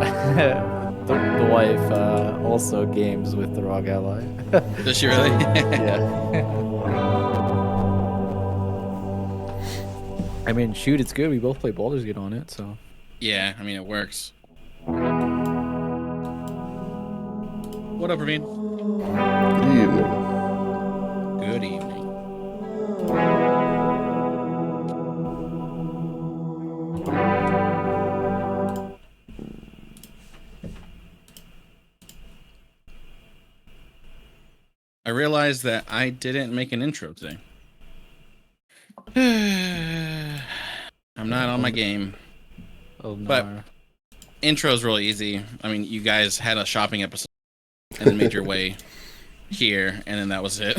The wife also games with the Rogue Ally. Does she really? Yeah. I mean, shoot, it's good. We both play Baldur's Gate on it, so. Yeah, I mean it works. What up, Ravine? Good evening. Good evening. I realized that I didn't make an intro today. I'm not on my game. Oh no. But intro's really easy. I mean, you guys had a shopping episode and then made your way here, and then that was it.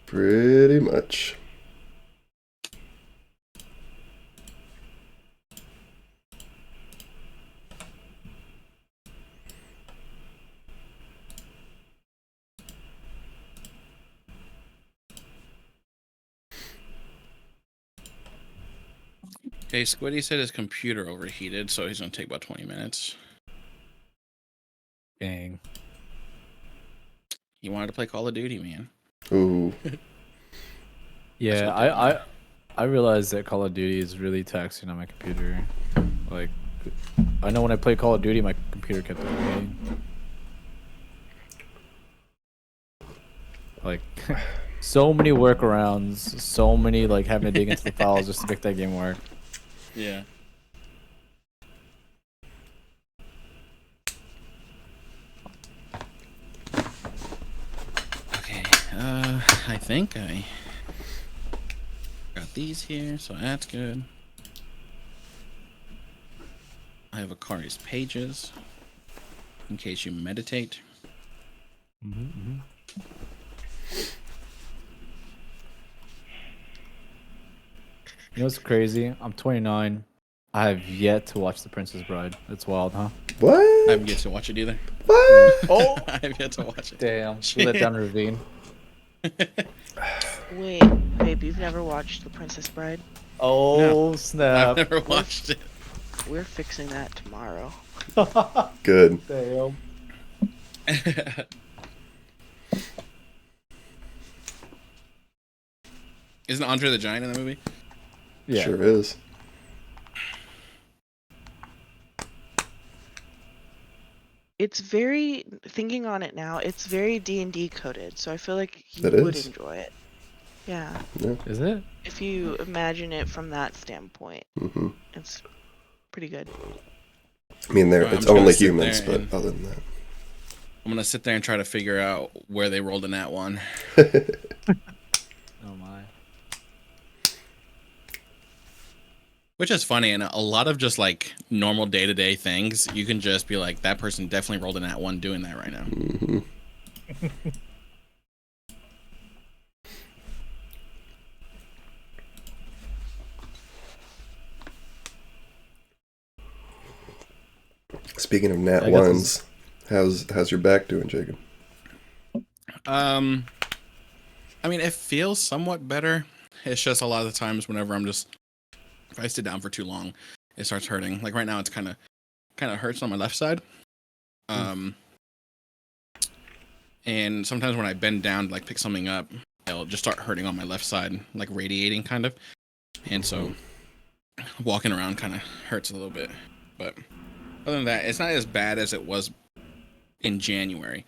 Pretty much. Okay, Squiddy said his computer overheated, so he's gonna take about 20 minutes. Dang. He wanted to play Call of Duty, man. Ooh. Yeah, I realized that Call of Duty is really taxing on my computer. Like, I know when I play Call of Duty, my computer kept overheating. Like, so many workarounds, so many like having to dig into the files just to make that game work. Yeah. Okay, I think I got these here, so that's good. I have Akari's pages, in case you meditate. You know what's crazy? I'm 29. I have yet to watch The Princess Bride. It's wild, huh? What? I haven't yet to watch it either. What? Oh, I have yet to watch it. damn. We let down Ravine. Wait, babe, you've never watched The Princess Bride? Oh, I've snap. never watched it. We're fixing that tomorrow. Good. Damn. Isn't Andre the Giant in the movie? Yeah. Sure is. It's very, thinking on it now, it's very D&D coded, so I feel like you It would is. enjoy it. Yeah, Is it? if you imagine it from that standpoint, Mm-hmm. it's pretty good. I mean, I'm it's just gonna only sit humans, there but and- other than that. I'm gonna sit there and try to figure out where they rolled in that one. Oh, my. Which is funny, and a lot of just like normal day-to-day things, you can just be like, that person definitely rolled in that one doing that right now. Mm-hmm. Speaking of nat I guess ones, how's your back doing, Jacob? I mean, it feels somewhat better. It's just a lot of the times whenever if I sit down for too long, it starts hurting. Like right now, it's kind of hurts on my left side. And sometimes when I bend down to like pick something up, it'll just start hurting on my left side, like radiating kind of. And so walking around kind of hurts a little bit. But other than that, it's not as bad as it was in January.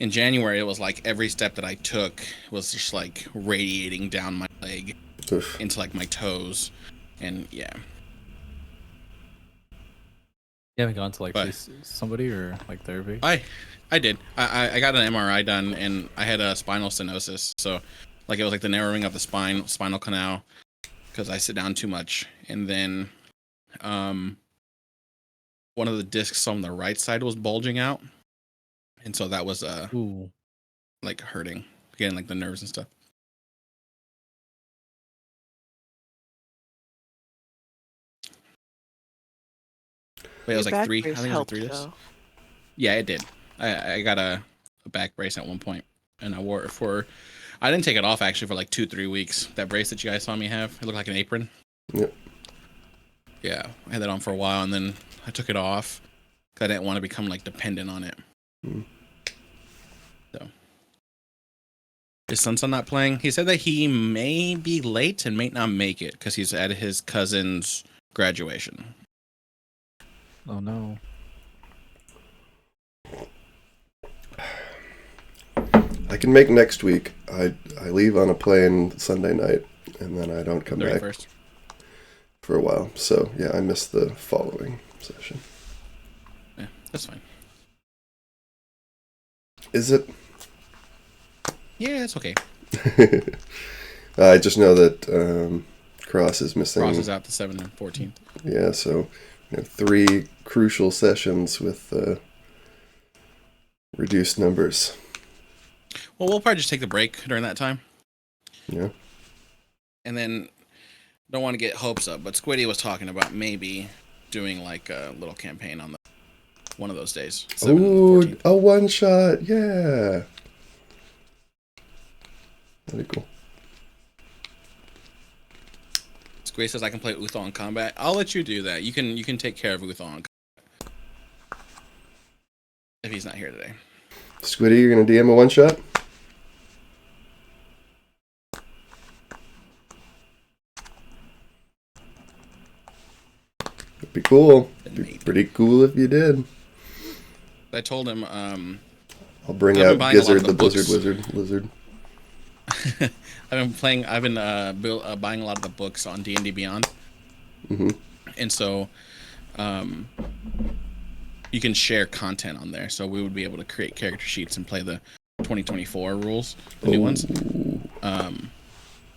In January, it was like every step that I took was just like radiating down my leg Oof. into like my toes. And yeah. You haven't gone to like But- see somebody or like therapy? I did. I got an MRI done, and I had a spinal stenosis. So, like, it was like the narrowing of the spinal canal, because I sit down too much. And then, one of the discs on the right side was bulging out, and so that was Ooh. like hurting, getting like the nerves and stuff. Wait, it was Your like back three. I brace think it was like helped, 3 days. though. Yeah, it did. I got a back brace at one point, and I wore it for. I didn't take it off actually for like 2-3 weeks. That brace that you guys saw me have, it looked like an apron. Yep. Yeah, I had that on for a while, and then I took it off, 'Cause I didn't want to become like dependent on it. Mm. So, his son's not playing. He said that he may be late and may not make it because he's at his cousin's graduation. Oh no. I can make next week. I leave on a plane Sunday night, and then I don't come back 31st. for a while. So yeah, I missed the following session. Yeah, that's fine. Is it? Yeah, it's okay. I just know that Cross is missing. Cross is out the 7th and 14th. Yeah, so 3 crucial sessions with reduced numbers. Well, we'll probably just take the break during that time. Yeah. And then, don't want to get hopes up, but Squiddy was talking about maybe doing like a little campaign on one of those days. 7th and Ooh, 14th. a one shot. Yeah. That'd be cool. Squiddy says I can play Uthal in combat. I'll let you do that. You can take care of Uthal in combat if he's not here today. Squiddy, you're going to DM a one shot? It'd be cool. It'd be Maybe. pretty cool if you did. I told him I'll bring I've been out buying a lot of Gizzard, the the Blizzard books. Lizard. I've been buying a lot of the books on D&D Beyond. Mm-hmm. And so you can share content on there. So we would be able to create character sheets and play the 2024 rules, the new ones. And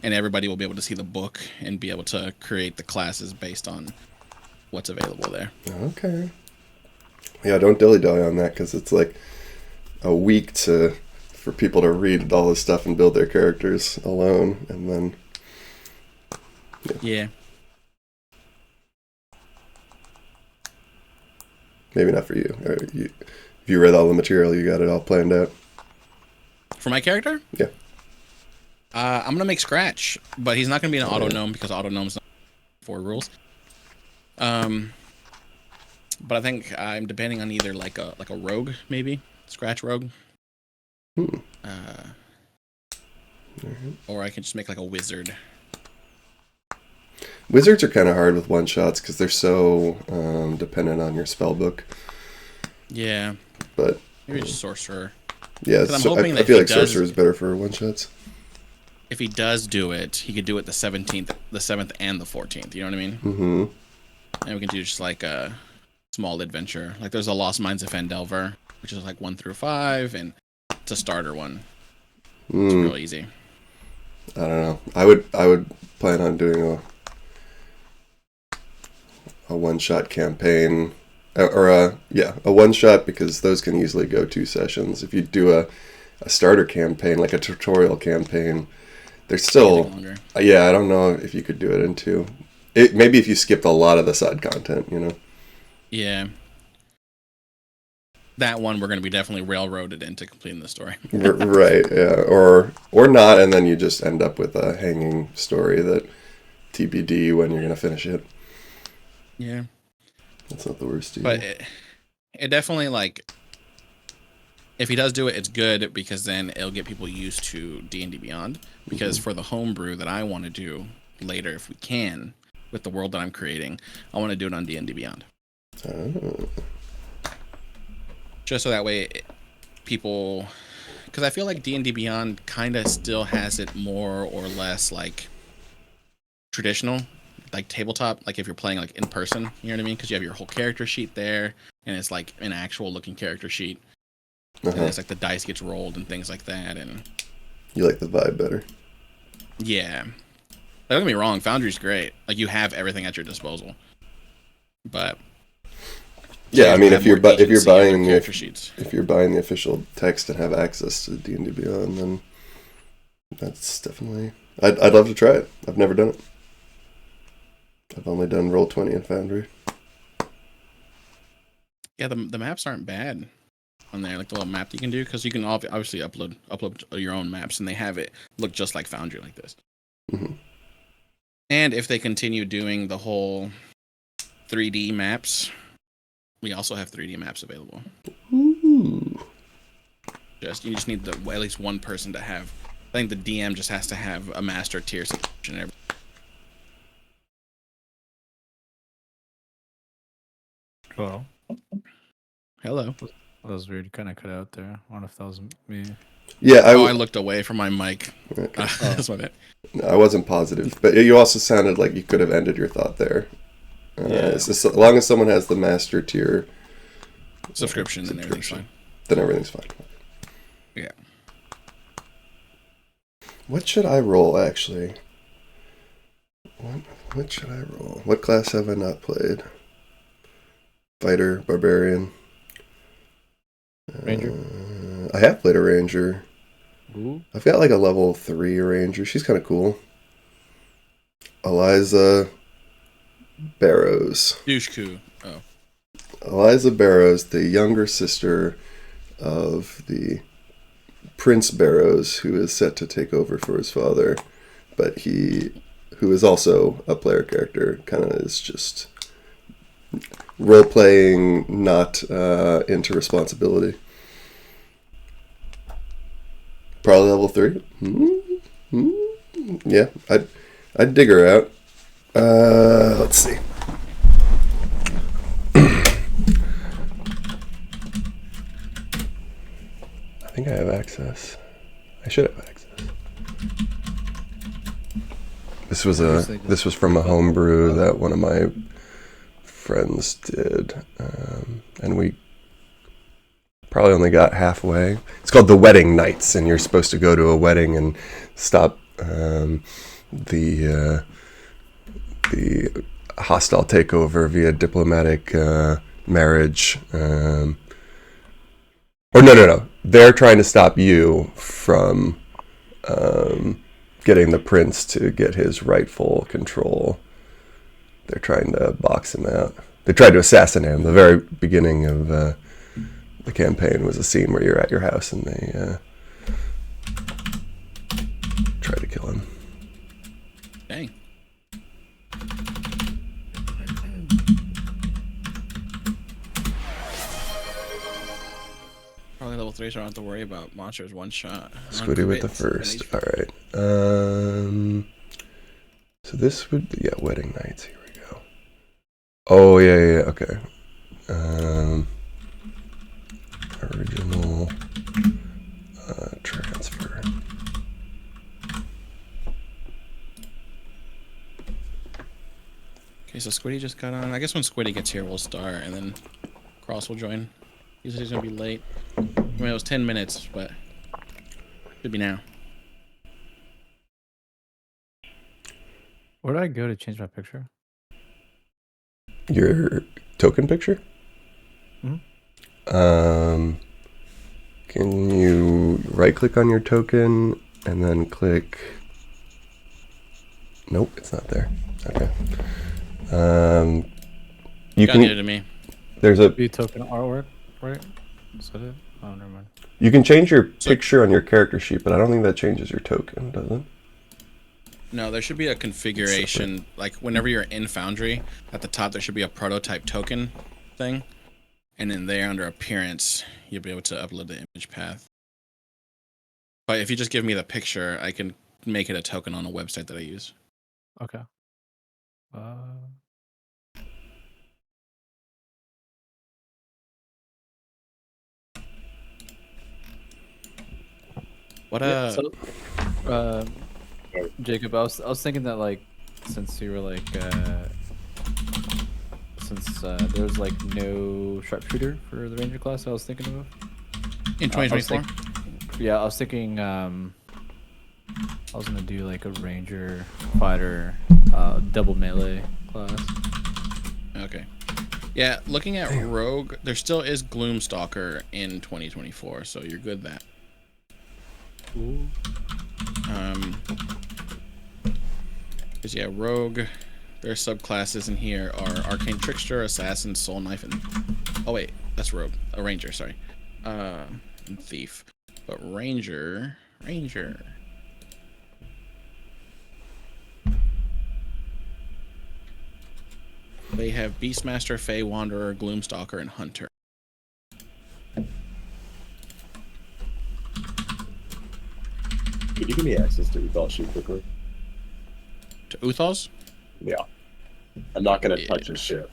everybody will be able to see the book and be able to create the classes based on what's available there. Okay. Yeah, don't dilly-dally on that, because it's like a week for people to read all this stuff and build their characters alone, and then... Yeah. Maybe not for you. If you read all the material, you got it all planned out. For my character? Yeah. I'm going to make Scratch, but he's not going to be an auto gnome because auto gnome's not 4 rules. But I think I'm depending on either like a rogue, maybe Scratch rogue, or I can just make like a wizard. Wizards are kind of hard with one-shots because they're so dependent on your spell book. Yeah, But maybe just sorcerer. yeah, 'Cause I'm so hoping I that feel he like does- sorcerer is better for one-shots. If he does do it, he could do it the 17th, the 7th, and the 14th. You know what I mean? Mm-hmm. And we can do just like a small adventure. Like there's a Lost Mines of Fandelver, which is like 1 through 5, and it's a starter one. It's real easy. I don't know. I would plan on doing a one-shot campaign, or a one-shot, because those can easily go 2 sessions. If you do a starter campaign, like a tutorial campaign, they're still Longer. yeah. I don't know if you could do it in 2. Maybe if you skipped a lot of the side content, you know. Yeah. That one we're going to be definitely railroaded into completing the story. Right, yeah, or not, and then you just end up with a hanging story that TBD when you're gonna finish it. Yeah. That's not the worst either. But it definitely, like, if he does do it, it's good because then it'll get people used to D&D Beyond. Because for the homebrew that I want to do later, if we can, with the world that I'm creating, I want to do it on D&D Beyond. Oh. Just so that way people... Because I feel like D&D Beyond kind of still has it more or less, like, traditional. Like, tabletop. Like, if you're playing, like, in person. You know what I mean? Because you have your whole character sheet there. And it's, like, an actual looking character sheet. And it's, like, the dice gets rolled and things like that. And You like the vibe better. yeah. Don't get me wrong. Foundry's great. Like, you have everything at your disposal. But... Yeah, I mean, if you're buying character sheets. if you're buying the official text and have access to D&D Beyond, then that's definitely... I'd love to try it. I've never done it. I've only done Roll20 and Foundry. Yeah, the maps aren't bad on there. Like the little map that you can do, because you can obviously upload your own maps, and they have it look just like Foundry like this. Mm-hmm. And if they continue doing the whole 3D maps we also have 3D maps available. Ooh. You just need at least one person to have. I think the DM just has to have a master tier subscription. Well, Hello. that was weird. You kind of cut out there. I don't know if that was me. Yeah, I looked away from my mic. Okay. That's my bad. No, I wasn't positive, but you also sounded like you could have ended your thought there. Yeah. It's just, as long as someone has the master tier Subscription, then everything's fine. then everything's fine. Yeah. What should I roll, actually? What should I roll? What class have I not played? Fighter, barbarian. Ranger. I have played a ranger. Ooh. I've got like a level 3 ranger. She's kind of cool. Eliza Barrows. Douche-coup. Oh. Eliza Barrows, the younger sister of the Prince Barrows, who is set to take over for his father, but who is also a player character, kind of is just role playing, not into responsibility. Probably level 3. Yeah, I'd dig her out. Let's see. I think I have access. I should have access. This was from a homebrew that one of my friends did, and we probably only got halfway. It's called The Wedding Nights, and you're supposed to go to a wedding and stop the hostile takeover via diplomatic marriage. Or no. They're trying to stop you from getting the prince to get his rightful control. They're trying to box him out. They tried to assassinate him. The very beginning of the campaign was a scene where you're at your house and they tried to kill him. Dang. Probably level 3, so I don't have to worry about monsters one shot. Squiddy with the first. Alright. So this would be, Wedding Nights. Here we go. Oh, yeah, okay. Original transfer. Okay, so Squiddy just got on. I guess when Squiddy gets here, we'll start, and then Cross will join. He said he's gonna be late. I mean, it was 10 minutes, but should be now. Where did I go to change my picture? Your token picture? Mhm. Can you right click on your token and then click? Nope, it's not there. Okay. You Got it can. to me. There's a. The token artwork, right? Is that it? Oh, never mind. You can change your picture on your character sheet, but I don't think that changes your token, does it? No, there should be a configuration. Like whenever you're in Foundry, at the top there should be a prototype token thing, and then there under appearance, you'll be able to upload the image path. But if you just give me the picture, I can make it a token on a website that I use. Okay. What Yeah, so, Jacob, I was thinking that like since you were like since there's like no sharpshooter for the ranger class, I was thinking of in 2024? I was thinking I was gonna do like a ranger fighter double melee class. Okay. Yeah, looking at Rogue, there still is Gloomstalker in 2024, so you're good that. Ooh. Because yeah, Rogue, their subclasses in here are Arcane Trickster, Assassin, Soul Knife, and oh wait, that's Rogue, a Ranger, sorry, and Thief. But Ranger. They have Beastmaster, Fey, Wanderer, Gloomstalker, and Hunter. Could you give me access to Uthal Shoot quickly? To Uthals? Yeah. I'm not gonna Yeah. touch his ship.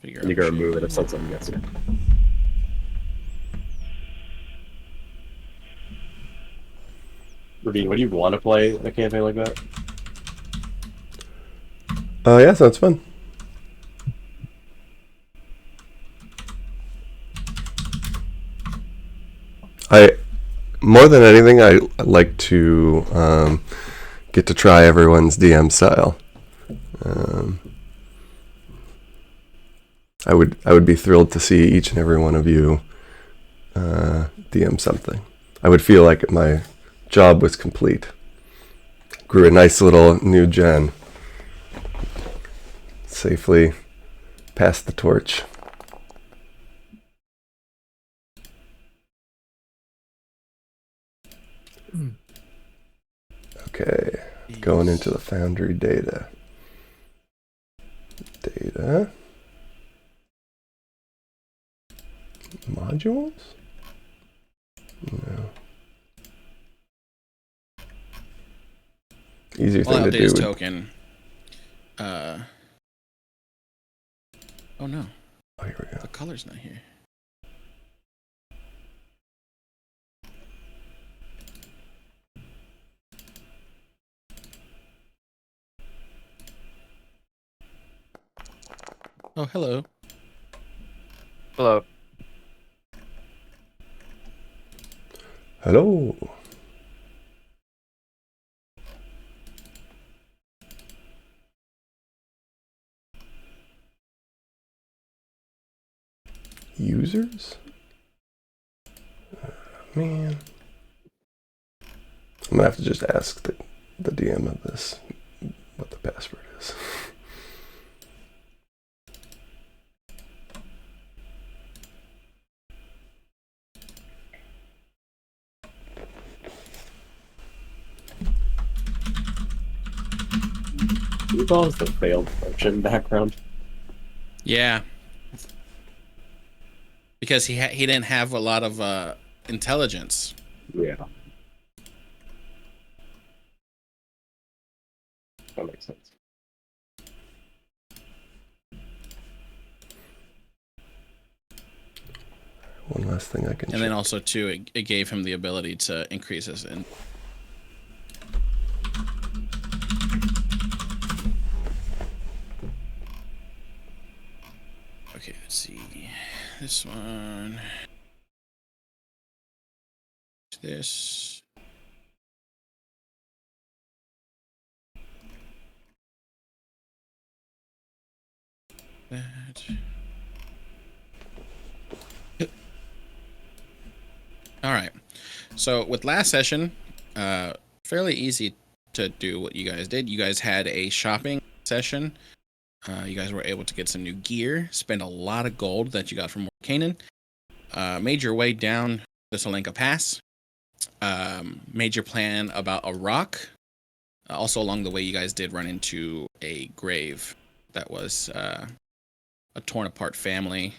Figure You out can shit. remove it if something gets it. Ravine, would you want to play a campaign like that? Yeah, sounds fun. More than anything, I like to get to try everyone's DM style. I would be thrilled to see each and every one of you DM something. I would feel like my job was complete. Grew a nice little new gen. Safely passed the torch. Okay, going into the Foundry data. Data. Modules? No. Easier Well, thing I'll to update his do. token. Oh no, Oh, here we go. the color's not here. Oh, hello. Hello. Hello. Users? Man. I'm gonna have to just ask the DM of this what the password is. Uthal is the failed merchant background. Yeah, because he didn't have a lot of intelligence. Yeah. That makes sense. One last thing I can And check. then also too, it gave him the ability to increase his. Okay, let's see. This one. This. That. All right. So with last session, fairly easy to do what you guys did. You guys had a shopping session. You guys were able to get some new gear, spend a lot of gold that you got from Canaan. Made your way down the Solenka Pass. Made your plan about a rock. Also along the way, you guys did run into a grave that was a torn apart family.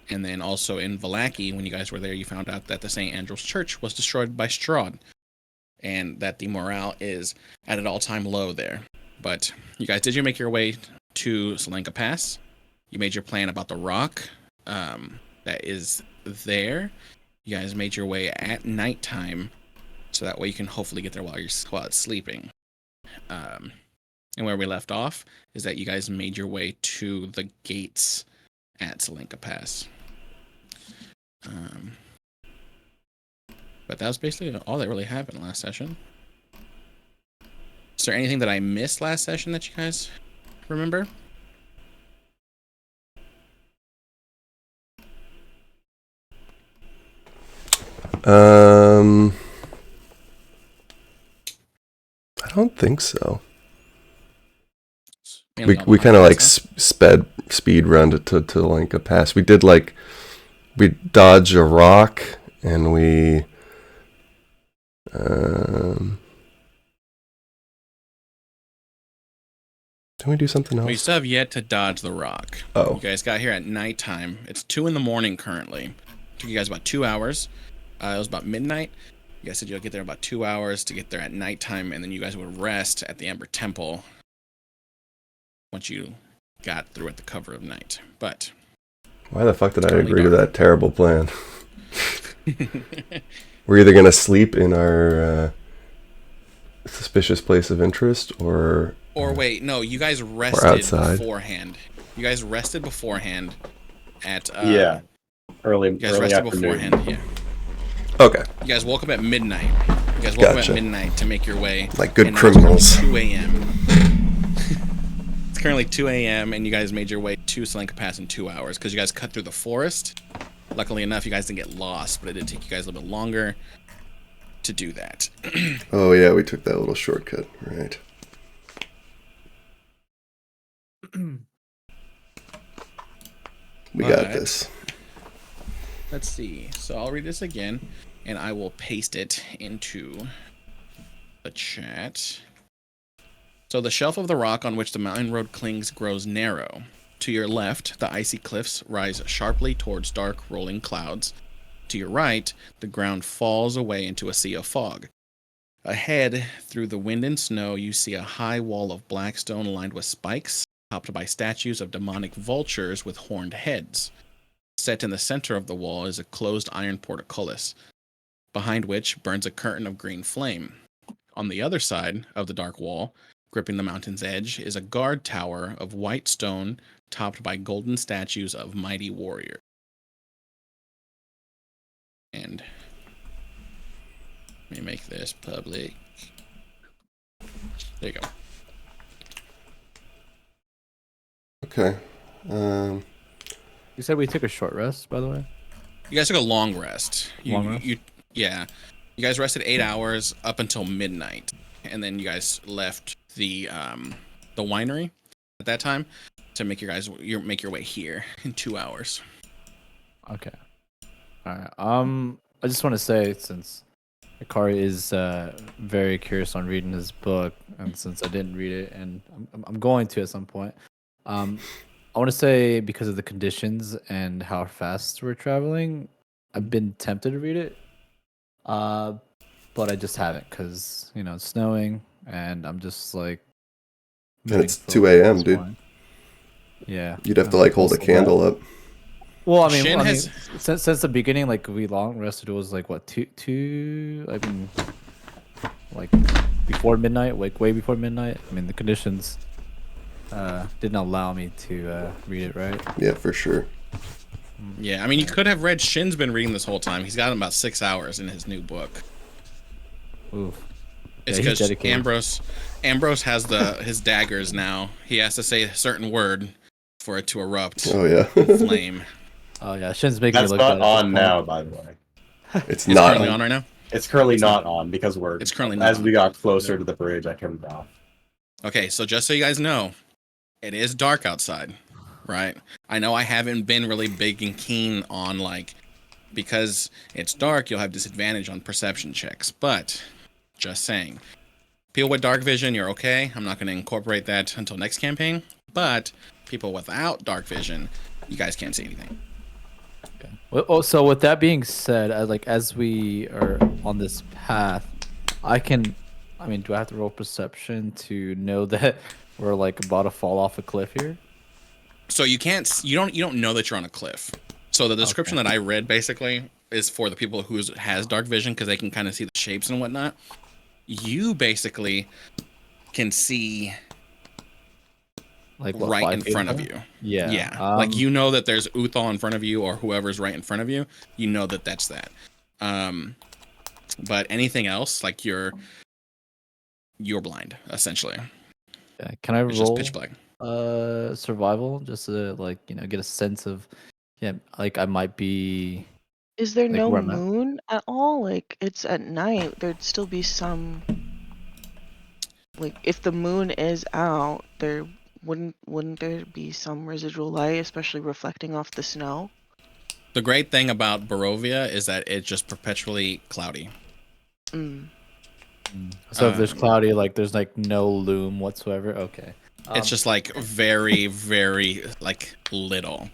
And then also in Vallaki, when you guys were there, you found out that the St. Andrew's Church was destroyed by Strahd, and that the morale is at an all-time low there. But you guys did make your way to Solenka Pass. You made your plan about the rock that is there. You guys made your way at nighttime, so that way you can hopefully get there while it's sleeping. And where we left off is that you guys made your way to the gates at Solenka Pass. But that was basically all that really happened last session. Is there anything that I missed last session that you guys remember? I don't think so. Mainly all We the kind of like highlights, speed run to Lanka Pass. We did like we dodged a rock and we Can we do something We else? still have yet to dodge the rock. Oh. You guys got here at nighttime. It's 2 in the morning currently. Took you guys about 2 hours. It was about midnight. You guys said you'll get there in about 2 hours to get there at nighttime, and then you guys would rest at the Ember Temple once you got through at the cover of night. But Why the fuck did I Totally agree to dark. that terrible plan? We're either gonna sleep in our suspicious place of interest, or wait, no, you guys rested outside. beforehand. You guys rested beforehand at Yeah. Early, You guys early rested afternoon. beforehand, yeah. okay, You guys woke up at midnight. You guys woke up Gotcha. at midnight to make your way. like good and now it's criminals. currently 2 a.m. It's currently 2 a.m. and you guys made your way to Selenium Pass in 2 hours because you guys cut through the forest. Luckily enough, you guys didn't get lost, but it did take you guys a little bit longer to do that. Oh yeah, we took that little shortcut, right? We got Alright. this. Let's see. So I'll read this again, and I will paste it into the chat. So the shelf of the rock on which the mountain road clings grows narrow. To your left, the icy cliffs rise sharply towards dark, rolling clouds. To your right, the ground falls away into a sea of fog. Ahead, through the wind and snow, you see a high wall of black stone lined with spikes, topped by statues of demonic vultures with horned heads. Set in the center of the wall is a closed iron portcullis, behind which burns a curtain of green flame. On the other side of the dark wall, gripping the mountain's edge, is a guard tower of white stone topped by golden statues of mighty warriors. And let me make this public. There you go. Okay. You said we took a short rest, by the way. You guys took a long rest. Long rest? Yeah. You guys rested 8 hours up until midnight, and then you guys left the winery at that time to make make your way here in 2 hours. Okay. All right. I just want to say, since Akari is very curious on reading his book, and since I didn't read it, and I'm going to at some point, I want to say, because of the conditions and how fast we're traveling, I've been tempted to read it, but I just haven't, because it's snowing, and I'm just like. And it's moving 2 a.m., forward at this dude. point. Yeah. You'd have to like hold a candle up. Well, I Shin mean, has- since the beginning, like we long rested, it was like what two? I mean, like before midnight, like way before midnight. I mean, the conditions didn't allow me to read it, right? Yeah, for sure. Yeah, I mean, you could have read. Shin's been reading this whole time. He's got about 6 hours in his new book. Oof. It's Yeah, he's because dedicated. Ambrose has his daggers now. He has to say a certain word for it to erupt Oh yeah. flame. Oh yeah, Shin's making That's me look not bad at this on point. now, by the way. It's It's not. currently on right now. It's currently not on because we're It's currently not as on. we got closer to the bridge, I turned it off. Okay, so just so you guys know, it is dark outside, right? I know I haven't been really big and keen on because it's dark, you'll have disadvantage on perception checks, but just saying. People with dark vision, you're okay. I'm not going to incorporate that until next campaign, but people without dark vision, you guys can't see anything. Okay. Well, so with that being said, as we are on this path, I mean, do I have to roll perception to know that we're about to fall off a cliff here? So you don't know that you're on a cliff. So the description that I read basically is for the people who has dark vision because they can kind of see the shapes and whatnot. You basically can see What, right 5 in feet front of away? you. Yeah. Yeah. You know that there's Uthal in front of you or whoever's right in front of you. You know that that's that. But anything else, you're blind essentially. Yeah. Can I It's just roll pitch black. survival just to get a sense of I might be Is there no where I'm at? moon at all? It's at night. There'd still be some. If the moon is out, there wouldn't there be some residual light, especially reflecting off the snow? The great thing about Barovia is that it's just perpetually cloudy. Mm. So if there's cloudy, there's no loom whatsoever. Okay. It's just like very, very like little.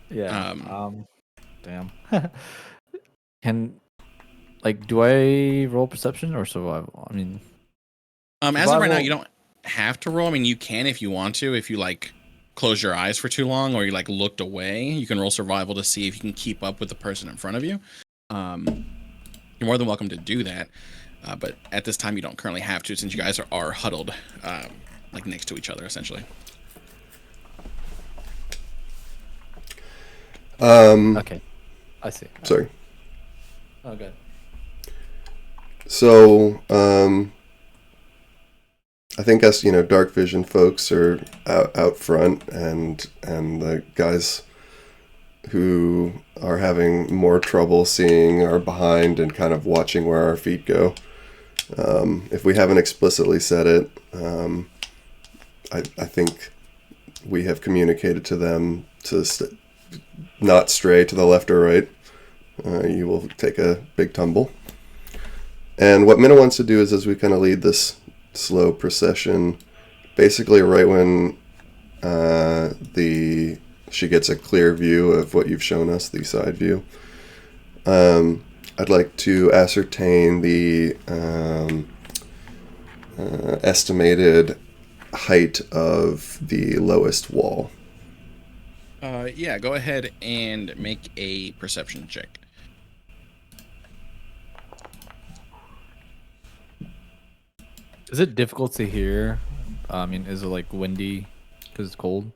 Yeah. Damn. Can do I roll perception or survival? I mean, As of right now, survival- you don't have to roll. I mean, you can if you want to. If you like close your eyes for too long or you like looked away, you can roll survival to see if you can keep up with the person in front of you. You're more than welcome to do that. But at this time, you don't currently have to since you guys are huddled like next to each other, essentially. Okay. I see. Sorry. Okay. So, I think us, dark vision folks are out front, and the guys who are having more trouble seeing are behind and kind of watching where our feet go. If we haven't explicitly said it, I think we have communicated to them to not stray to the left or right. You will take a big tumble. And what Minna wants to do is, as we kind of lead this slow procession, basically right when she gets a clear view of what you've shown us, the side view, I'd like to ascertain the estimated height of the lowest wall. Yeah, go ahead and make a perception check. Is it difficult to hear? I mean, is it like windy because it's cold?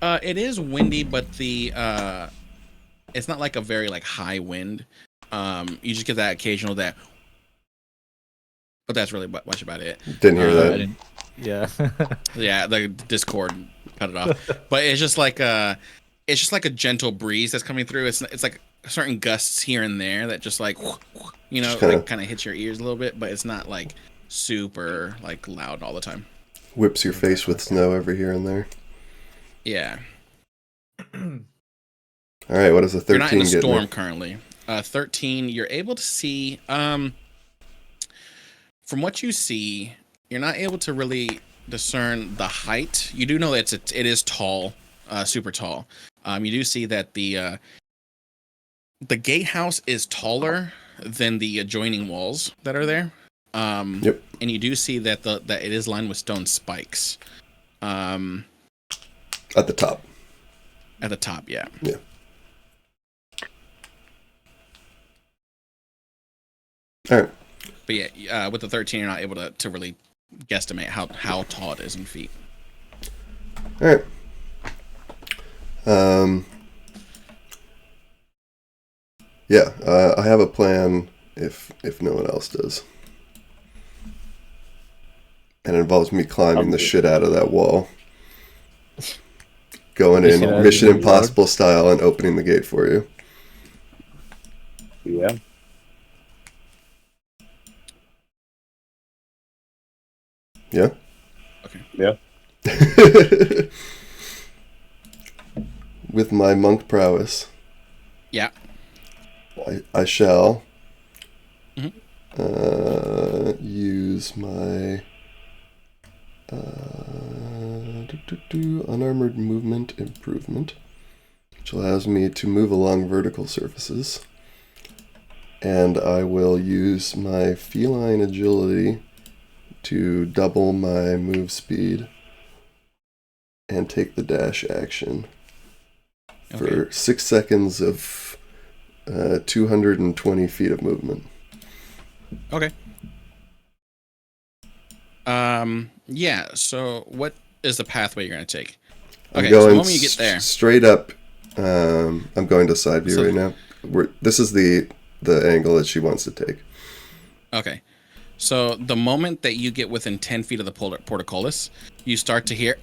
It is windy, but it's not like a very like high wind. You just get that occasional but that's really much about it. Didn't hear I that. didn't. Yeah. Yeah, the Discord cut it off. But it's just like a gentle breeze that's coming through. It's like certain gusts here and there that just like kind of hits your ears a little bit, but it's not like super like loud all the time. Whips your face with snow every here and there. Yeah. All right, what does a 13 You're not in a get storm me? currently. 13, you're able to see. From what you see, you're not able to really discern the height. You do know that it is tall, super tall. You do see that the gatehouse is taller than the adjoining walls that are there. Yep. And you do see that that it is lined with stone spikes. At the top. At the top, yeah. Yeah. All right. But yeah, with the 13, you're not able to really guesstimate how tall it is in feet. All right. Yeah, I have a plan if no one else does. And it involves me climbing the shit out of that wall. Going in Mission Impossible style and opening the gate for you. Yeah. Yeah? Okay. Yeah. With my monk prowess. Yeah. I shall Mhm. Use my unarmored movement improvement, which allows me to move along vertical surfaces. And I will use my feline agility to double my move speed and take the dash action for 6 seconds of 220 feet of movement. Okay. Yeah. So, what is the pathway you're gonna take? I'm Okay. going So the moment you get there, straight up. I'm going to side view So- right now. This is the angle that she wants to take. okay. So the moment that you get within 10 feet of the portcullis, you start to hear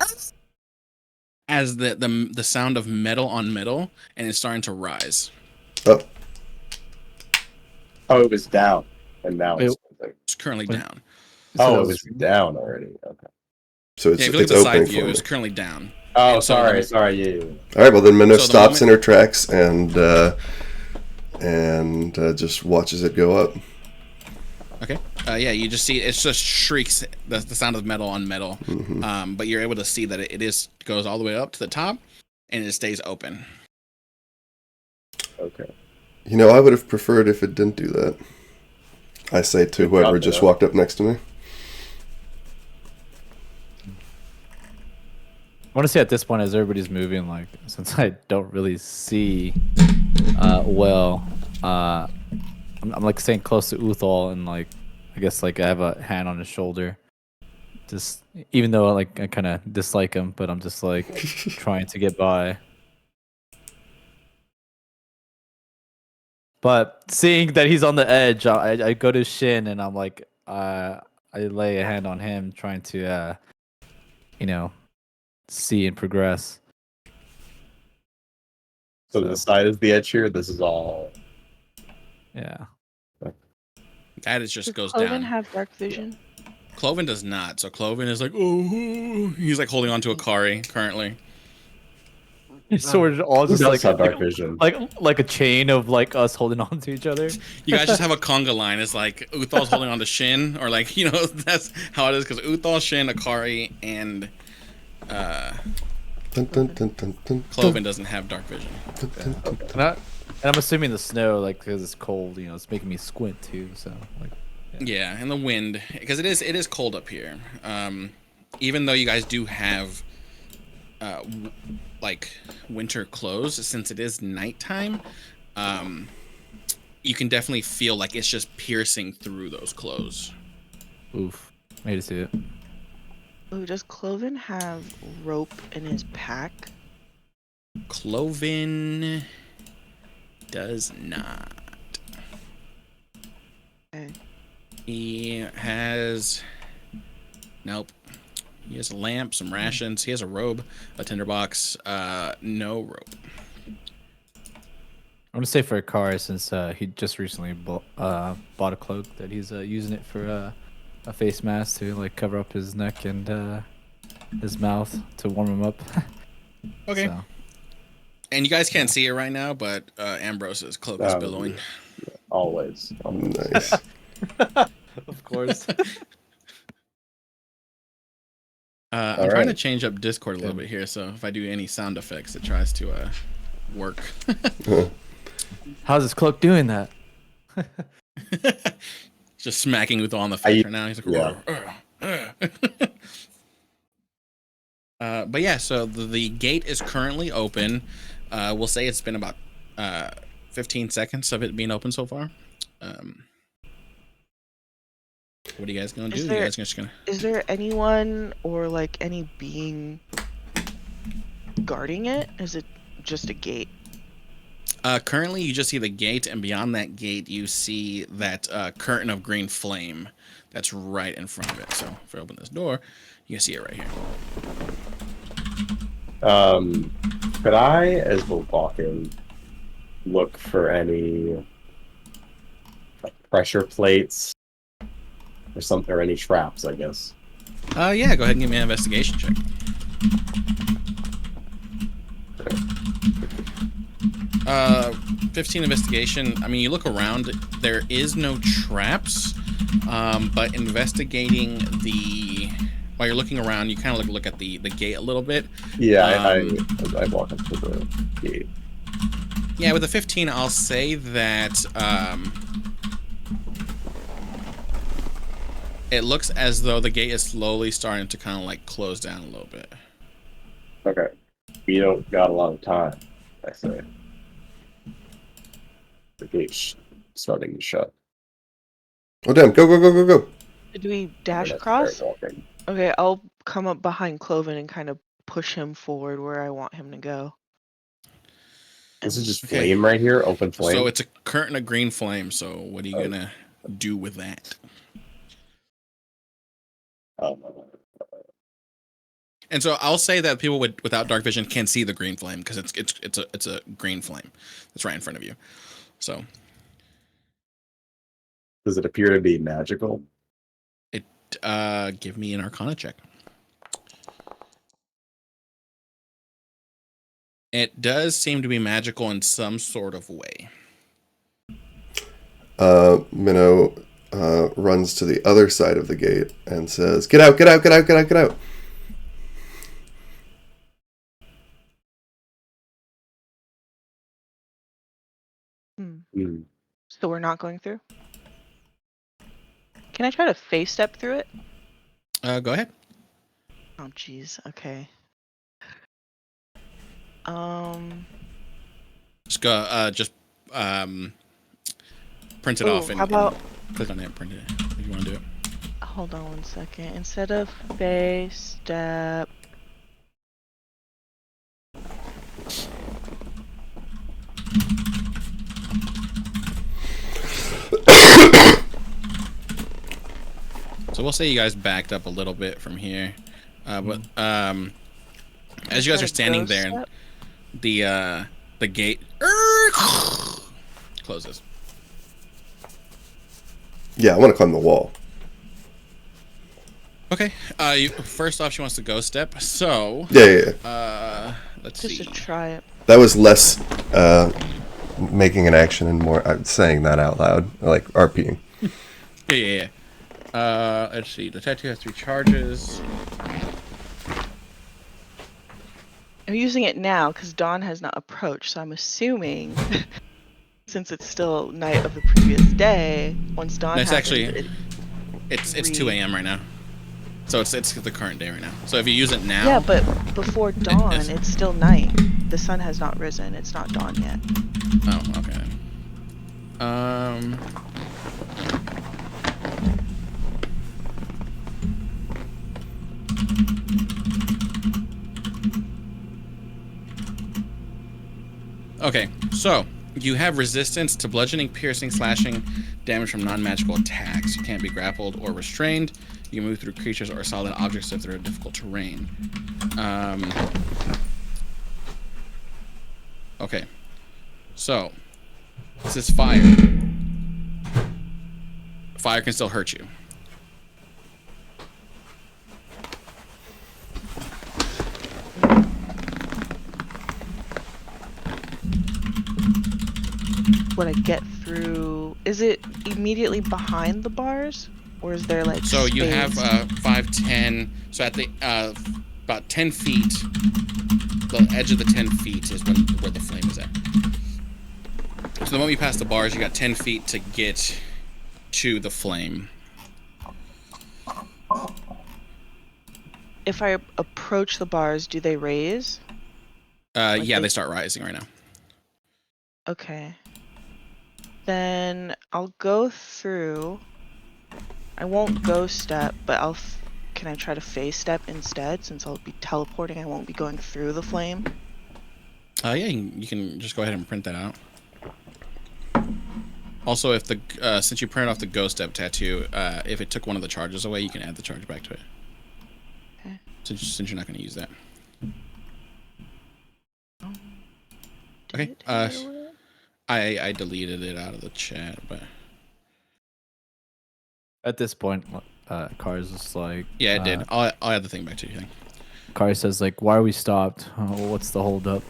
as the sound of metal on metal, and it's starting to rise. Oh, Oh, it was down, and now it's. It's currently down. Oh, it was down already. Okay. so it's Yeah, if you look at it's the opening side view, for me. it's currently down. Oh, And so sorry, the- yeah. All right. Well, then Minnow So the stops in moment- her tracks and just watches it go up. Okay. Yeah, you just see it's just shrieks the sound of metal on metal, but you're able to see that it goes all the way up to the top, and it stays open. Okay. You know, I would have preferred if it didn't do that. I say to Good whoever job, just man. walked up next to me. I want to say at this point, as everybody's moving, like since I don't really see well, I'm like staying close to Uthal, and like I guess like I have a hand on his shoulder. Just even though like I kind of dislike him, but I'm just like trying to get by. But seeing that he's on the edge, I go to Shin and I'm like, I lay a hand on him, trying to, you know, see and progress. So this side is the edge here. This is all. Yeah. That just Does goes Cloven down. have dark vision? Cloven does not. So Cloven is like, oh, he's like holding on to a Kari currently. So we're all Who just does like, have dark vision? like a chain of like us holding on to each other. You guys just have a conga line. It's like Uthal's holding on to Shin, or like that's how it is because Uthal, Shin, Akari, and Dun, dun, dun, dun, dun, Cloven doesn't have dark vision. dun, dun, dun, dun. And I'm assuming the snow, like, because it's cold, you know, it's making me squint too. So like, Yeah, and the wind because it is cold up here. Even though you guys do have like winter clothes, since it is nighttime, you can definitely feel like it's just piercing through those clothes. oof, made to see it. Oh, does Cloven have rope in his pack? Cloven does not. Okay. He has nope. He has a lamp, some rations. He has a robe, a tinderbox. No rope. I'm gonna say for Akari since he just recently bought a cloak that he's using it for a face mask to like cover up his neck and his mouth to warm him up. Okay. So, And you guys can't see it right now, but Ambrose's cloak is billowing. Always. Nice. of course. I'm trying to right. change up Discord a little bit here, so if I do any sound effects, it tries to work. How's his cloak doing that? Just smacking Uthal on the face right now. He's like, yeah. but yeah, so the gate is currently open. We'll say it's been about 15 seconds of it being open so far. What are you guys gonna do? You guys just gonna? Is there anyone or like any being guarding it? Is it just a gate? Currently, you just see the gate, and beyond that gate, you see that curtain of green flame that's right in front of it. So if I open this door, you can see it right here. Could I, as we're walking, look for any like, pressure plates or something, or any traps? I guess. Yeah, go ahead and give me an investigation check. Okay. 15 investigation. I mean, you look around. There is no traps, but investigating while you're looking around, you kind of look at the gate a little bit. Yeah, I walk up to the gate. Yeah, with a 15, I'll say that it looks as though the gate is slowly starting to kind of like close down a little bit. Okay. We don't got a lot of time, I say. The gate's starting to shut. Oh damn! Go go go go go! Did we dash That's across? fair walking. Okay, I'll come up behind Cloven and kind of push him forward where I want him to go. This is just Okay. flame right here, open flame. So it's a curtain of green flame. So what are you gonna do with that? And so I'll say that people without dark vision can see the green flame because it's a green flame that's right in front of you. So Does it appear to be magical? give me an Arcana check. It does seem to be magical in some sort of way. Minnow, runs to the other side of the gate and says, "Get out! Get out! Get out! Get out! Get out!" So we're not going through? Can I try to face step through it? Go ahead. Oh, jeez. Okay. Just go. Print it off and, how about... and click on it and print it if you want to do it. Hold on 1 second. Instead of face step... So we'll say you guys backed up a little bit from here, but as you guys are standing there, the gate closes. Yeah, I want to climb the wall. Okay. First off, she wants to go step. So Yeah. let's Just see. to try it. That was less making an action and more saying that out loud, like RPing. Yeah. Let's see. The tattoo has 3 charges. I'm using it now because Dawn has not approached, so I'm assuming, since it's still night of the previous day, once Dawn It's happens, actually it's 2 a.m. right now, so it's the current day right now. So if you use it now, yeah, but before dawn, is. it's still night. The sun has not risen. It's not dawn yet. Oh, okay. Okay, so you have resistance to bludgeoning, piercing, slashing, damage from non-magical attacks. You can't be grappled or restrained. You can move through creatures or solid objects if they're in difficult terrain. Okay, so this is fire. Fire can still hurt you. Would I get through? Is it immediately behind the bars, or is there like? So you have space? 5, 10. So at the about 10 feet, the edge of the 10 feet is where the flame is at. So the moment you pass the bars, you got 10 feet to get to the flame. If I approach the bars, do they raise? Yeah, they start rising right now. Okay. Then I'll go through. I won't go step, but can I try to face step instead? Since I'll be teleporting, I won't be going through the flame. Yeah, you can just go ahead and print that out. Also, if since you printed off the ghost step tattoo, if it took one of the charges away, you can add the charge back to it. Okay. Since you're not going to use that. Did Okay. it take it away? I deleted it out of the chat, but At this point, Car's just like... yeah, it did. I'll add the thing back to you. Car says like, "Why are we stopped? What's the hold up?"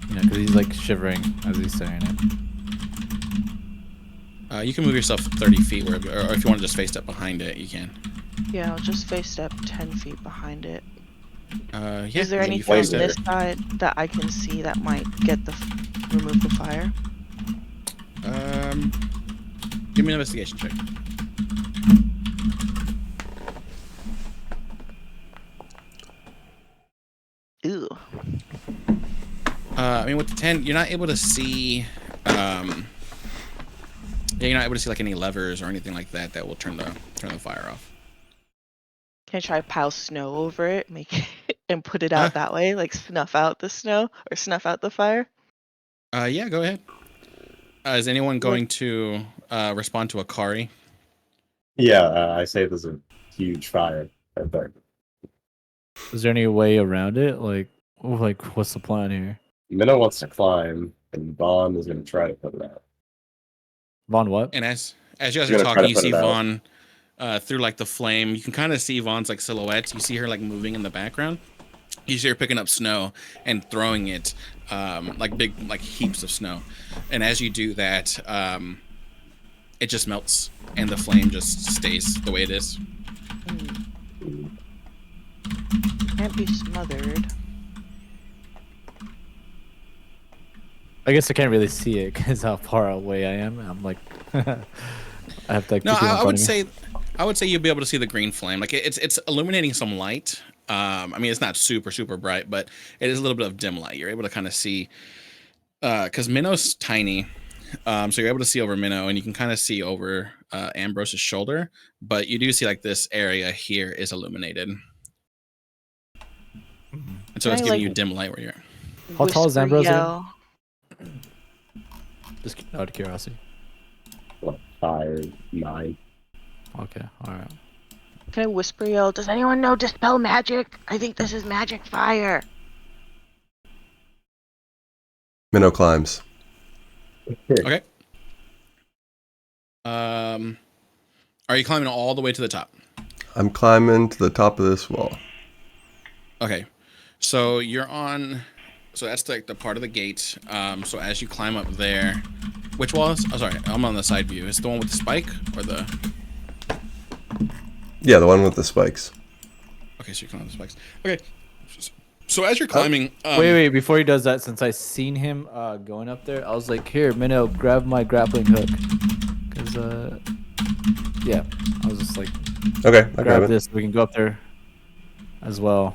You know, because he's like shivering as he's saying it. You can move yourself 30 feet, or if you want to just face step behind it, you can. Yeah, I'll just face step 10 feet behind it. Yeah. Is there then you anything face on it. this side that I can see that might get remove the fire? Give me an investigation check. Ew. I mean, with the 10, you're not able to see. Yeah, you're not able to see like any levers or anything like that that will turn the fire off. Can I try to pile snow over it, make it, and put it out that way, like snuff out the snow or snuff out the fire? Yeah, go ahead. Is anyone going to respond to Akari? Yeah, I say there's a huge fire right there. Is there any way around it? Like what's the plan here? Minnow wants to climb, and Vaughn is going to try to put it out. Vaughn, what? And as you guys You're are gonna try talking, to you put see it out. Vaughn through like the flame. You can kind of see Vaughn's like silhouette. You see her like moving in the background. You see her picking up snow and throwing it like big like heaps of snow. And as you do that, it just melts and the flame just stays the way it is. Can't be smothered. I guess I can't really see it because how far away I am. I'm like, I have to like. No, keep it in I front would of me. say, I would say you'll be able to see the green flame. Like it's illuminating some light. I mean, it's not super bright, but it is a little bit of dim light. You're able to kind of see, because Minnow's tiny, so you're able to see over Minnow, and you can kind of see over Ambrose's shoulder. But you do see like this area here is illuminated, and so Can it's I, giving like, you dim light where you're. How tall is whisper Ambrose again? yell? Just out of curiosity. What, 5, 9? Okay, all right. Can I whisper yell? Does anyone know dispel magic? I think this is magic fire. Minnow climbs. Okay. Are you climbing all the way to the top? I'm climbing to the top of this wall. Okay, so you're on. So that's like the part of the gate. So as you climb up there, which wall is? Oh, sorry, I'm on the side view. Is it the one with the spike or the? Yeah, the one with the spikes. Okay, so you're climbing the spikes. Okay. So as you're climbing, Wait, before he does that, since I seen him going up there, I was like, here, Minnow, grab my grappling hook. Because, yeah, I was just like, Okay, I grab grab it. this, we can go up there as well.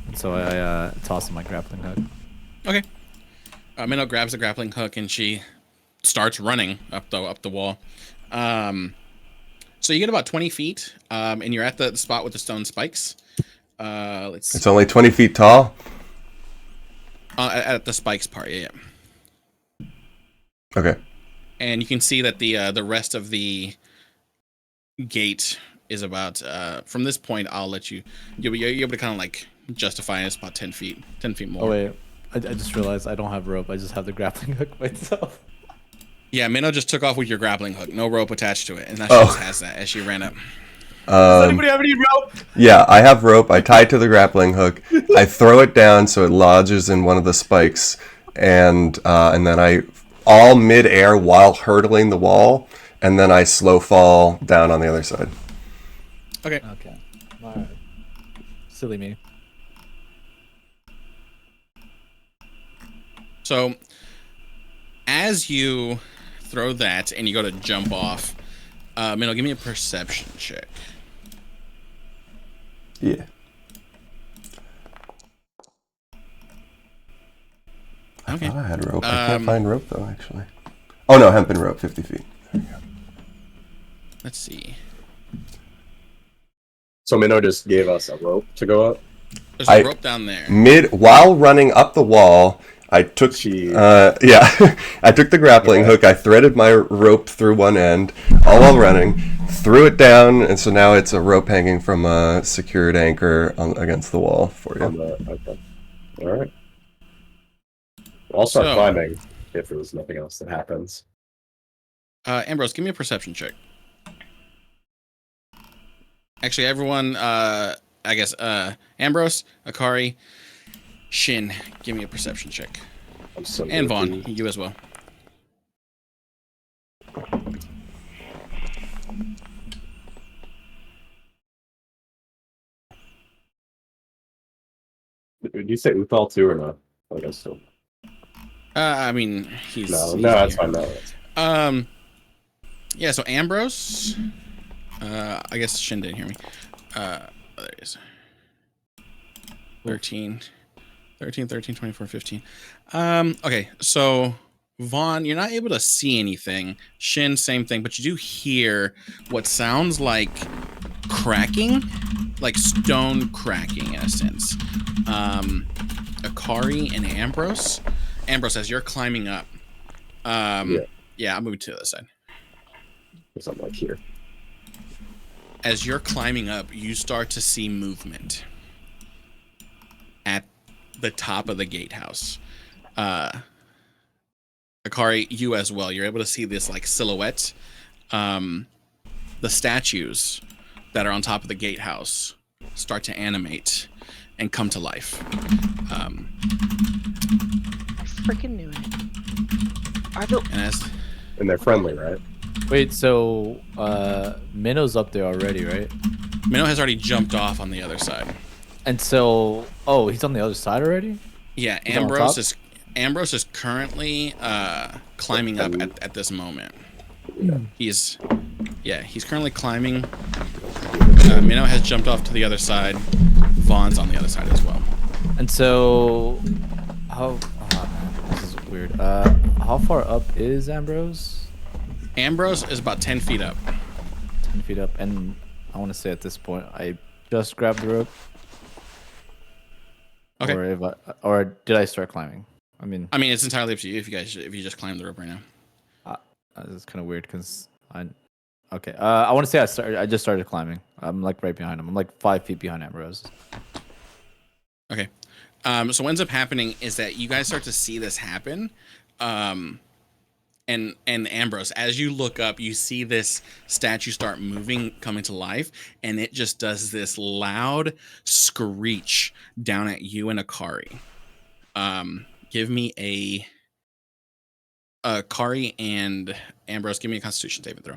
And so I tossed him my grappling hook. Okay. Minnow grabs the grappling hook and she starts running up the wall. So you get about 20 feet, and you're at the spot with the stone spikes. Let's see. It's only 20 feet tall. At the spikes part, yeah. Okay. And you can see that the rest of the gate is about from this point. I'll let you're able to kind of like justify it's about 10 feet more. Oh, wait, I just realized I don't have rope. I just have the grappling hook myself. Yeah, Minnow just took off with your grappling hook, no rope attached to it, and now she Oh. just has that as she ran up. Does anybody have any rope? Yeah, I have rope. I tie it to the grappling hook. I throw it down so it lodges in one of the spikes, and then I, all mid-air while hurdling the wall, and then I slow fall down on the other side. Okay. Okay, all right. Silly me. So, as you throw that and you go to jump off, Minnow, give me a perception check. Yeah. I Okay. thought I had rope. I can't Um, find rope though, actually. Oh no, hempen rope, 50 feet. There you go. Let's see. So Minnow just gave us a rope to go up. There's a rope down there. While running up the wall, I took I took the grappling hook, I threaded my rope through one end, all while running, threw it down, and so now it's a rope hanging from a secured anchor against the wall for you. Okay. All right. I'll start So- climbing if there's nothing else that happens. Ambrose, give me a perception check. Actually, everyone, I guess, Ambrose, Akari, Shin, give me a perception check. I'm so And Vaughn, goofy. you as well. Did you say Uthal too or not? I guess so. I mean, he's No, he's that's here. fine. No, that's Yeah, so Ambrose, I guess Shin didn't hear me. There he is. 13, 24, 15. Okay, so Vaughn, you're not able to see anything. Shin, same thing, but you do hear what sounds like cracking, like stone cracking in a sense. Akari and Ambrose, as you're climbing up, yeah, I'll move it to the other side. something like here. As you're climbing up, you start to see movement at the top of the gatehouse. Akari, you as well. You're able to see this like silhouette. The statues that are on top of the gatehouse start to animate and come to life. I freaking knew it. Are the And as And they're friendly, right? Wait, so Minnow's up there already, right? Minnow has already jumped off on the other side. And so, oh, he's on the other side already? Yeah, He's on top? Ambrose is currently climbing up at this moment. He's currently climbing. Minnow has jumped off to the other side. Vaughn's on the other side as well. And so, this is weird. How far up is Ambrose? Ambrose is about 10 feet up. 10 feet up, and I want to say at this point, I just grabbed the rope. Okay. Or did I start climbing? I mean, it's entirely up to you if you just climb the rope right now. it's kind of weird because okay. I want to say I just started climbing. I'm like right behind him. I'm like 5 feet behind Ambrose. Okay. So what ends up happening is that you guys start to see this happen. And Ambrose, as you look up, you see this statue start moving, coming to life, and it just does this loud screech down at you and Akari. Give me a Akari and Ambrose. Give me a Constitution saving throw.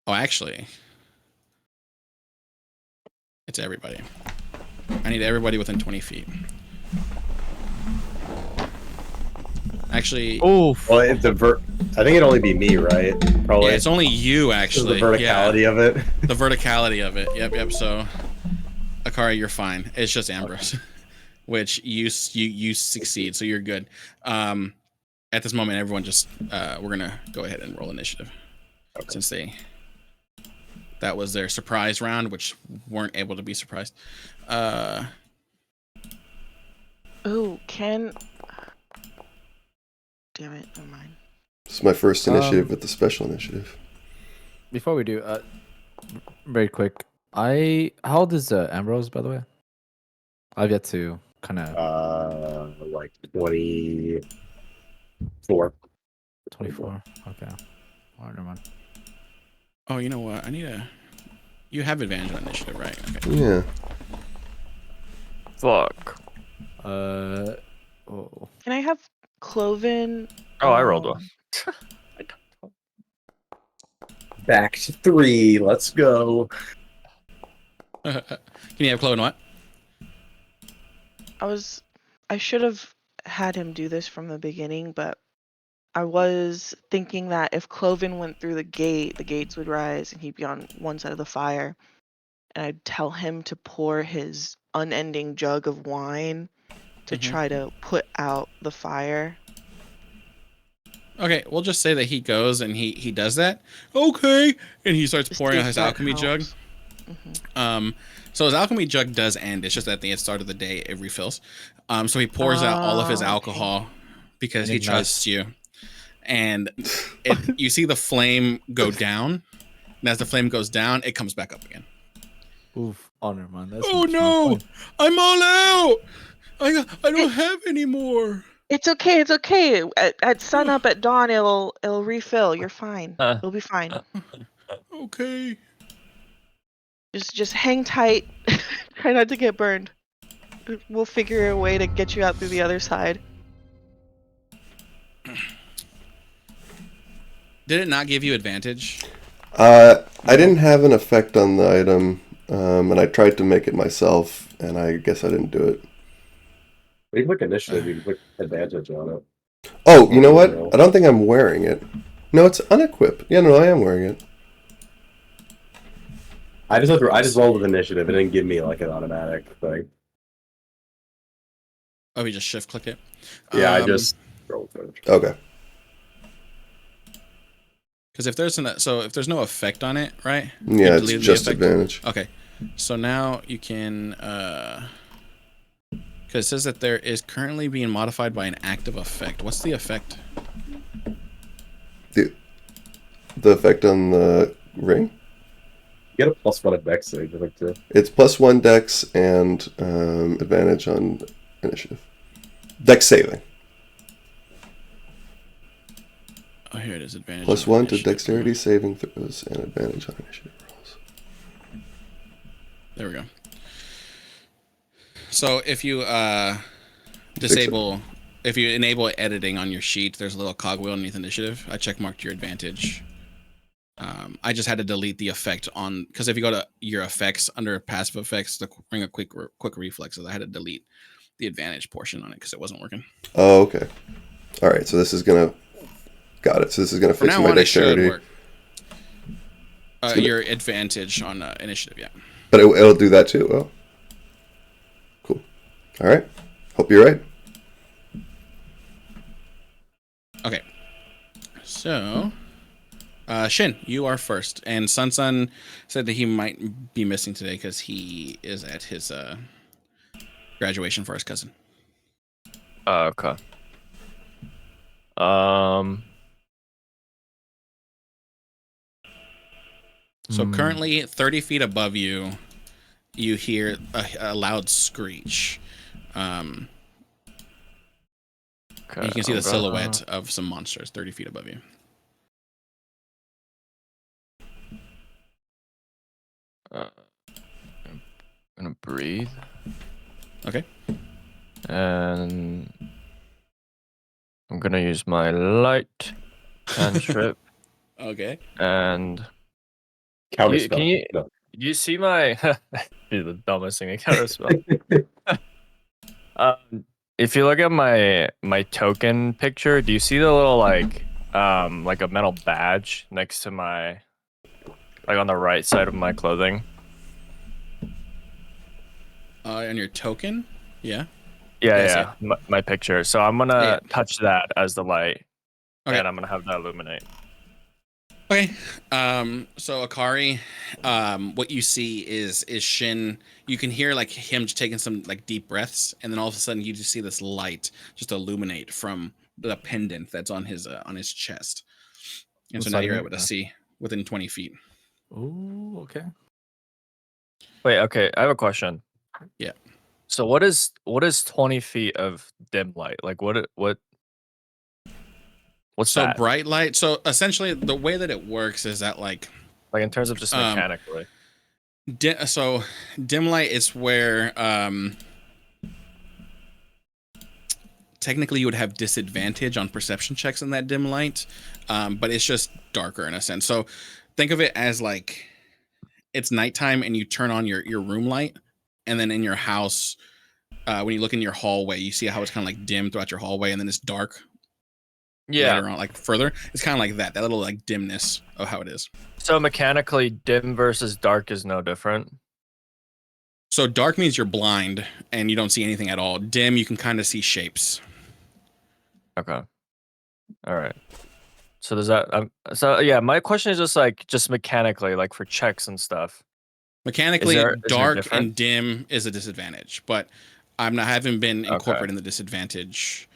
Oh, actually, it's everybody. I need everybody within 20 feet. Actually, well, I think it'd only be me, right? Probably. Yeah, it's only you actually. The verticality of it. The verticality of it. Yep. So, Akari, you're fine. It's just Ambrose, which you succeed, so you're good. At this moment, everyone just we're gonna go ahead and roll initiative, since that was their surprise round, which weren't able to be surprised. Damn it, never mind. This is my first initiative with the special initiative. Before we do, very quick, how old is Ambrose, by the way? I've yet to kind of like 24. 24. Okay. All right, never mind. Oh, you know what? You have advantage on initiative, right? Okay. Yeah. Fuck. Oh. Can I have Cloven? Oh, I rolled one. Back to 3. Let's go. Can you have Chloe and what? I should have had him do this from the beginning, but I was thinking that if Cloven went through the gates would rise and he'd be on one side of the fire. And I'd tell him to pour his unending jug of wine to try to put out the fire. Okay, we'll just say that he goes and he does that. Okay, and he starts pouring out his alchemy jug. So his alchemy jug does end. It's just at the start of the day it refills. So he pours out all of his alcohol because he trusts you. And you see the flame go down. And as the flame goes down, it comes back up again. Oof, honor, man. That's no! I'm all out! I don't have any more. It's okay. It's okay. At sun up at dawn, it'll refill. You're fine. It'll be fine. Okay. Just hang tight. Try not to get burned. We'll figure a way to get you out through the other side. Did it not give you advantage? I didn't have an effect on the item, and I tried to make it myself, and I guess I didn't do it. When you click initiative, you can click advantage on it. Oh, you know what? I don't think I'm wearing it. No, it's unequipped. Yeah, no, I am wearing it. I just rolled with initiative. It didn't give me like an automatic thing. Oh, we just shift click it? Yeah, I just rolled with it. Okay. Because if there's no effect on it, right? Yeah, it's just advantage. Okay. So now you can because it says that there is currently being modified by an active effect. What's the effect? The effect on the ring? You get a +1 at dex save, I think, too. It's +1 dex and advantage on initiative. Dex saving. Oh, here it is. Advantage. +1 to dexterity saving throws and advantage on initiative rolls. There we go. So if you disable, if you enable editing on your sheet, there's a little cogwheel underneath initiative. I checkmarked your advantage. I just had to delete the effect on, because if you go to your effects under passive effects to bring a quick reflexes, I had to delete the advantage portion on it because it wasn't working. Oh, okay. All right. So this is gonna. Got it. So this is gonna From fix now my on, it should dexterity. work. gonna- Your advantage on initiative, yeah. But it'll do that too. Oh. Cool. All right. Hope you're right. Okay. So, Shin, you are first. And Sun said that he might be missing today because he is at his graduation for his cousin. Okay. So currently 30 feet above you, you hear a loud screech. Okay, You can see the I'm silhouette of some monsters 30 feet above you. I'm gonna breathe. Okay. And I'm gonna use my light cantrip. Okay. And Counterspell. can you No. you see my Dude, the dumbest thing to counterspell. If you look at my token picture, do you see the little like a metal badge next to my, like, on the right side of my clothing? And your token? Yeah. Yeah, Yes, yeah, my picture. So I'm gonna Yeah. touch that as the light, Okay. and I'm gonna have that illuminate. Okay. So Akari, what you see is Shin. You can hear like him just taking some like deep breaths, and then all of a sudden you just see this light just illuminate from the pendant that's on his chest. And so now you're able to see within 20 feet. Oh, okay. Wait, okay, I have a question. Yeah. So what is 20 feet of dim light? Like what's So that? bright light. So essentially, the way that it works is that like Like in terms of just mechanically. dim light is where technically you would have disadvantage on perception checks in that dim light, but it's just darker in a sense. So think of it as like it's nighttime and you turn on your room light, and then in your house, when you look in your hallway, you see how it's kind of like dim throughout your hallway, and then it's dark Yeah. later on, like further. It's kind of like that little like dimness of how it is. So mechanically, dim versus dark is no different. So dark means you're blind and you don't see anything at all. Dim, you can kind of see shapes. Okay. All right. So does that? So yeah, my question is just mechanically, like for checks and stuff. Mechanically, is there dark difference? and dim is a disadvantage, but I haven't been Okay. incorporating the disadvantage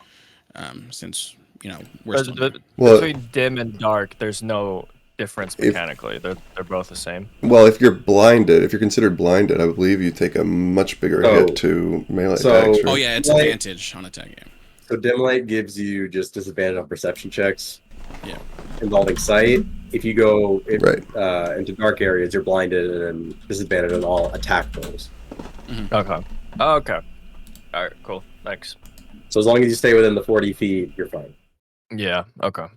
since we're But- still but Well- between dim and dark, there's no difference mechanically. They're both the same. Well, if you're blinded, if you're considered blinded, I believe you take a much bigger Oh. hit to melee So- attacks. Oh Right? yeah, it's Light- advantage on attack. Yeah. So dim light gives you just disadvantage on perception checks. Yeah. Involving sight. If you go Right. Into dark areas, you're blinded and disadvantaged on all attack rolls. Okay. Oh, okay. All right. Cool. Thanks. So as long as you stay within the 40 feet, you're fine. Yeah. Okay.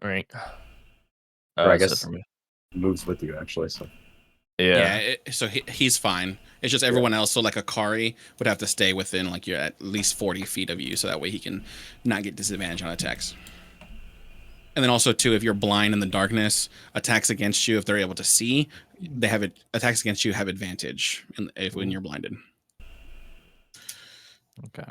All right. Or I That's it guess for me. moves with you actually. So Yeah. So he's fine. It's just everyone else. So like Akari would have to stay within like you're at least 40 feet of you, so that way he can not get disadvantage on attacks. And then also too, if you're blind in the darkness, attacks against you, if they're able to see, they have it. Attacks against you have advantage when you're blinded. Okay.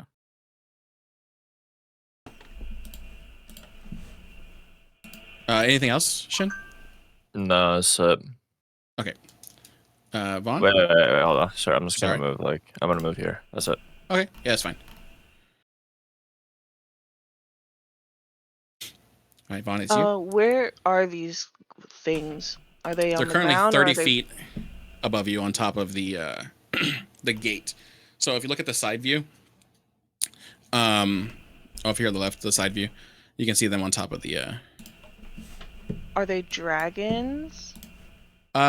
Anything else, Shin? No, that's it. Vaughn? Wait, hold on. Sorry, I'm just Sorry? gonna move. I'm gonna move here. That's it. Okay, yeah, that's fine. All right, Vaughn, it's you. Where are these things? Are they on They're the currently ground? or 30 are they... feet above you on top of the the gate. So if you look at the side view, over here on the left, the side view, you can see them on top of the. Are they dragons?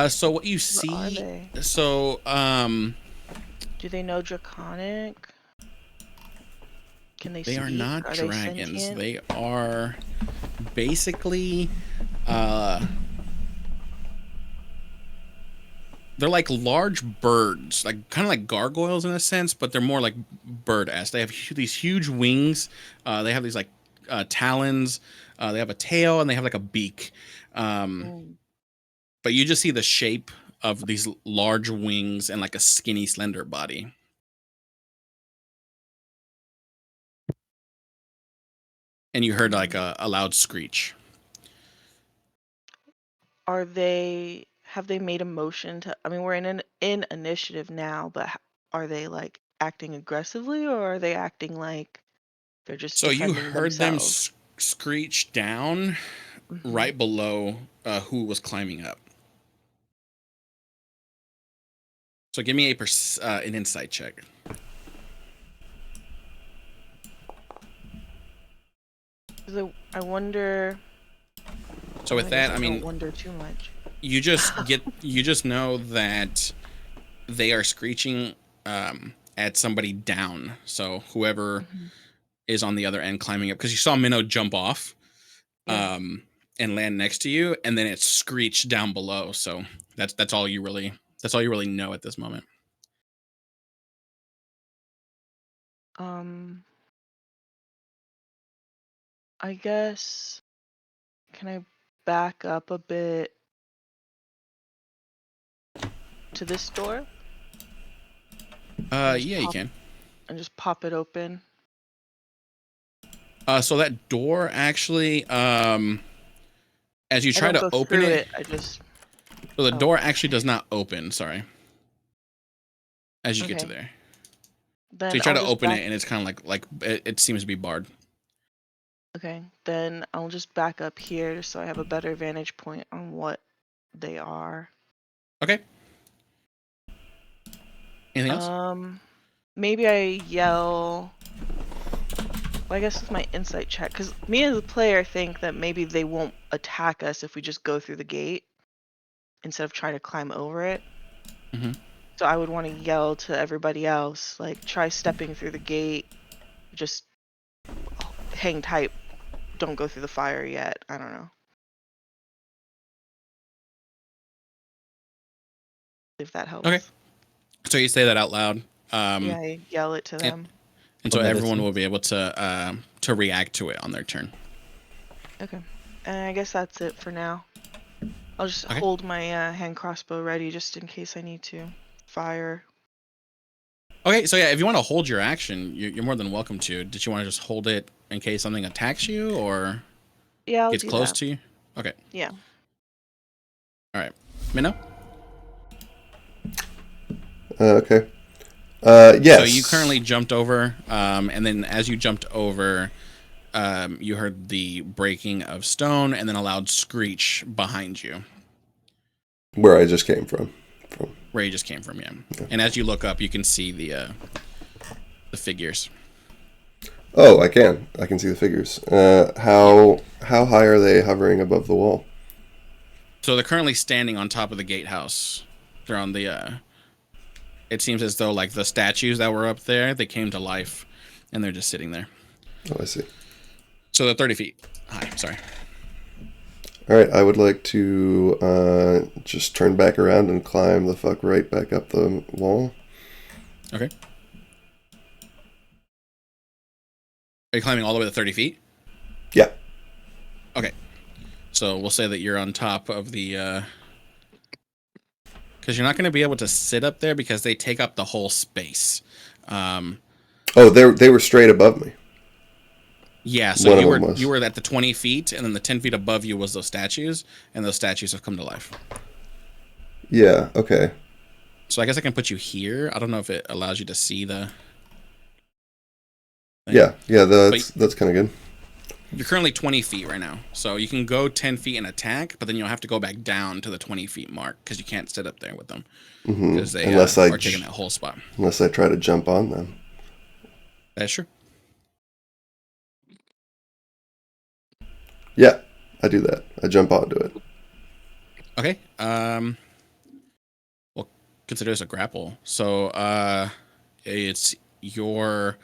So what you What are see, they? so Do they know Draconic? Can they They speak? are not Are they dragons. sentient? They are basically they're like large birds, like kind of like gargoyles in a sense, but they're more like bird-esque. They have these huge wings. They have these like talons. They have a tail and they have like a beak. Mm. But you just see the shape of these large wings and like a skinny, slender body. And you heard like a loud screech. Are they? Have they made a motion to? I mean, we're in initiative now, but are they like acting aggressively, or are they acting like they're just So you defending heard them themselves? screech down Mhm. right below who was climbing up. So give me an insight check. I wonder. So with I guess that, I I don't mean, wonder too much. you just know that they are screeching at somebody down. So whoever Mhm. is on the other end climbing up, because you saw Minnow jump off Yeah. and land next to you, and then it screeched down below. So that's all you really know at this moment. Um. I guess. Can I back up a bit to this door and Yeah, you can. just pop it open? So that door actually, as you I try don't to go open through it, it. I just. so the Oh. door actually does not open. Sorry, as you get to Okay. there. So you Then try I'll to just open back. it, and it's kind of like it seems to be barred. Okay. Then I'll just back up here just so I have a better vantage point on what they are. Okay. Anything else? Maybe I yell. Well, I guess it's my insight check because me as a player think that maybe they won't attack us if we just go through the gate instead of trying to climb over it. Mm-hmm. So I would want to yell to everybody else, like, try stepping through the gate, just hang tight, don't go through the fire yet. I don't know if that Okay. helps. So you say that out loud, Yeah, I yell it to and, them. and so From a everyone will distance. be able to react to it on their turn. Okay. And I guess that's it for now. I'll just Okay. hold my hand crossbow ready just in case I need to fire. Okay. So yeah, if you want to hold your action, you're more than welcome to. Did you want to just hold it in case something attacks you or Yeah, I'll gets do close that. to you? Okay. Yeah. All right. Minnow? Okay. Yes. So you currently jumped over, and then as you jumped over, you heard the breaking of stone and then a loud screech behind you, Where I just came from. where you just came from. Yeah. And as you look up, you can see the figures. Oh, I can. I can see the figures. How high are they hovering above the wall? So they're currently standing on top of the gatehouse. They're on the. It seems as though like the statues that were up there, they came to life, and they're just sitting there. Oh, I see. So they're 30 feet high. Sorry. All right, I would like to just turn back around and climb the fuck right back up the wall. Okay. Are you climbing all the way to 30 feet? Yeah. Okay. So we'll say that you're on top of the. Because you're not going to be able to sit up there because they take up the whole space. Oh, they were straight above me. Yeah, so One you of were them was. you were at the 20 feet, and then the 10 feet above you was those statues, and those statues have come to life. Yeah. Okay. So I guess I can put you here. I don't know if it allows you to see the thing. Yeah. Yeah. But That's kind of good. you're currently 20 feet right now, so you can go 10 feet and attack, but then you'll have to go back down to the 20 feet mark because you can't sit up there with them because they Unless I are taking that whole spot. unless I try to jump on them. That's true. Yeah, I do that. I jump onto it. Okay. Well, consider this a grapple. So It's your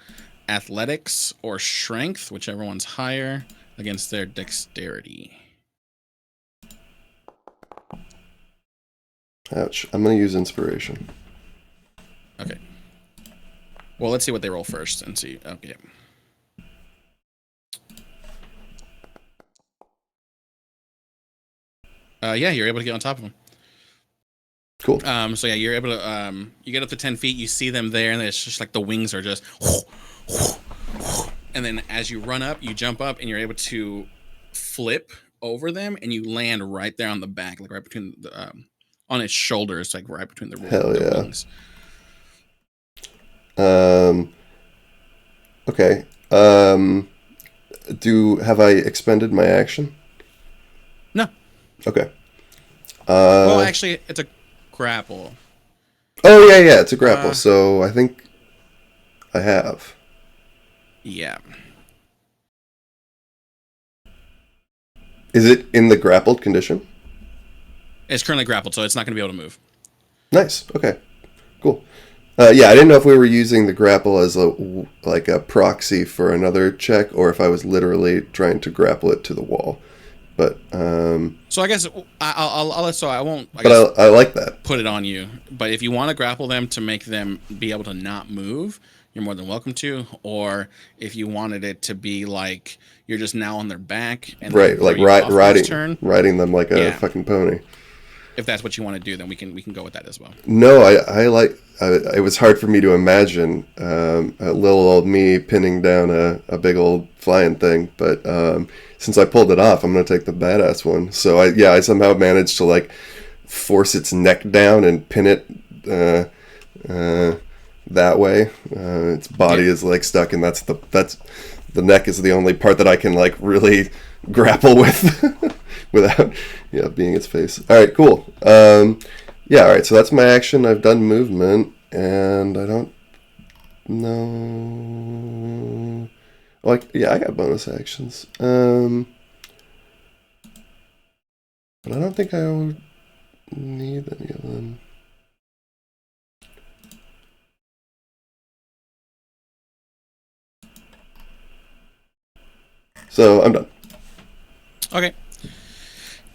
athletics or strength, whichever one's higher, against their dexterity. Ouch. I'm going to use inspiration. Okay. Well, let's see what they roll first and see. Okay. Yeah, you're able to get on top of them. Cool. So yeah, you're able to. You get up to 10 feet. You see them there, and it's just like the wings are just. And then as you run up, you jump up, and you're able to flip over them, and you land right there on the back, like right between the on its shoulders, like right between the Hell yeah. wings. Okay. Have I expended my action? No. Okay. Well, actually, it's a grapple. Oh yeah, it's a grapple. So I think I have. Yeah. Is it in the grappled condition? It's currently grappled, so it's not going to be able to move. Nice. Okay. Cool. Yeah, I didn't know if we were using the grapple as a proxy for another check, or if I was literally trying to grapple it to the wall. But so I guess I won't. I like that. Put it on you. But if you want to grapple them to make them be able to not move, you're more than welcome to. Or if you wanted it to be like you're just now on their back and right, like riding them like a fucking pony. If that's what you want to do, then we can go with that as well. No, I like. It was hard for me to imagine a little old me pinning down a big old flying thing, but since I pulled it off, I'm gonna take the badass one. So I somehow managed to like force its neck down and pin it that way. Its body is like stuck, and that's the neck is the only part that I can like really grapple with without being its face. All right, cool. All right, so that's my action. I've done movement, and I don't know. I got bonus actions. But I don't think I would need any of them. So I'm done. Okay.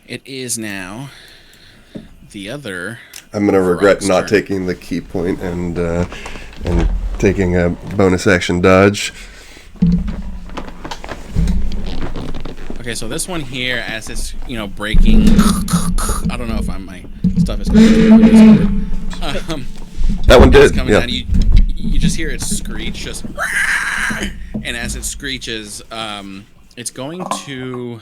It is now the other. I'm gonna regret not taking the key point and taking a bonus action dodge. Okay, so this one here, as it's breaking. I don't know if my stuff is coming. That one did. Coming down, you just hear it screech, just, and as it screeches, it's going to.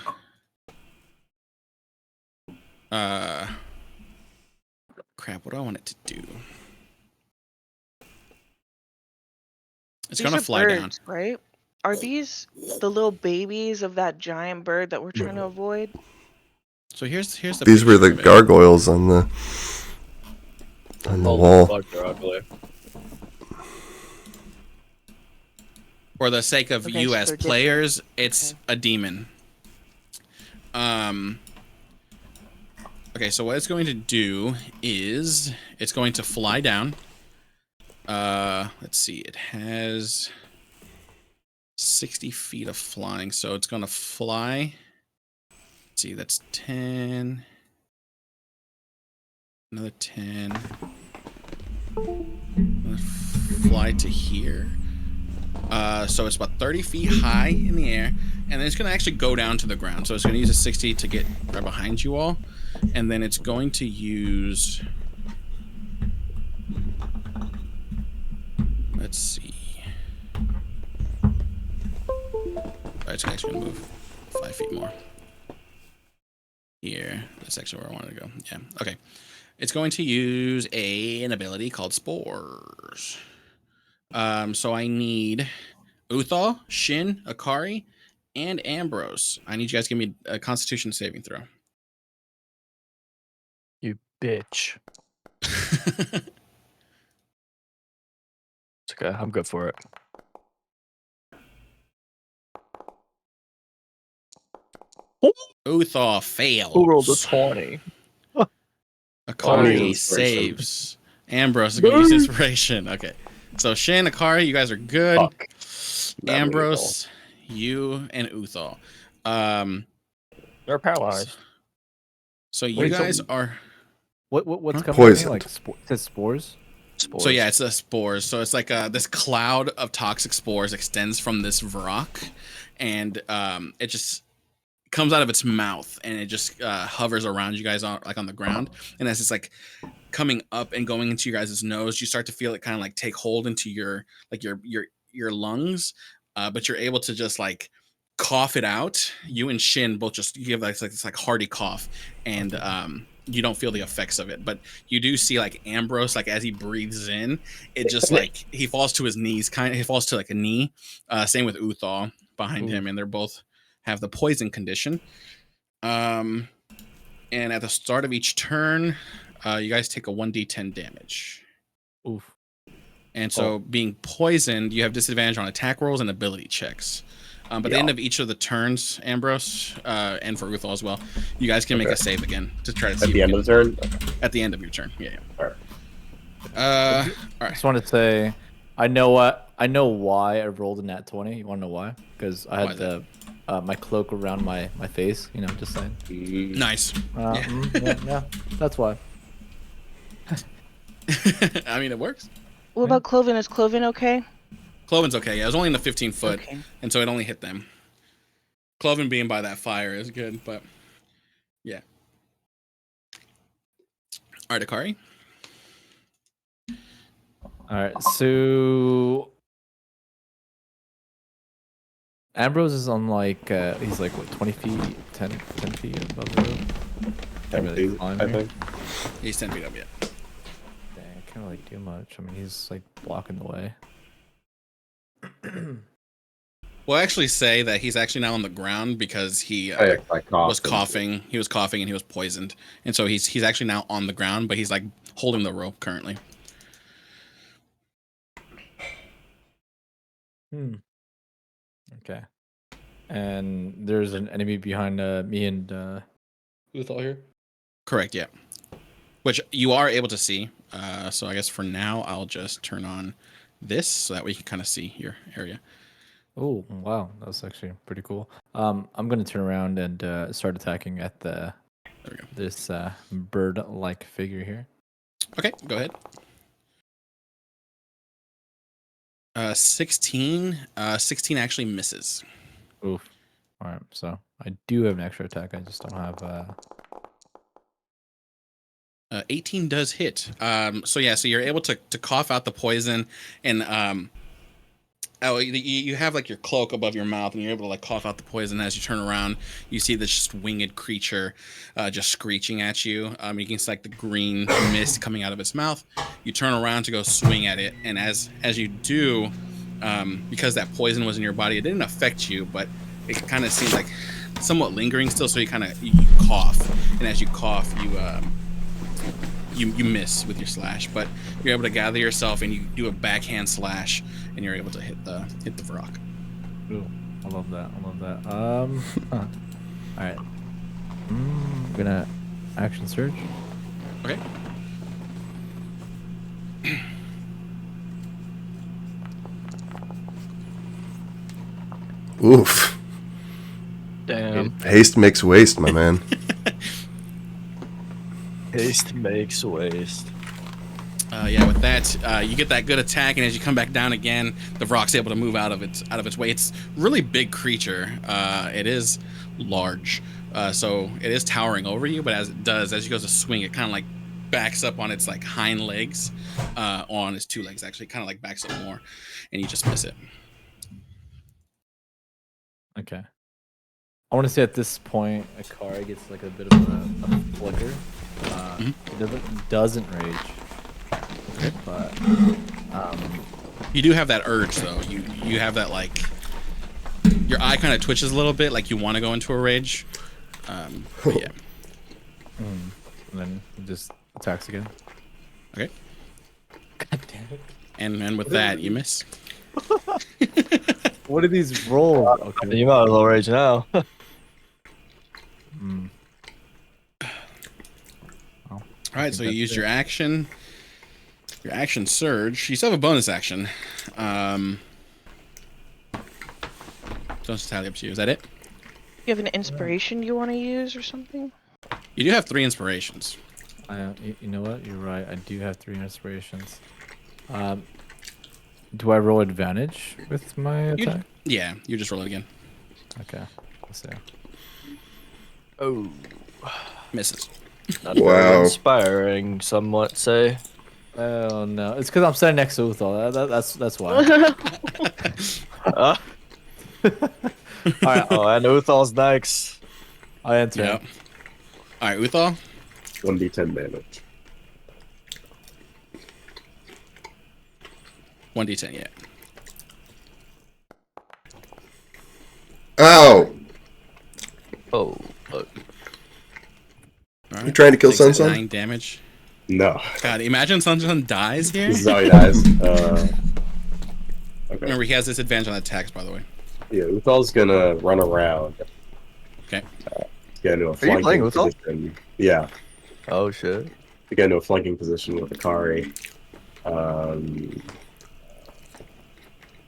Crap, what do I want it to do? It's going to fly birds, down. Right? Are these the little babies of that giant bird that we're trying to avoid? So here's the. These were the gargoyles on the wall. Fuck, they're ugly. For the sake of you as players, it's a demon. Okay, so what it's going to do is it's going to fly down. Let's see, it has 60 feet of flying, so it's going to fly. Let's see, that's 10. Another 10. Fly to here. So it's about 30 feet high in the air, and then it's going to actually go down to the ground. So it's going to use a 60 to get right behind you all, and then it's going to use. Let's see. It's actually going to move 5 feet more. Here. That's actually where I wanted to go. Yeah. Okay. It's going to use an ability called Spores. So I need Uthal, Shin, Akari, and Ambrose. I need you guys to give me a Constitution saving throw. You bitch. It's okay. I'm good for it. Uthal fails. Who rolled a 20? Akari saves. Ambrose is going to use inspiration. Okay. So Shin, Akari, you guys are good. Fuck. Ambrose, you and Uthal. They're paralyzed. So you Wait, so- guys are. What's Huh? coming? Poisoned. Like it says spores. So yeah, it's the spores. So it's like this cloud of toxic spores extends from this Varrock, and it just comes out of its mouth, and it just hovers around you guys on the ground. And as it's like coming up and going into your guys' nose, you start to feel it kind of like take hold into your lungs, but you're able to just like cough it out. You and Shin both just give like this like hearty cough, and you don't feel the effects of it, but you do see like Ambrose, like as he breathes in, it just like he falls to his knees, he falls to like a knee. Same with Uthal behind him, and they're both have the poison condition. And at the start of each turn, you guys take a 1d10 damage. Oof. And so, being poisoned, you have disadvantage on attack rolls and ability checks. But at the end of each of the turns, Ambrose, and for Uthal as well, you guys can make a save again to try to see At the end of the turn? At the end of your turn, yeah. All right. All right. I just want to say, I know why I rolled a nat 20. You want to know why? Because I Why had is my cloak around my face. You know, just saying. Nice. Yeah, that's why. I mean, it works. What about Cloven? Is Cloven okay? Cloven's okay. Yeah, it was only in the 15 foot, Okay. and so it only hit them. Cloven being by that fire is good, but yeah. All right, Akari. All right, so Ambrose is on like he's like what 20 feet, 10 feet above the roof. 10 really feet, climb I here. think. He's 10 feet up, yeah. Dang, I can't really do much. I mean, he's like blocking the way. We'll actually say that he's actually now on the ground because he I was coughing. He was coughing and he was poisoned, and so he's actually now on the ground, but he's like holding the rope currently. Okay. And there's an enemy behind me and Uthal here. Correct, yeah. Which you are able to see. So I guess for now I'll just turn on this so that way you can kind of see your area. Oh wow, that was actually pretty cool. I'm gonna turn around and start attacking at There we go. this bird-like figure here. Okay, go ahead. 16. 16 actually misses. Oof. All right, so I do have an extra attack. I just don't have. 18 does hit. So yeah, so you're able to cough out the poison, and you have like your cloak above your mouth, and you're able to like cough out the poison. As you turn around, you see this just winged creature just screeching at you. You can see like the green mist coming out of its mouth. You turn around to go swing at it, and as you do, because that poison was in your body, it didn't affect you, but it kind of seemed like somewhat lingering still. So you you cough, and as you cough, you miss with your slash, but you're able to gather yourself and you do a backhand slash, and you're able to hit the Varrock. Ooh, I love that. All right. I'm gonna action surge. Okay. Oof. Damn. Haste makes waste, my man. Haste makes waste. Yeah, with that, you get that good attack, and as you come back down again, the Varrock's able to move out of its way. It's a really big creature. It is large, so it is towering over you. But as you go to swing, it kind of like backs up on its like hind legs, on its two legs actually, kind of like backs up more, and you just miss it. Okay. I want to say at this point, Akari gets like a bit of a flicker. It doesn't rage, but you do have that urge though. You have that like your eye kind of twitches a little bit, like you want to go into a rage. But yeah. And then it just attacks again. Okay. God damn it! And with that, you miss. What are these rolls? Okay. You might as well rage now. All right, so you used your action. Your action surge. You still have a bonus action. So it's entirely up to you. Is that it? You have an inspiration you want to use or something? You do have 3 inspirations. You know what? You're right. I do have 3 inspirations. Do I roll advantage with my attack? Yeah, you just roll it again. Okay. Let's see. Oh, Misses. not Wow. very inspiring, some might say. Oh no! It's because I'm standing next to Uthal. That's why. Uh, Alright, oh, and Uthal's next. I enter. Yep. All right, Uthal. 1d10 damage. 1d10. Yeah. Ow! Oh, look. All right. You trying to kill Takes that Sunsun? 9 damage. No. God, imagine Sunshine dies here. This is how he dies. Okay. Remember, he has disadvantage on attacks, by the way. Yeah, Uthal's gonna run around. Okay. Get into a Are you playing flanking Uthal? position. Yeah. Oh shit. To get into a flanking position with Akari.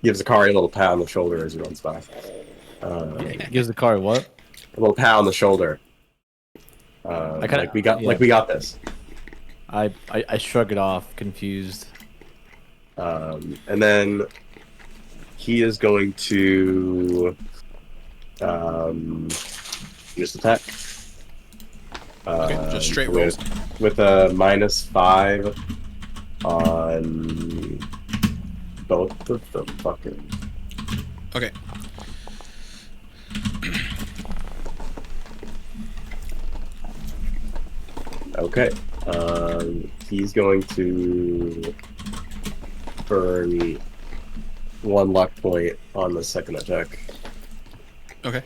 Gives Akari a little pat on the shoulder as he runs by. Gives the card what? A little pat on the shoulder. kinda- like we got yeah. like we got this. I shrug it off, confused. And then he is going to just attack. Okay, just straight with, rolls. with a -5 on both of the fucking. Okay. Okay. He's going to burn 1 luck point on the second attack. Okay.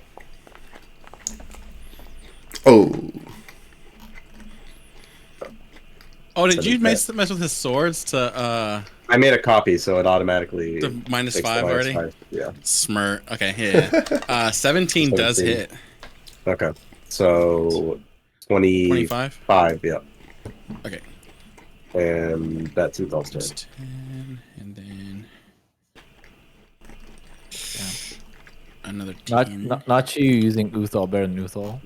Oh, Oh, did So you does mess with his swords to I made a copy, so it automatically the -5 takes the already? -5. Yeah. Smirk. Okay, yeah. 17 does 17. hit. Okay. So 25. 25. Yeah. Okay. And that's Uthal's turn. Just 10, and then another 10. Not you using Uthal better than Uthal.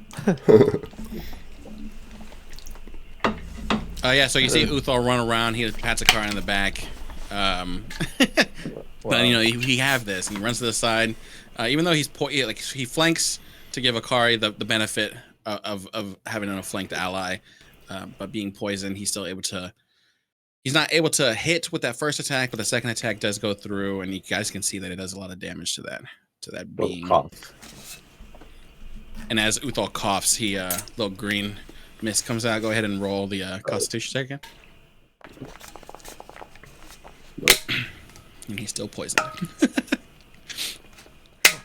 Yeah, so you see Uthal run around. He pats a car in the back. But you know he have this, and he runs to the side. Even though he flanks to give Akari the benefit of having a flanked ally, but being poisoned, he's still able to. He's not able to hit with that first attack, but the second attack does go through, and you guys can see that it does a lot of damage to that being. Cough. And as Uthal coughs, he little green mist comes out. Go ahead and roll the Constitution check again. And he's still poisoned.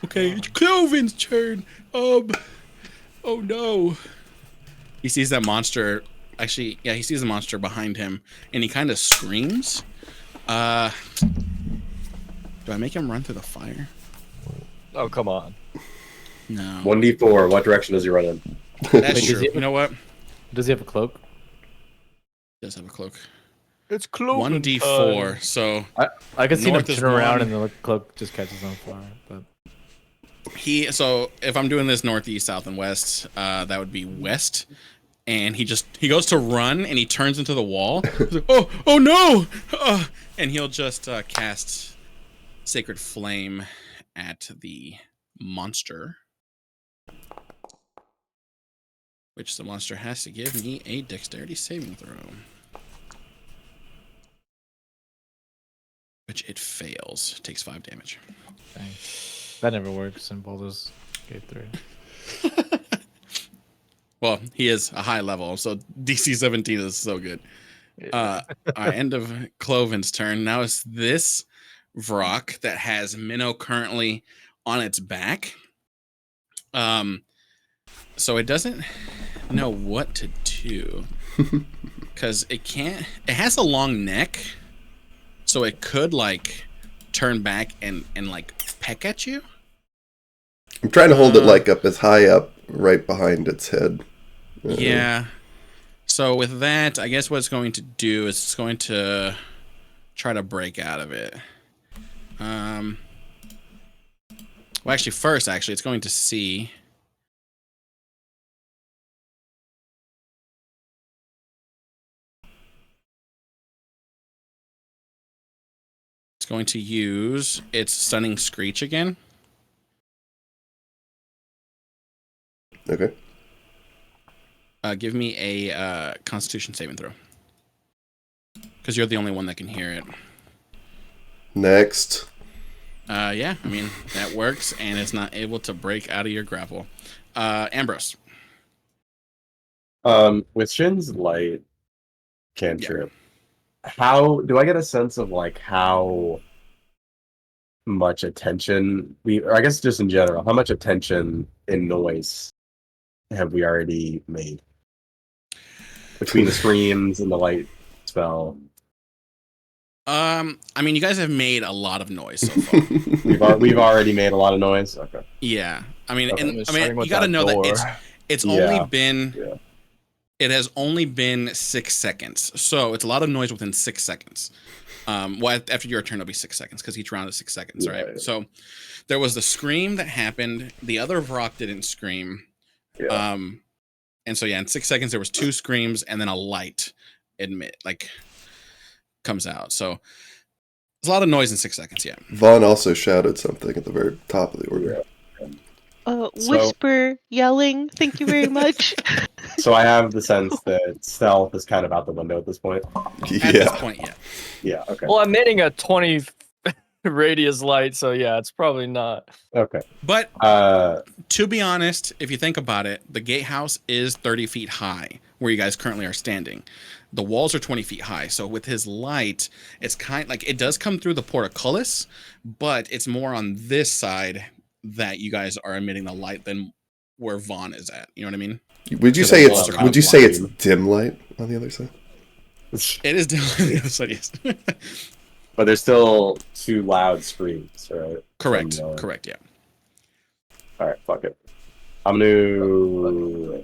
Okay, it's Cloven's turn. Oh no. He sees that monster. Actually, yeah, he sees the monster behind him, and he kind of screams. Do I make him run through the fire? Oh, come on. No. 1d4. What direction does he run in? That's Wait, true. You know what? Does he have a cloak? He does have a cloak. It's Cloven 1d4. So I can see him North is turn around one. and the cloak just catches on fire. But so if I'm doing this northeast, south, and west, that would be west. And he goes to run and he turns into the wall. He's like, oh no! And he'll just cast Sacred Flame at the monster, which the monster has to give me a Dexterity saving throw, which it fails. Takes 5 damage. dang. That never works in Baldur's Gate 3. Well, he is a high level, so DC 17 is so good. End of Cloven's turn. Now it's this Vrock that has Minnow currently on its back. So it doesn't know what to do because it has a long neck, so it could like turn back and like peck at you. I'm trying to hold it like up as high up, right behind its head. Yeah. So with that, I guess what it's going to do is it's going to try to break out of it. Well, actually, first, it's going to see. It's going to use its stunning screech again. Okay. Give me a Constitution saving throw, because you're the only one that can hear it. Next. Yeah, I mean that works, and it's not able to break out of your grapple. Ambrose. With Shin's light cantrip, how do I get a sense of like how much attention or I guess just in general, how much attention and noise have we already made between the screams and the light spell? I mean, you guys have made a lot of noise so far. We've already made a lot of noise. Okay. Yeah, I mean, Okay. and I mean, you got to know that it's Yeah. only been Yeah. it has only been 6 seconds, so it's a lot of noise within 6 seconds. Well, after your turn, it'll be 6 seconds because each round is 6 seconds, Yeah, right? yeah. So there was the scream that happened. The other Vrock didn't scream. Yeah. And so yeah, in 6 seconds there was 2 screams and then a light comes out. So there's a lot of noise in 6 seconds. Yeah. Vaughn also shouted something at the very top of the order. Whisper, yelling. Thank you very much. So I have the sense that stealth is kind of out the window at this point. At this point, yeah. Yeah. Okay. Well, I'm emitting a 20 radius light, so yeah, it's probably not. Okay. But to be honest, if you think about it, the gatehouse is 30 feet high where you guys currently are standing. The walls are 20 feet high. So with his light, it's kind of like it does come through the portcullis, but it's more on this side that you guys are emitting the light than where Vaughn is at. You know what I mean? Would you So say the walls are kind of it's blinding. dim light on the other side? It is down on the other side, yes. But there's still 2 loud screams, right? Correct. From, Correct, yeah. All right. Fuck it. I'm gonna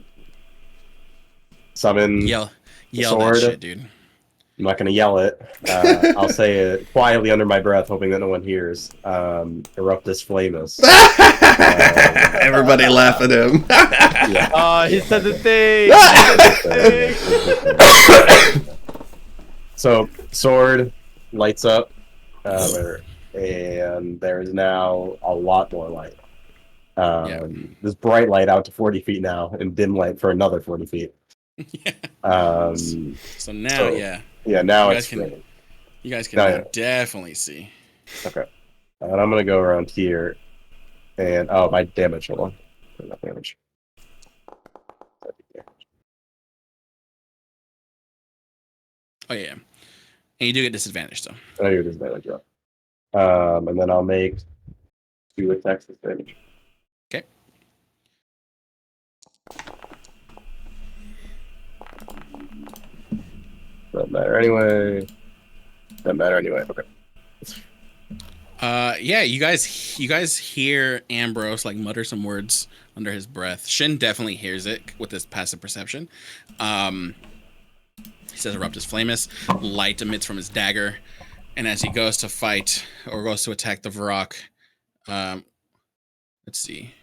summon. Yell sword. that shit, dude. I'm not gonna yell it. I'll say it quietly under my breath, hoping that no one hears. Eruptus Flamus. Everybody laugh at him. He said the thing. So sword lights up, and there is now a lot more light. There's bright light out to 40 feet now, and dim light for another 40 feet. Yeah. So now, now you it's you guys can now definitely see. Okay. And I'm gonna go around here, and my damage. Hold on, not damage. Oh yeah, and you do get disadvantage though. I do disadvantage. And then I'll make 2 attacks with damage. Okay. Doesn't matter anyway. Okay. Yeah, you guys hear Ambrose like mutter some words under his breath. Shin definitely hears it with his passive perception. He says Eruptus Flamus, light emits from his dagger, and as he goes to fight or goes to attack the Vrock, let's see.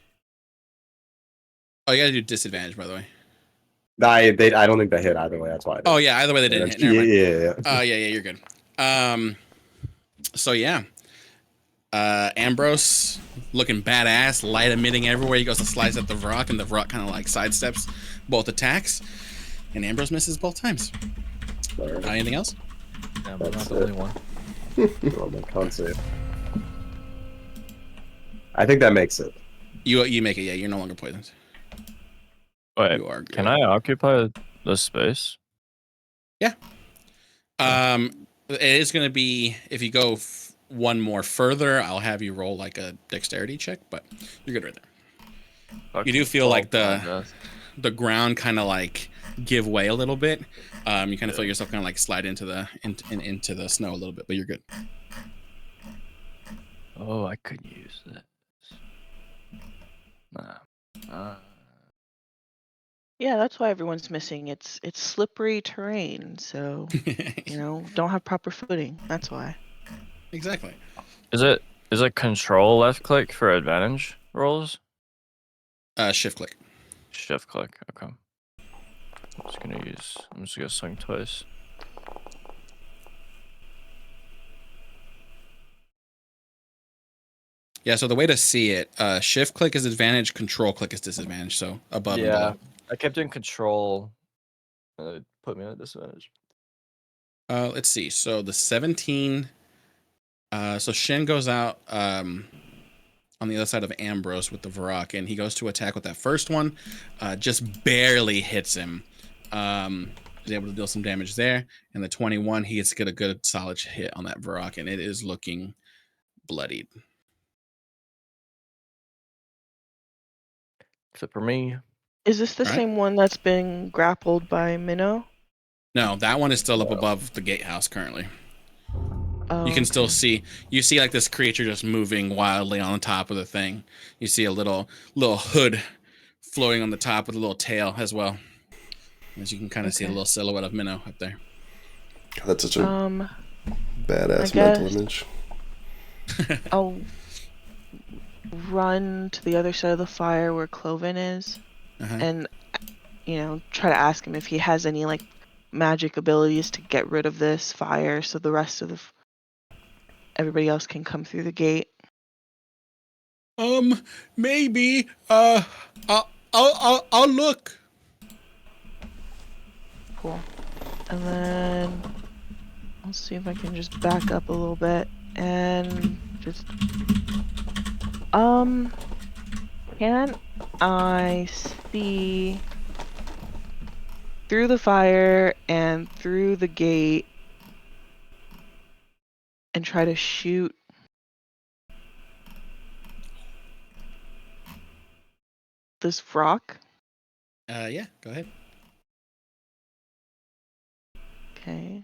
Oh, you gotta do disadvantage, by the way. I don't think they hit either way. That's why. Oh yeah, either way they didn't hit. Never mind. Yeah. Yeah, you're good. So yeah. Ambrose looking badass, light emitting everywhere. He goes to slice at the Vrock, and the Vrock kind of like sidesteps both attacks, and Ambrose misses both times. Anything else? Yeah, but not the only one. My con save. I think that makes it. You make it. Yeah, you're no longer poisoned. Wait, You are good. can I occupy the space? Yeah. It is going to be if you go one more further, I'll have you roll like a dexterity check, but you're good right there. You do feel like the ground kind of like give way a little bit. You kind of feel yourself kind of like slide into the into the snow a little bit, but you're good. Oh, I could use this. Nah. Yeah, that's why everyone's missing. It's slippery terrain, so don't have proper footing. That's why. Exactly. Is it control left click for advantage rolls? Shift click. Shift click. Okay. I'm just gonna swing twice. Yeah, so the way to see it, shift click is advantage, control click is disadvantage, so above and below. I kept doing control. It put me at a disadvantage. Let's see. So the 17. So Shin goes out on the other side of Ambrose with the Varrock, and he goes to attack with that first one. Just barely hits him. He's able to deal some damage there. And the 21, he gets to get a good solid hit on that Varrock, and it is looking bloodied. Except for me. Is this the Right. same one that's been grappled by Minnow? No, that one is still up above the gatehouse currently. Oh, You can still okay. see like this creature just moving wildly on top of the thing. You see a little hood floating on the top with a little tail as well. As you can kind of see a Okay. little silhouette of Minnow up there. God, that's such a I badass mental guess image. I'll run to the other side of the fire where Cloven is, Uh-huh. and try to ask him if he has any like magic abilities to get rid of this fire, so the rest of everybody else can come through the gate. Maybe. I'll look. Cool. And then I'll see if I can just back up a little bit and just can I see through the fire and through the gate and try to shoot this rock? Yeah, go ahead. Okay.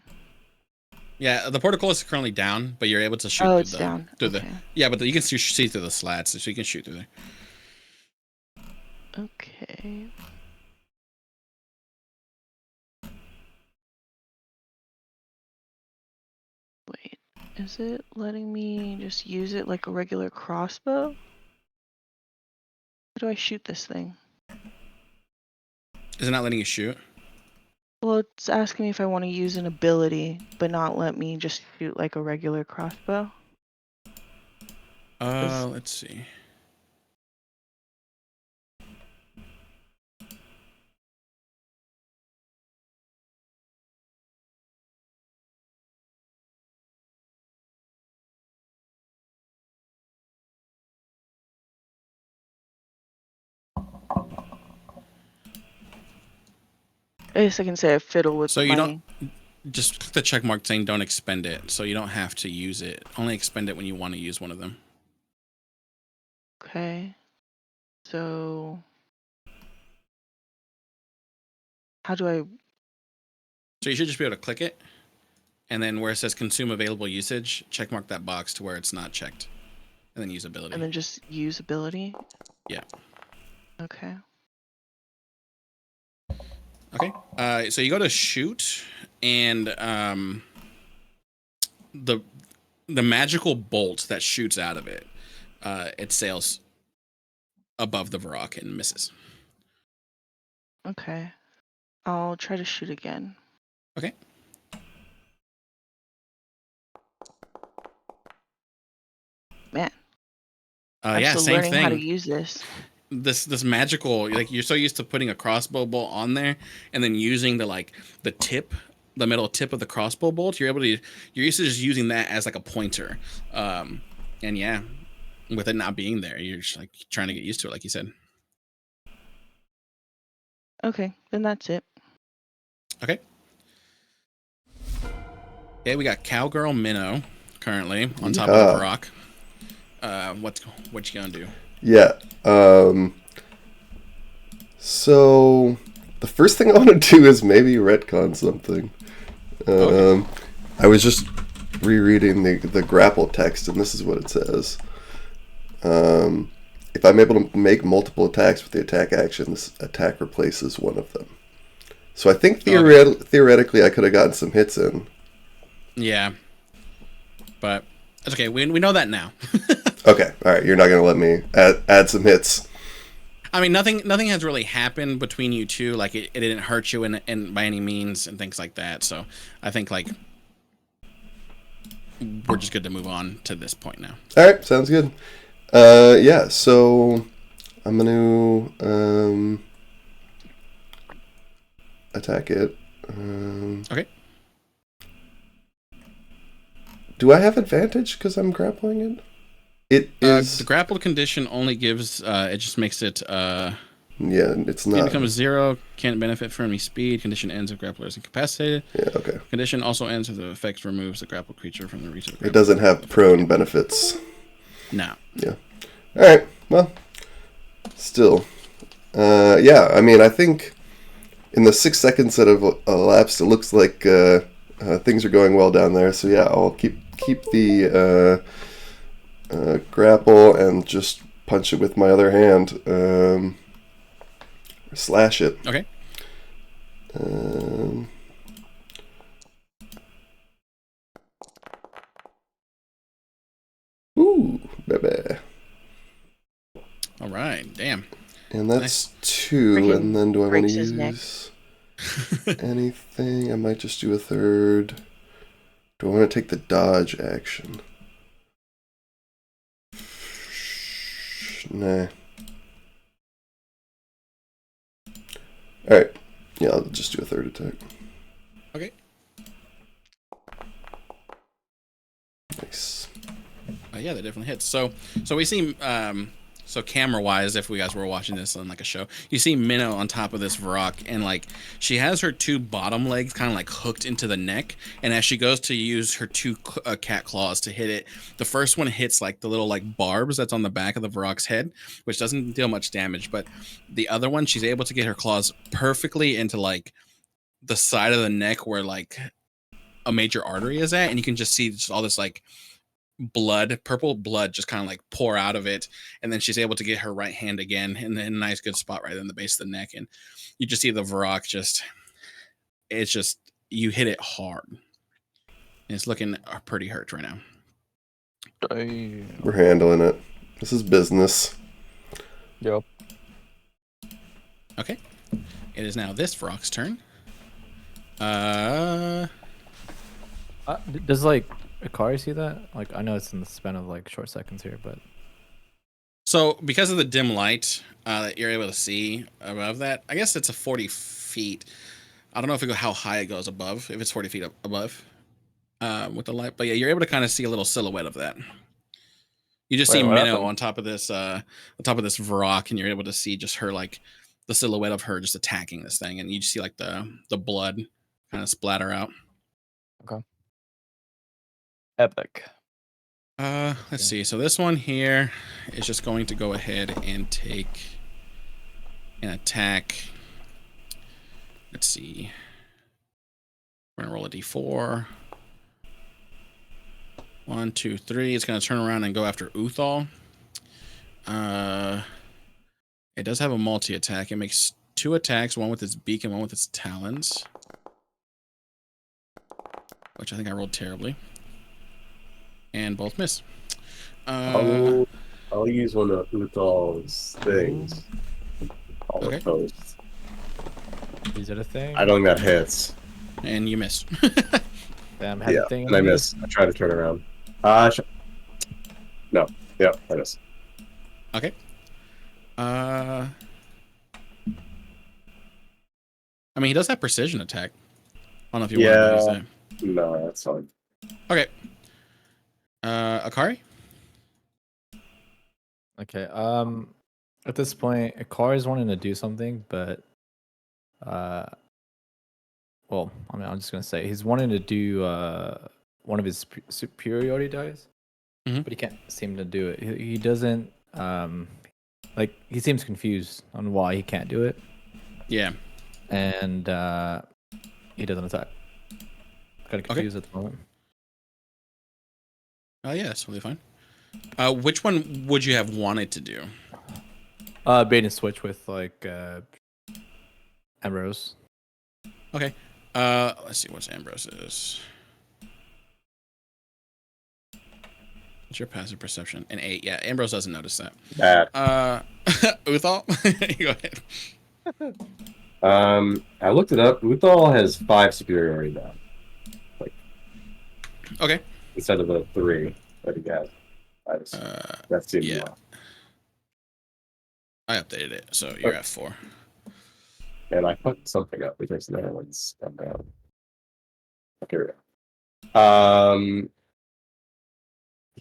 Yeah, the portico is currently down, but you're able to shoot Oh, through it's down. Okay. yeah, but you can see through the slats, so you can shoot through there. Okay. Wait, is it letting me just use it like a regular crossbow? How do I shoot this thing? Is it not letting you shoot? Well, it's asking me if I want to use an ability, but not let me just shoot like a regular crossbow. Let's see. I guess I can say I fiddle with So you my... don't just click the check mark saying don't expend it, so you don't have to use it. Only expend it when you want to use one of them. Okay. So... how do I... So you should just be able to click it, and then where it says consume available usage, check mark that box to where it's not checked, and then use ability. and then just use ability? Yeah. Okay. Okay. So you go to shoot, and the magical bolt that shoots out of it, it sails above the Varrock and misses. Okay. I'll try to shoot again. Okay. Man. I'm Yeah, still same learning how to thing. use this. This magical, like, you're so used to putting a crossbow bolt on there and then using the metal tip of the crossbow bolt. You're used to just using that as like a pointer. And yeah, with it not being there, you're just like trying to get used to it, like you said. Okay, then that's it. Okay. Okay, we got Cowgirl Minnow currently on top of the rock. What you gonna do? Yeah. So the first thing I want to do is maybe retcon something. Okay. I was just rereading the grapple text, and this is what it says. if I'm able to make multiple attacks with the attack action, this attack replaces one of them. So I think theoretically I could have gotten some hits in. Yeah. But that's okay. We know that now. Okay, all right. You're not gonna let me add some hits. I mean, nothing has really happened between you two. Like it didn't hurt you in by any means and things like that. So I think like we're just good to move on to this point now. All right, sounds good. Yeah. So I'm gonna attack it. Okay. Do I have advantage because I'm grappling it? It is. The grappled condition only gives. It just makes it. Yeah, it's Speed not. becomes 0. Can't benefit from any speed. Condition ends if grappler is incapacitated. Yeah. Okay. Condition also ends if the effect removes the grappled creature from the reach of the It doesn't have prone benefits. No. Yeah. All right. Well, still. Yeah. I mean, I think in the 6 seconds that have elapsed, it looks like things are going well down there. So yeah, I'll keep the grapple and just punch it with my other hand. Slash it. Okay. Ooh, baby. All right. Damn. And that's Nice. 2. Freaking And then do I want to breaks his neck. use anything? I might just do a third. Do I want to take the dodge action? Nah. Alright. Yeah, I'll just do a third attack. Okay. Nice. Yeah, that definitely hits. So we see, so camera-wise, if we guys were watching this on like a show, you see Minnow on top of this Varrock, and like she has her 2 bottom legs kind of like hooked into the neck, and as she goes to use her 2 cat claws to hit it, the first one hits like the little like barbs that's on the back of the Varrock's head, which doesn't deal much damage, but the other one, she's able to get her claws perfectly into like the side of the neck where like a major artery is at, and you can just see just all this like purple blood just kind of like pour out of it, and then she's able to get her right hand again in a nice good spot right in the base of the neck, and you just see the Varrock it's just you hit it hard, and it's looking pretty hurt right now. We're handling it. This is business. Yep. Okay, it is now this Varrock's turn. Does like Akari see that? Like, I know it's in the span of like short seconds here, but So because of the dim light that you're able to see above that, I guess it's a 40 feet. I don't know how high it goes above, if it's 40 feet above with the light. But yeah, you're able to kind of see a little silhouette of that. You just see Wait, what Minnow happened? on top of this Varrock, and you're able to see just her like the silhouette of her just attacking this thing, and you just see like the blood kind of splatter out. Epic. Let's see. So this one here is just going to go ahead and take an attack. Let's see. We're gonna roll a d4. 1, 2, 3. It's gonna turn around and go after Uthal. It does have a multi-attack. It makes 2 attacks, one with its beak and one with its talons, which I think I rolled terribly. And both miss. I'll use one of Uthal's things. Okay. Post. is it a thing? I don't think that hits. And you miss. Damn, had Yeah, a thing. and I miss. I try to turn around. No. Yeah, I miss. Okay. I mean, he does have precision attack. I don't know if you want to use that. No, that's fine. Okay. Akari? Okay. At this point, Akari is wanting to do something, but well, I mean, I'm just gonna say he's wanting to do one of his superiority dice, Mhm. but he can't seem to do it. He doesn't like he seems confused on why he can't do it, Yeah. and he doesn't attack. Kind of confused at the moment. Yeah, that's totally fine. Which one would you have wanted to do? Bait and switch with like Ambrose. Okay. Let's see what's Ambrose's. What's your passive perception? An 8. Yeah, Ambrose doesn't notice that. Bad. Uthal, go ahead. I looked it up. Uthal has 5 superiority now. Okay. Instead of the 3 that he had. That seems yeah. low. I updated it, so you're at 4. And I fucked something up because now it's come down. Okay, here we go.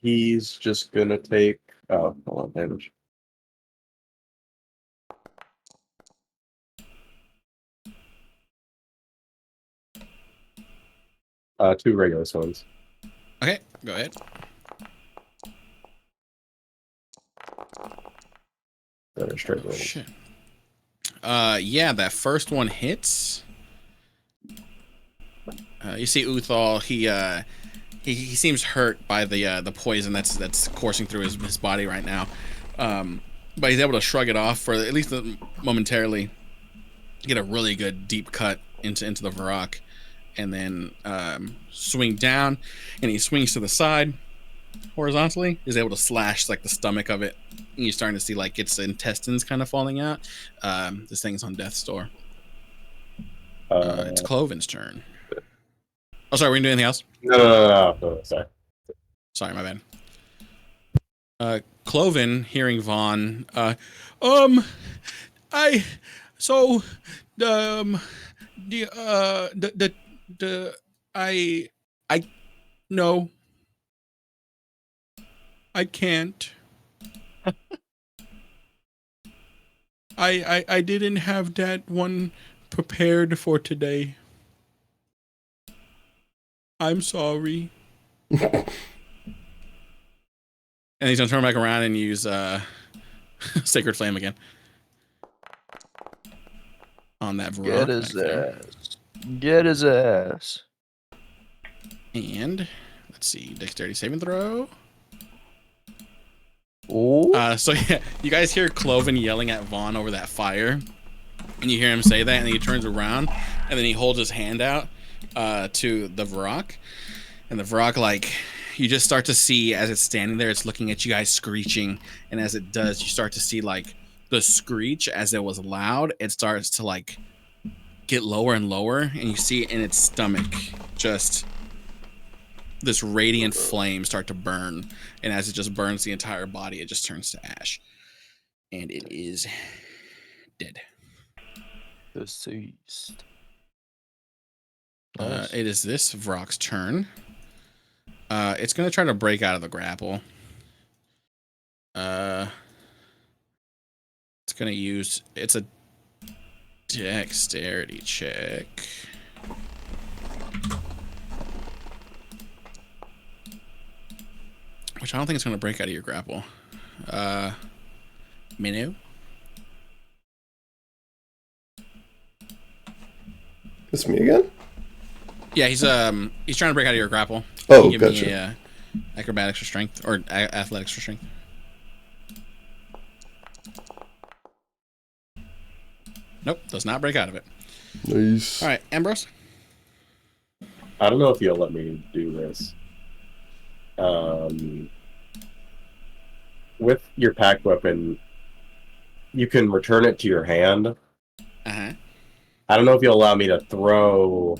He's just gonna take hold on, damage. Two regular ones. Okay, go ahead. That are straight rolls. Shit. Yeah, that first one hits. You see Uthal, he seems hurt by the poison that's coursing through his body right now. But he's able to shrug it off for at least momentarily, get a really good deep cut into the Varrock, and then swing down, and he swings to the side horizontally, is able to slash like the stomach of it, and you're starting to see like its intestines kind of falling out. This thing's on death's door. It's Cloven's turn. Oh, sorry, we didn't do anything else? No, sorry. Sorry, my bad. Cloven, hearing Vaughn, no, I can't. I didn't have that one prepared for today. I'm sorry. And he's gonna turn back around and use Sacred Flame again on that Varrock. Get his ass. Get his ass. And let's see, dexterity saving throw. Oh. So yeah, you guys hear Cloven yelling at Vaughn over that fire, and you hear him say that, and then he turns around, and then he holds his hand out to the Varrock, and the Varrock, like, you just start to see as it's standing there, it's looking at you guys screeching, and as it does, you start to see like the screech as it was loud, it starts to like get lower and lower, and you see in its stomach just this radiant flame start to burn, and as it just burns the entire body, it just turns to ash, and it is dead. Deceased. Nice. It is this Vrock's turn. It's gonna try to break out of the grapple. It's gonna use, it's a dexterity check. Which I don't think it's gonna break out of your grapple. Minu? It's me again? Yeah, he's trying to break out of your grapple. Oh, Give gotcha. me acrobatics for strength, or athletics for strength. Nope, does not break out of it. Nice. All right, Ambrose. I don't know if you'll let me do this. With your pack weapon, you can return it to your hand. Uh-huh. I don't know if you'll allow me to throw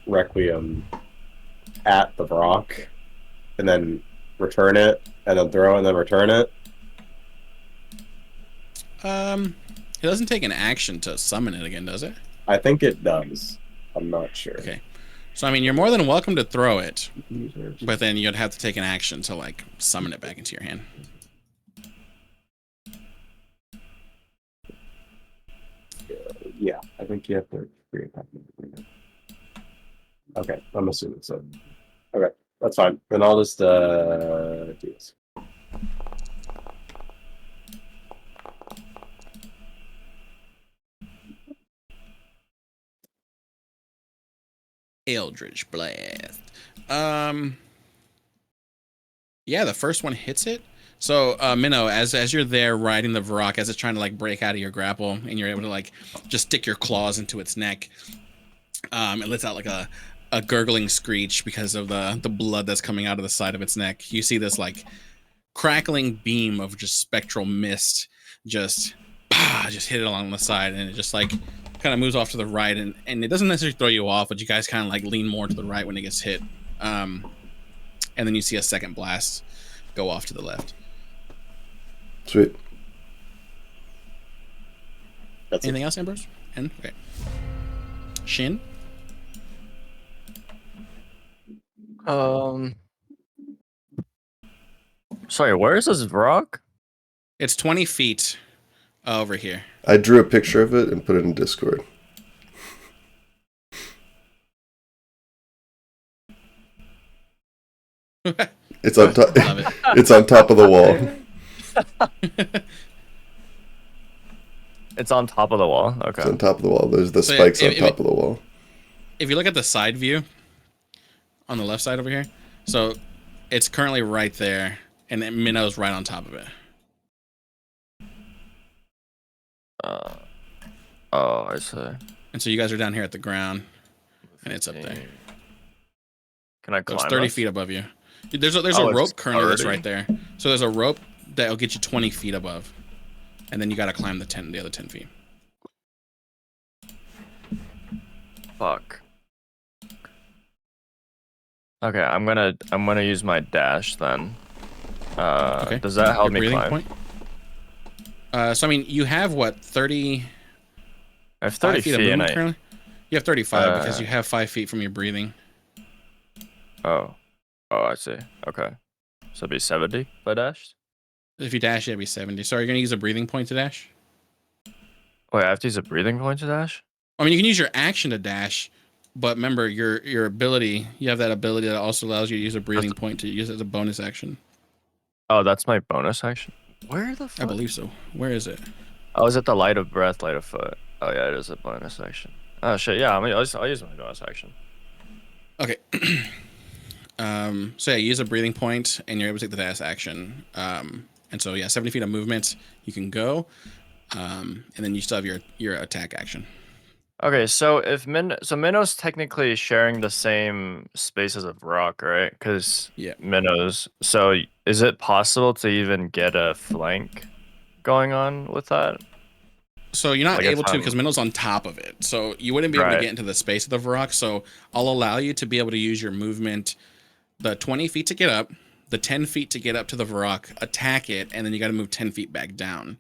Requiem at the Brock and then return it, and then throw and then return it. It doesn't take an action to summon it again, does it? I think it does. I'm not sure. Okay. So, I mean, you're more than welcome to throw it, but then you'd have to take an action to, like, summon it back into your hand. Yeah, I think you have to create that. Okay, I'm assuming so. Okay, that's fine. Then I'll just do this. Eldritch Blast. Yeah, the first one hits it. So, Minnow, as you're there riding the Varrock, as it's trying to like break out of your grapple, and you're able to like just stick your claws into its neck, it lets out like a gurgling screech because of the blood that's coming out of the side of its neck. You see this like crackling beam of just spectral mist just hit it along the side, and it just like kind of moves off to the right, and it doesn't necessarily throw you off, but you guys kind of like lean more to the right when it gets hit. And then you see a second blast go off to the left. Sweet. That's Anything it. else, Ambrose? And okay. Shin? Sorry, where is this rock? It's 20 feet over here. I drew a picture of it and put it in Discord. It's on top. Love it. It's on top of the wall. It's on top of the wall. Okay. It's on top of the wall. There's the So, yeah, spikes on if top of the wall. If you look at the side view on the left side over here, so it's currently right there, and then Minnow's right on top of it. Oh, I see. And so you guys are down here at the ground, and it's up there. Can I So climb it's 30 this? feet above you. There's a Oh, it's rope currently that's 30? right there. So there's a rope that'll get you 20 feet above, and then you got to climb the other 10 feet. Fuck. Okay, I'm gonna use my dash then. Okay. Does that help Your me breathing climb? point? So I mean, you have what 30 I have 30 5 feet of feet and movement currently? You have 35 because Uh, you have 5 feet from your breathing. Oh, I see. Okay, so it'd be 70 if I dashed. If you dash, it'd be 70. So are you gonna use a breathing point to dash? Wait, I have to use a breathing point to dash? I mean, you can use your action to dash, but remember your ability. You have that ability that also allows you to use a breathing point to use it as a bonus action. Oh, that's my bonus action. Where the I fuck? believe so. Where is it? Oh, is it the light of breath, light of foot? Oh yeah, it is a bonus action. Oh shit, yeah, I'll use my bonus action. Okay. So yeah, you use a breathing point, and you're able to take the dash action. And so yeah, 70 feet of movement, you can go, and then you still have your attack action. Okay, so if Minnow's technically sharing the same space as a rock, right? Because Yeah. Minnow's. So is it possible to even get a flank going on with that? So you're not Like if able to I'm- because Minnow's on top of it. So you wouldn't be able to Right. get into the space of the Varrock. So I'll allow you to be able to use your movement, the 20 feet to get up, the 10 feet to get up to the Varrock, attack it, and then you got to move 10 feet back down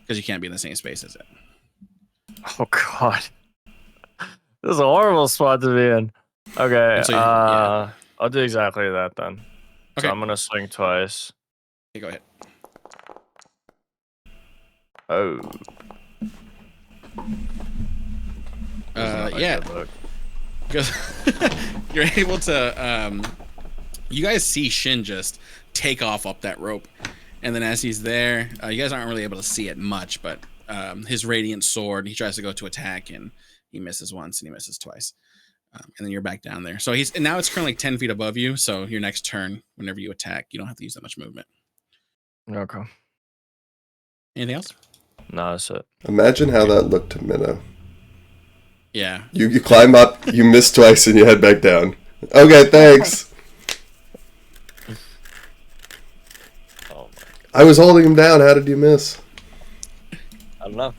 because you can't be in the same space as it. Oh god, this is a horrible spot to be in. Okay, And so yeah. I'll do exactly that then. Okay. So I'm gonna swing twice. Okay, go ahead. Oh. This is not a Yeah. good look. Because you're able to you guys see Shin just take off up that rope, and then as he's there, you guys aren't really able to see it much, but his radiant sword, he tries to go to attack, and he misses once and he misses twice, and then you're back down there. So and now it's currently 10 feet above you, so your next turn, whenever you attack, you don't have to use that much movement. Okay. Anything else? No, that's it. Imagine how that looked to Minnow. Yeah. You climb up, you miss twice, and you head back down. Okay, thanks. Oh my. I was holding him down. How did you miss? I don't know.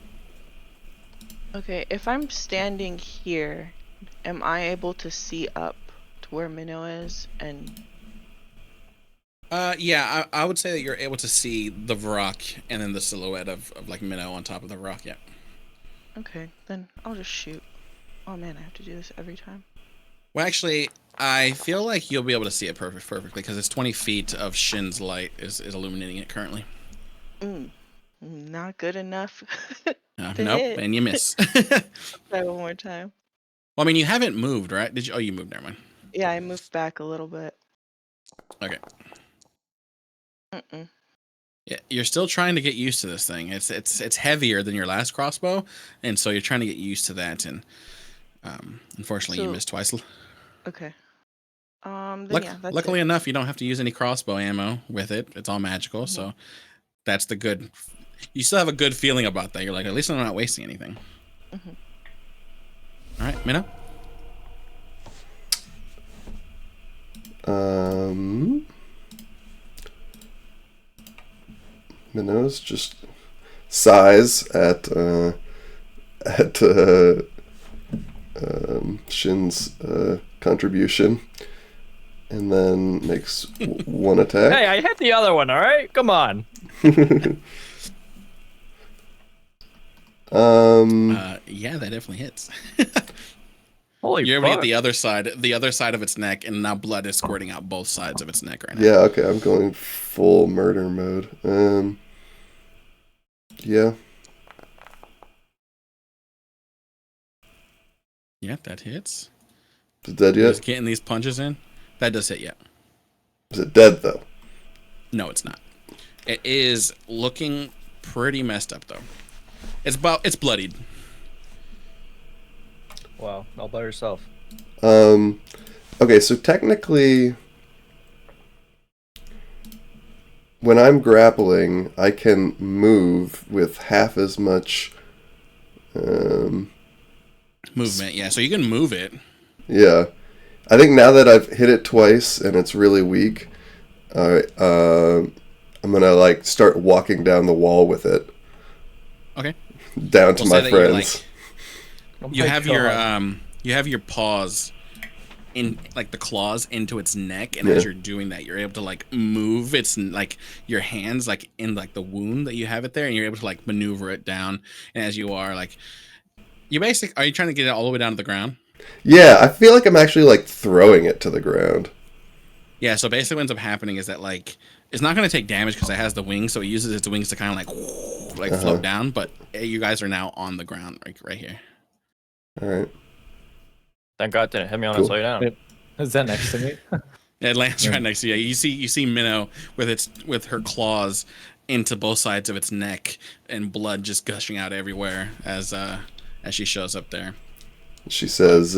Okay, if I'm standing here, am I able to see up to where Minnow is? And Yeah, I would say that you're able to see the Varrock and then the silhouette of like Minnow on top of the rock. Yeah. okay, then I'll just shoot. Oh man, I have to do this every time. Well, actually, I feel like you'll be able to see it perfectly because it's 20 feet of Shin's light is illuminating it currently. Not good enough. To Nope, hit. and you miss. Try one more time. Well, I mean, you haven't moved, right? Did you? Oh, you moved. Never mind. Yeah, I moved back a little bit. Okay. Mm-mm. Yeah, you're still trying to get used to this thing. It's heavier than your last crossbow, and so you're trying to get used to that. And unfortunately, you So- missed twice. Okay. Then yeah, that's Luckily it. enough, you don't have to use any crossbow ammo with it. It's all magical, so that's the good. You still have a good feeling about that. You're like, at least I'm not wasting anything. Mhm. All right, Minnow. Minnow's just sighs at Shin's contribution, and then makes one attack. Hey, I hit the other one. All right, come on. Yeah, that definitely hits. Holy You're able to fuck. get the other side of its neck, and now blood is squirting out both sides of its neck right now. Yeah, okay, I'm going full murder mode. Yeah. Yeah, that hits. Is it dead You're yet? just getting these punches in. That does hit, yeah. Is it dead, though? No, it's not. It is looking pretty messed up, though. It's bloodied. Wow, all by yourself. Okay, so technically, when I'm grappling, I can move with half as much, Movement, yeah. So you can move it. yeah. I think now that I've hit it twice and it's really weak, I'm gonna, like, start walking down the wall with it. Okay. Down to We'll my say that you're, friends. Oh You my have God. you have your paws in, like, the claws into its neck, and Yeah. as you're doing that, you're able to, like, move its, like, your hands, like, in, like, the wound that you have it there, and you're able to, like, maneuver it down. And as you are, like, are you trying to get it all the way down to the ground? Yeah, I feel like I'm actually, like, throwing it to the ground. Yeah, so basically what ends up happening is that, like, it's not going to take damage because it has the wings, so it uses its wings to kind of, like float down, but you guys are now on the ground, like, right here. Alright. Thank God it didn't hit me on Cool. its way down. Is that next to me? It lands right next to you. You see Minnow with her claws into both sides of its neck, and blood just gushing out everywhere as she shows up there. She says,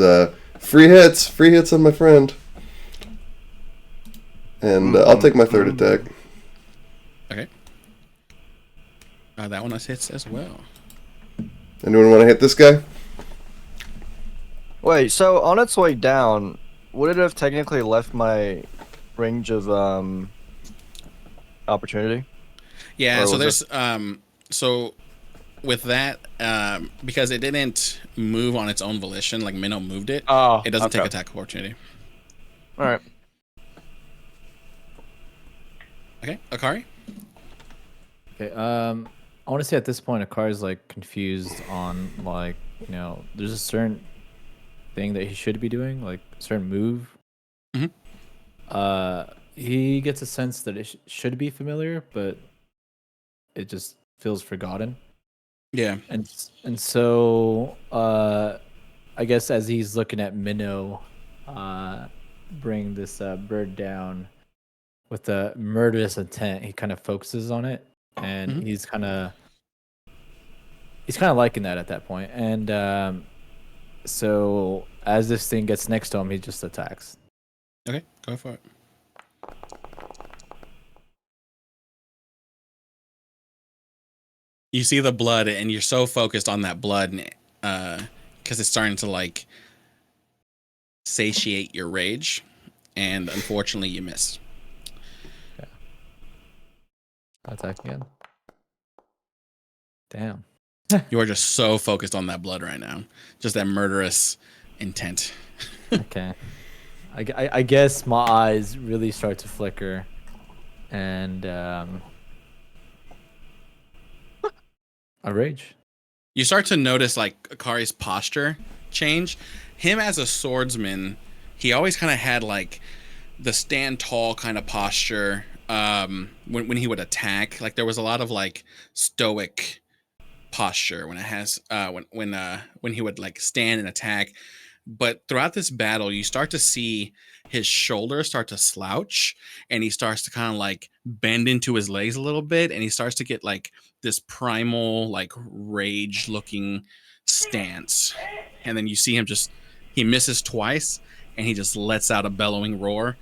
free hits on my friend. And I'll take my third attack. Okay. That one hits as well. Anyone want to hit this guy? Wait, so on its way down, would it have technically left my range of opportunity? Yeah, Or so was there's so with that, because it didn't move on its own volition, like Minnow moved it, Oh, it doesn't take okay. attack opportunity. All right. Okay, Akari? Okay. I want to say at this point, Akar's like confused on, like, there's a certain thing that he should be doing, like a certain move. He gets a sense that it should be familiar, but it just feels forgotten. Yeah. And so I guess as he's looking at Minnow bring this bird down with a murderous intent, he kind of focuses on it, and he's kind of liking that at that point. And so as this thing gets next to him, he just attacks. Okay, go for it. You see the blood, and you're so focused on that blood, because it's starting to, like, satiate your rage, and unfortunately, you miss. Okay. Attack again. Damn. You are just so focused on that blood right now, just that murderous intent. Okay. I guess my eyes really start to flicker, and I rage. You start to notice, like, Akari's posture change. Him as a swordsman, he always kind of had, like, the stand tall kind of posture when he would attack. Like, there was a lot of, like, stoic posture when he would, like, stand and attack. But throughout this battle, you start to see his shoulders start to slouch, and he starts to kind of, like, bend into his legs a little bit, and he starts to get, like, this primal, like, rage looking stance. And then you see him he misses twice, and he just lets out a bellowing roar,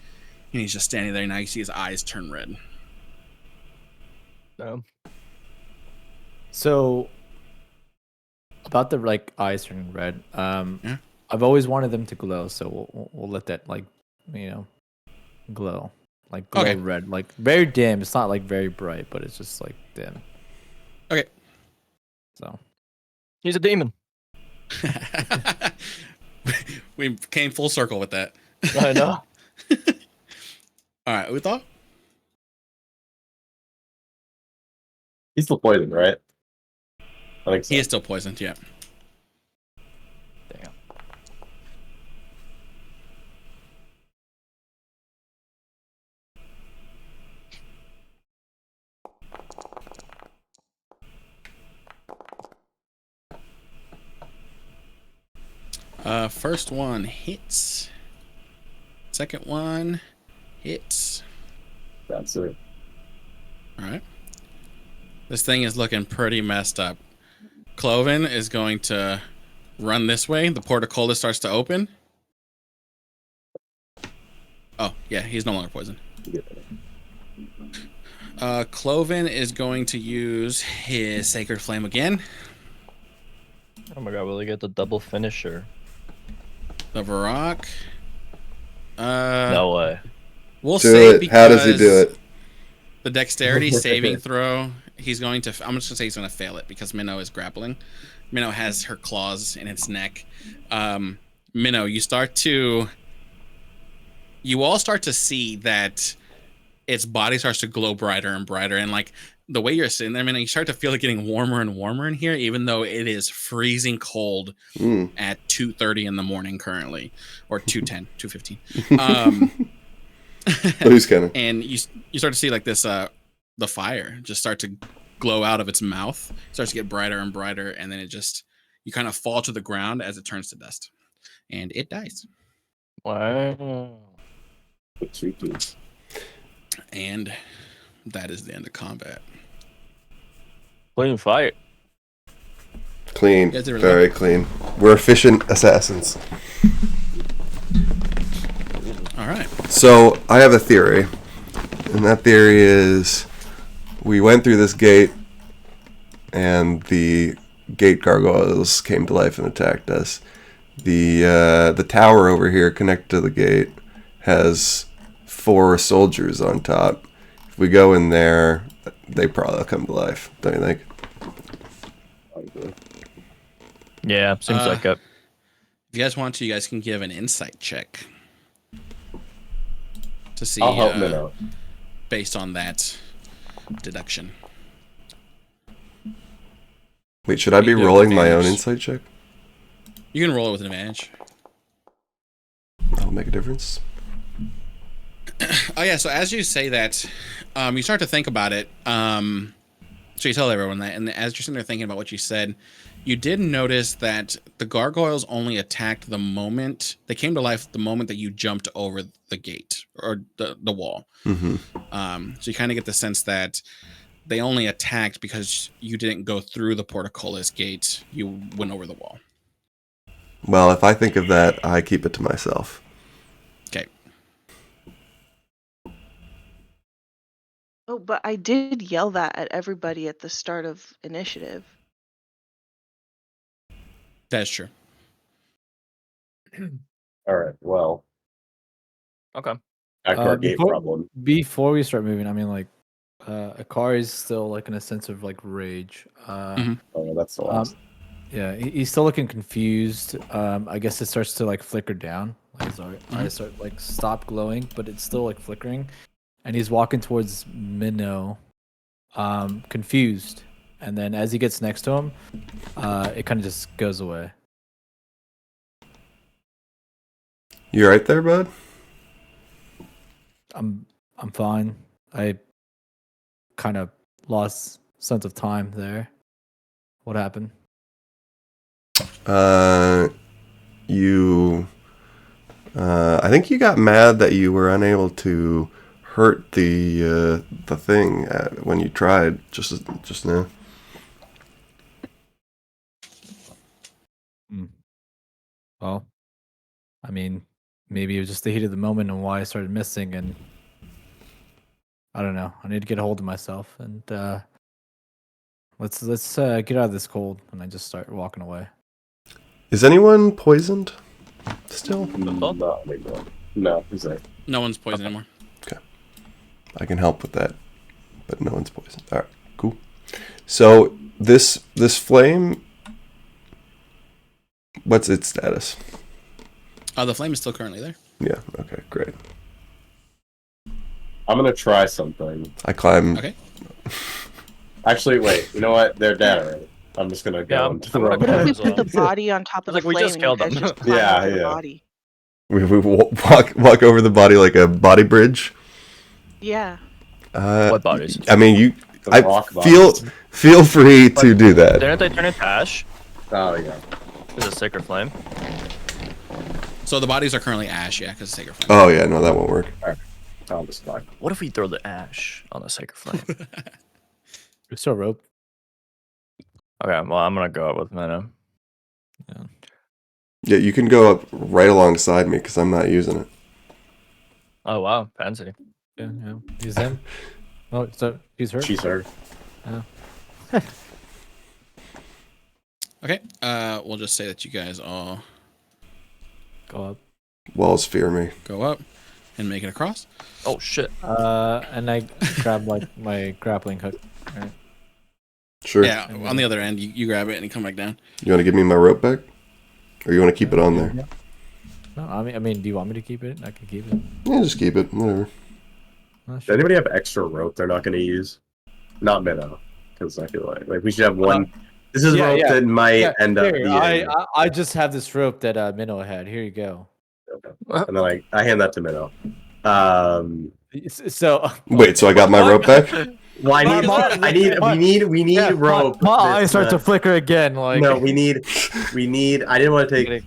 and he's just standing there. And now you see his eyes turn red. So about the like eyes turning red, Yeah. I've always wanted them to glow, so we'll let that like glow, like glow Okay. red, like very dim. It's not like very bright, but it's just like dim. Okay. So He's a demon. We came full circle with that. I know. All right, Uthal? He's still poisoned, right? I think so. He is still poisoned, yeah. Damn. First one hits. Second one hits. That's it. All right. This thing is looking pretty messed up. Cloven is going to run this way. The portcullis starts to open. Oh, yeah, he's no longer poisoned. Cloven is going to use his Sacred Flame again. Oh my god, will he get the double finisher? The Varrock. No way. We'll Do say it. because How does he do it? the dexterity saving throw, he's going to. I'm just gonna say he's gonna fail it because Minnow is grappling. Minnow has her claws in its neck. Minnow, you all start to see that its body starts to glow brighter and brighter, and like the way you're sitting there, Minnow, you start to feel it getting warmer and warmer in here, even though it is freezing cold Mm. at 2:30 in the morning currently, or 2:10, 2:15. Blue's kind And you start to see like this the fire just start to glow out of its mouth. It starts to get brighter and brighter, and then you kind of fall to the ground as it turns to dust, and it dies. Wow. And that is the end of combat. Clean fight. clean, Yeah, they're very clean. We're efficient assassins. All right. So I have a theory, and that theory is we went through this gate, and the gate gargoyles came to life and attacked us. The tower over here connected to the gate has 4 soldiers on top. If we go in there, they probably come to life. Don't you think? Yeah, seems like it. If you guys want to, you guys can give an insight check to see I'll help Minnow. based on that deduction. Wait, should I be You do rolling my own advantage. insight check? You can roll it with an advantage. That'll make a difference. Oh yeah, so as you say that, you start to think about it. So you tell everyone that, and as you're sitting there thinking about what you said, you did notice that the gargoyles only attacked the moment they came to life. The moment that you jumped over the gate or the wall. Mm-hmm. So you kind of get the sense that they only attacked because you didn't go through the portcullis gate. You went over the wall. Well, if I think of that, I keep it to myself. Okay. Oh, but I did yell that at everybody at the start of initiative. That's true. All right. Well, Okay. back to our gate problem. Before we start moving, I mean, like, Akari is still like in a sense of like rage. Mhm. Oh, no, that's the last. Yeah, he's still looking confused. I guess it starts to like flicker down. Like his eyes start like stop glowing, but it's still like flickering. And he's walking towards Minnow, confused. And then as he gets next to him, it kind of just goes away. You right there, bud? I'm fine. I kind of lost sense of time there. What happened? I think you got mad that you were unable to hurt the thing when you tried just now. Well, I mean, maybe it was just the heat of the moment and why I started missing, and I don't know. I need to get a hold of myself, and let's get out of this cold. And I just start walking away. Is anyone poisoned still? No, anymore. No, he's like, No one's poisoned anymore. I can help with that, but no one's poisoned. All right, cool. So this flame, what's its status? The flame is still currently there. Yeah. Okay. Great. I'm gonna try something. I climb. Okay. Actually, wait. You know what? They're dead already. I'm just gonna go into the I'm gonna rope. What if we as well. put the body on top of Like, the we flame just and killed you guys them. just climb Yeah, over the yeah. body? We walk over the body like a body bridge. Yeah. What bodies? I mean, you. The I rock feel bodies. feel free to do that. Didn't they turn into ash? Oh yeah. Is it sacred flame? So the bodies are currently ash, yeah, because it's sacred flame. Oh yeah, no, that won't work. I'll just fine. What if we throw the ash on the sacred flame? There's still rope. Okay, well, I'm gonna go up with Venom. Yeah, you can go up right alongside me because I'm not using it. Oh wow, fancy. Yeah. He's him. Oh, so he's hurt. She's hurt. Okay. We'll just say that you guys all Go up. Walls fear me. go up and make it across. Oh shit. And I grab like my grappling hook. Right. Sure. Yeah, on the other end, you grab it and you come back down. You want to give me my rope back, or you want to keep it on there? Yeah. No, I mean, do you want me to keep it? I can keep it. Yeah, just keep it. Whatever. Does anybody have extra rope they're not gonna use? Not Minnow, because I feel like we should have one. This is rope that might end up Here, being. I just have this rope that Minnow had. Here you go. And then I hand that to Minnow. So Wait, so I got my rope back? Well, we need rope. My eyes start to flicker again. Like No, we need. I didn't want to take.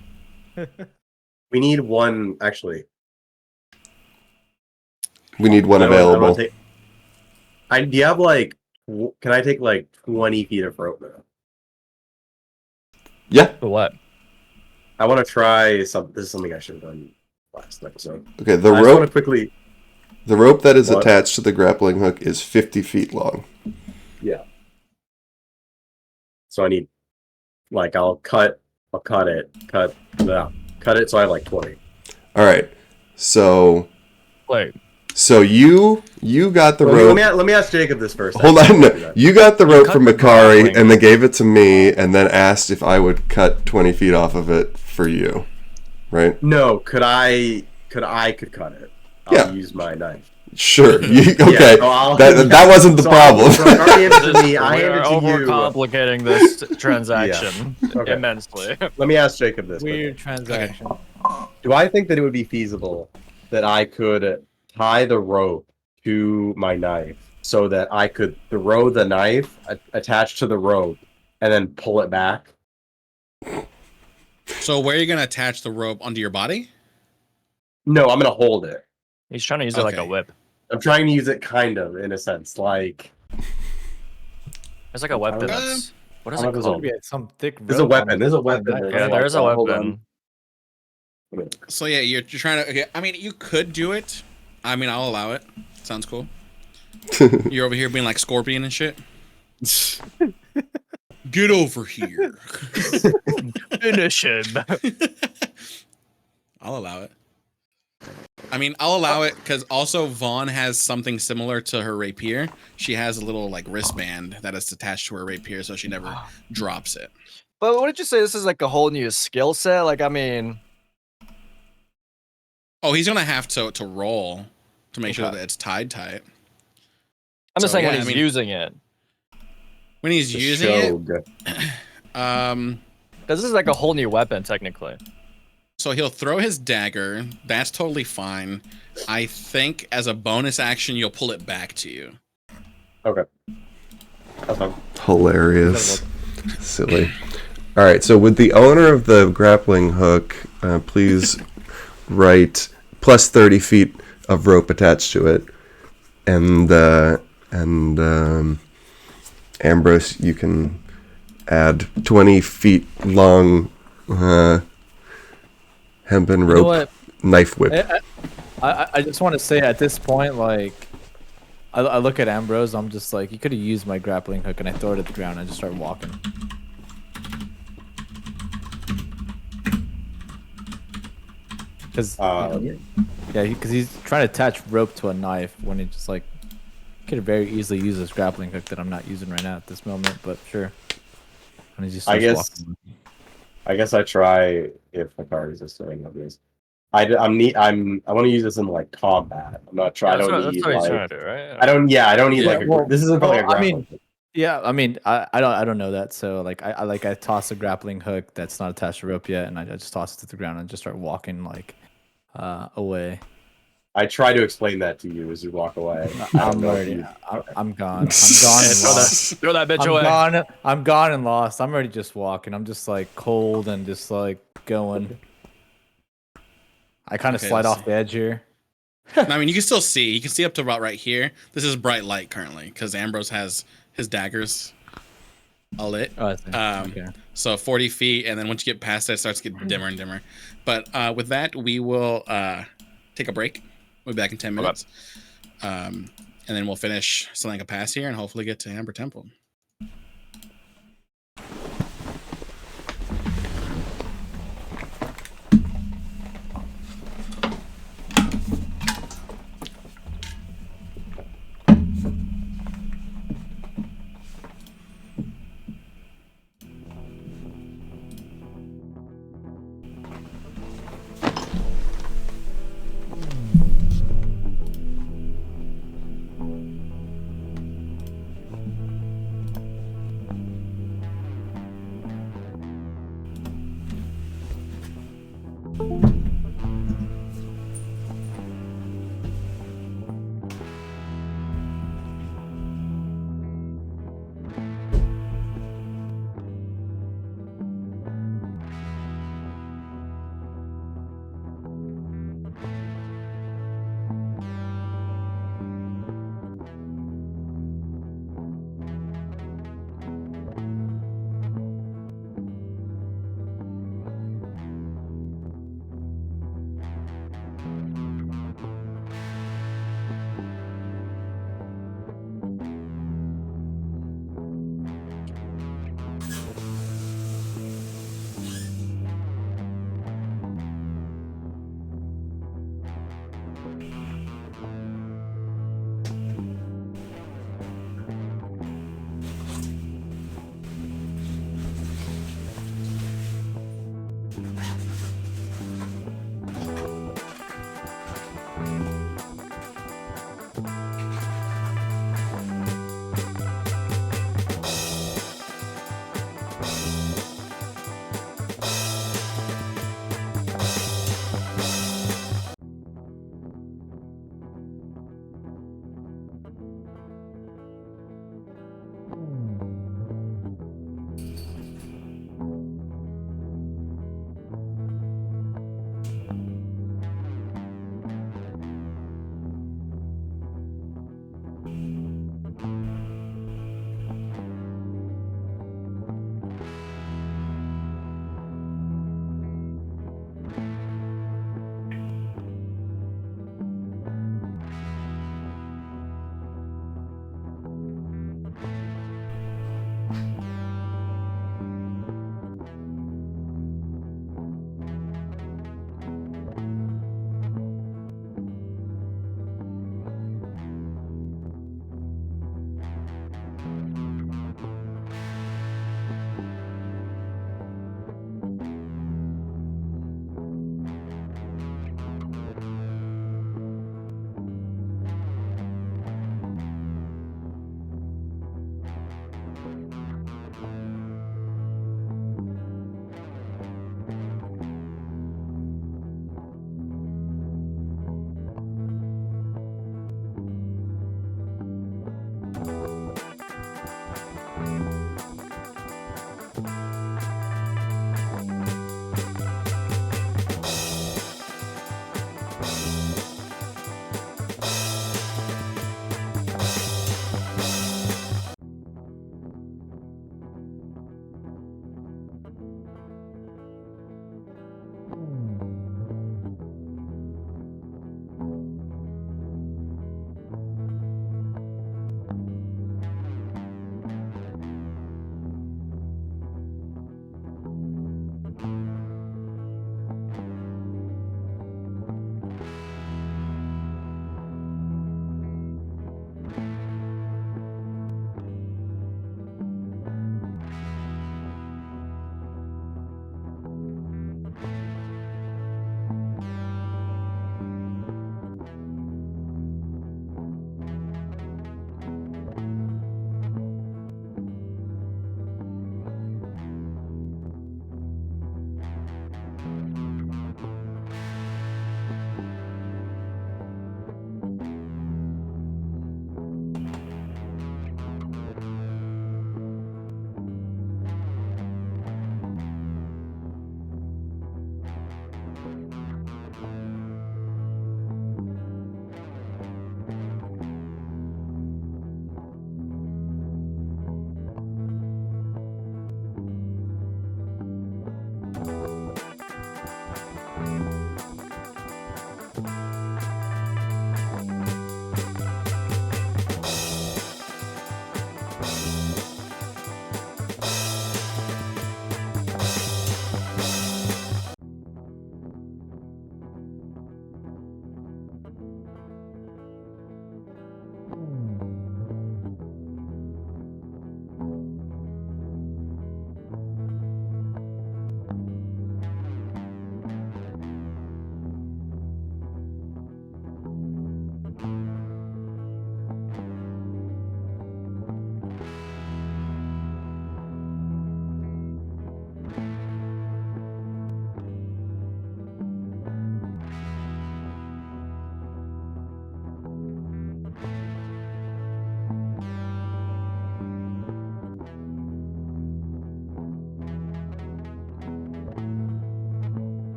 We need one actually. We need one I don't available. wanna take- do you have like? Can I take like 20 feet of rope now? Yeah. For what? I want to try some. This is something I should have done last episode. Okay. The I just want to rope. quickly. The rope that is What? attached to the grappling hook is 50 feet long. Yeah. So I need, like, I'll cut it so I have like 20. All right. So Wait. you got the rope. Let me ask Jacob this first. Hold on. No. You got the rope cut from the Makari grappling. and then gave it to me and then asked if I would cut 20 feet off of it for you. Right? No, could I cut it? I'll Yeah. use my knife. Sure. Okay. Yeah, so that wasn't the problem. So I already handed it to me. I We handed are it to you. overcomplicating this transaction Okay. immensely. Let me ask Jacob this. weird transaction. Do I think that it would be feasible that I could tie the rope to my knife so that I could throw the knife attached to the rope and then pull it back? So where are you gonna attach the rope onto your body? No, I'm gonna hold it. He's trying to use it like a Okay. whip. I'm trying to use it kind of in a sense, like It's like a weapon. Okay. That's what is I'll it have his called? Yeah, some thick. there's a rope on weapon. it. There's a weapon. Yeah, there is a Hold weapon. on. So yeah, you're trying to. Okay, I mean, you could do it. I mean, I'll allow it. Sounds cool. You're over here being like Scorpion and shit. Get over here. Finish him. I'll allow it. I mean, I'll allow it because also Vaughn has something similar to her rapier. She has a little like wristband that is attached to her rapier, so she never drops it. But what did you say? This is like a whole new skill set. Like, I mean, Oh, he's gonna have to roll to make sure Okay. that it's tied tight. I'm just So, saying yeah, when I he's mean- using it. When he's using Shog. it, Because this is like a whole new weapon, technically. so he'll throw his dagger. That's totally fine. I think as a bonus action, you'll pull it back to you. Okay. That's fine. Hilarious. Silly. All right. So would the owner of the grappling hook please write plus 30 feet of rope attached to it, and Ambrose, you can add 20 feet long hempen You know rope what? knife whip. I just want to say at this point, like, I look at Ambrose, I'm just like, you could have used my grappling hook, and I throw it at the ground and just start walking. Because because he's trying to attach rope to a knife when he just like could have very easily used this grappling hook that I'm not using right now at this moment. But sure, and he just starts walking. I guess I try if the card is just doing this. I want to use this in like combat. I'm not trying. Yeah, I don't that's need what he's like. trying to do, right? I don't. Yeah, I don't need Yeah, like. This isn't like a grappling. Yeah, I mean, I don't know that. So like I toss a grappling hook that's not attached to rope yet, and I just toss it to the ground and just start walking like away. I try to explain that to you as you walk away. I'm gone. I'm gone and lost. Throw that bitch away. I'm gone and lost. I'm already just walking. I'm just like cold and just like going. I kind of slide off the edge here. I mean, you can still see. You can see up to about right here. This is bright light currently because Ambrose has his daggers all lit. Oh, I see. Okay. So 40 feet, and then once you get past that, it starts to get dimmer and dimmer. But with that, we will take a break. We'll be back in 10 minutes. And then we'll finish Selenka Pass here and hopefully get to Amber Temple.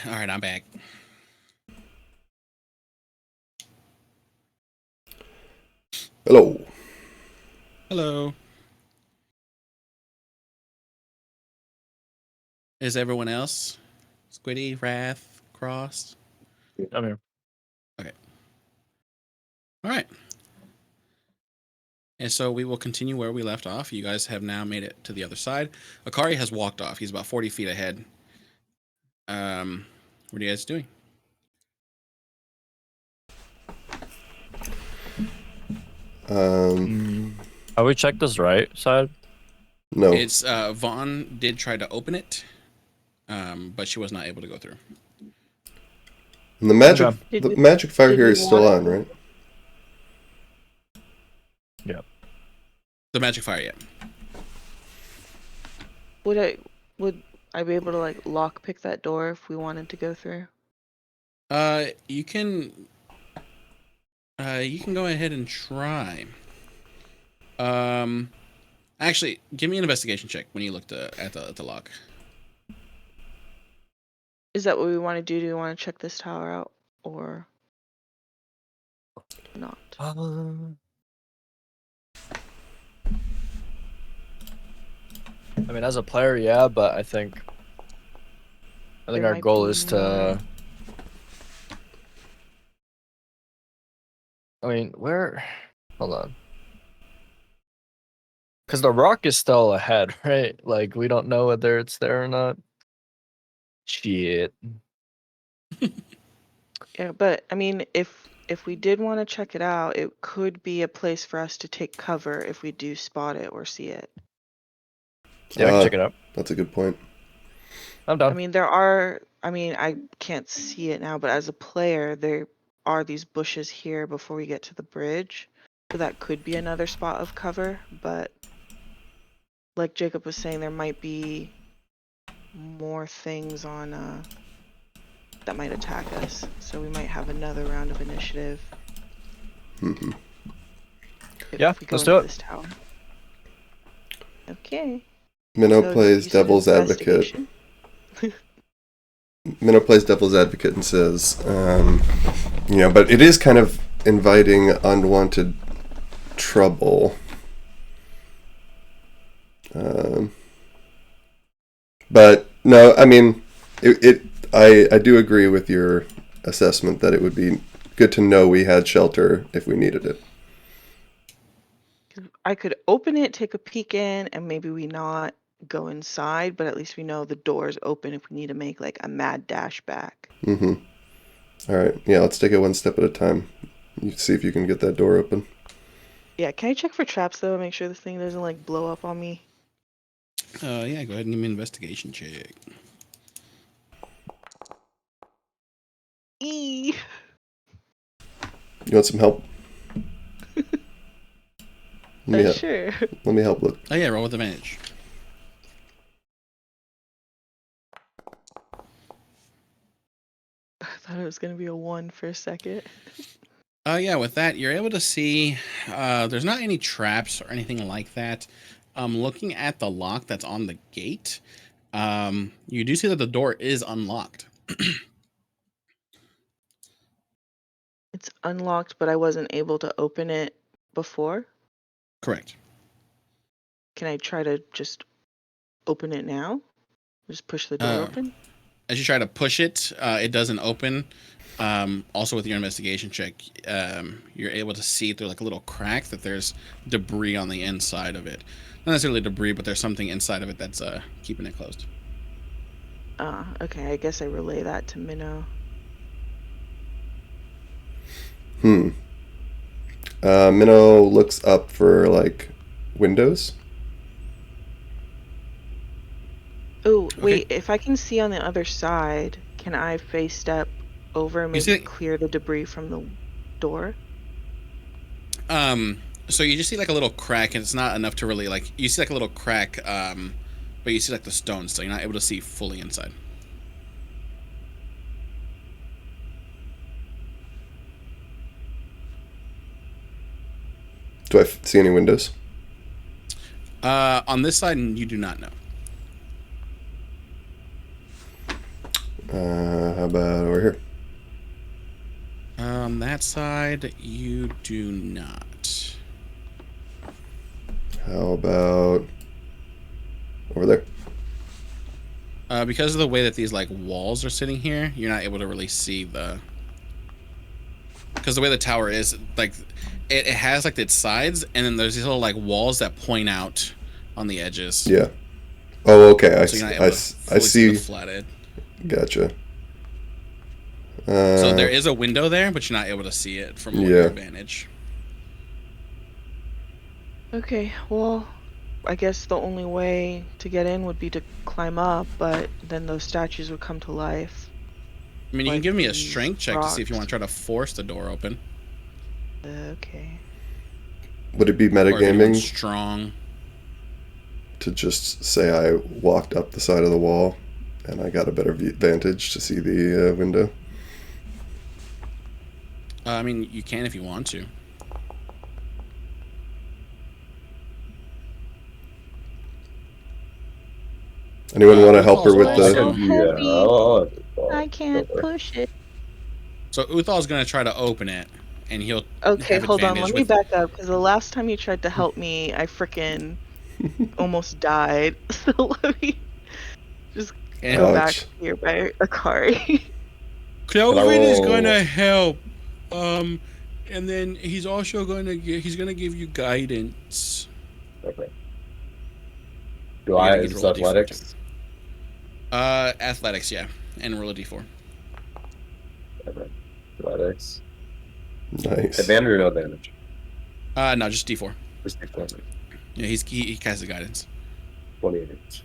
All right, I'm back. Hello. Hello. Is everyone else? Squiddy, Wrath, Cross? I'm here. All right. And so we will continue where we left off. You guys have now made it to the other side. Akari has walked off. He's about 40 feet ahead. What are you guys doing? Have we checked this right side? No. It's Vaughn did try to open it, but she was not able to go through. And the magic, Okay. the magic fire did here we is still want- on, right? Yeah. The magic fire, yeah. Would I be able to like lock pick that door if we wanted to go through? You can go ahead and try. Actually, give me an investigation check when you looked at the lock. Is that what we want to do? Do we want to check this tower out or not? I mean, as a player, yeah, but I think There our might goal be is to. I mean, where? Hold on. Because the rock is still ahead, right? Like, we don't know whether it's there or not. Shit. Yeah, but I mean, if we did want to check it out, it could be a place for us to take cover if we do spot it or see it. Yeah, we can check it out. That's a good point. I'm I done. mean, I can't see it now, but as a player, there are these bushes here before we get to the bridge. So that could be another spot of cover, but like Jacob was saying, there might be more things on that might attack us. So we might have another round of initiative. Mhm. Yeah, if we go let's into do it. this tower. Okay. Minnow So plays you said devil's advocate. investigation? Minnow plays devil's advocate and says, but it is kind of inviting unwanted trouble. But no, I mean, I do agree with your assessment that it would be good to know we had shelter if we needed it. I could open it, take a peek in, and maybe we not go inside, but at least we know the door is open if we need to make like a mad dash back. Mm-hmm. All right. Yeah, let's take it one step at a time. You see if you can get that door open. Yeah, can I check for traps though? Make sure this thing doesn't like blow up on me. Yeah, go ahead and give me an investigation check. Eee. You want some help? Sure. Let me help. Look. Oh yeah, roll with advantage. I thought it was gonna be a 1 for a second. Yeah, with that, you're able to see there's not any traps or anything like that. Looking at the lock that's on the gate, you do see that the door is unlocked. It's unlocked, but I wasn't able to open it before. Correct. Can I try to just open it now? Just push the door open? As you try to push it, it doesn't open. Also, with your investigation check, you're able to see through like a little crack that there's debris on the inside of it. Not necessarily debris, but there's something inside of it that's keeping it closed. Okay, I guess I relay that to Minnow. Minnow looks up for like windows. Oh, Okay. wait, if I can see on the other side, can I face step over and You maybe see- clear the debris from the door? So you just see like a little crack, and it's not enough to really like. You see like a little crack, but you see like the stone, so you're not able to see fully inside. Do I see any windows? On this side, you do not know. about over here? That side, you do not. How about over there? Because of the way that these like walls are sitting here, you're not able to really see the. Because the way the tower is, like, it has like its sides, and then there's these little like walls that point out on the edges. Yeah. Oh, okay. So you're not I able to fully see the see. flat edge. Gotcha. So there is a window there, but you're not able to see it from your vantage. Okay, well, I guess the only way to get in would be to climb up, but then those statues would come to life. I mean, you can Like give me a these strength check to see if you rocks. want to try to force the door open. Okay. Would it be Or if anyone's metagaming strong. to just say I walked up the side of the wall and I got a better vantage to see the window? I mean, you can if you want to. Anyone want to help her with Uthal's the? also- I can't push it. So Uthal's gonna try to open it, and he'll Okay, have hold on. advantage Let me with. back up because the last time you tried to help me, I frickin' almost died. So let me just And go back Ouch. here by Akari. Cloven is Hello. gonna help. And then he's also gonna give you guidance. Okay. You gotta Is roll a D4 athletics? Athletics, yeah, and roll a D4. Okay. Athletics. Nice. Advantage or no advantage? No, just D4. Just D4. Yeah, he casts the guidance. 28.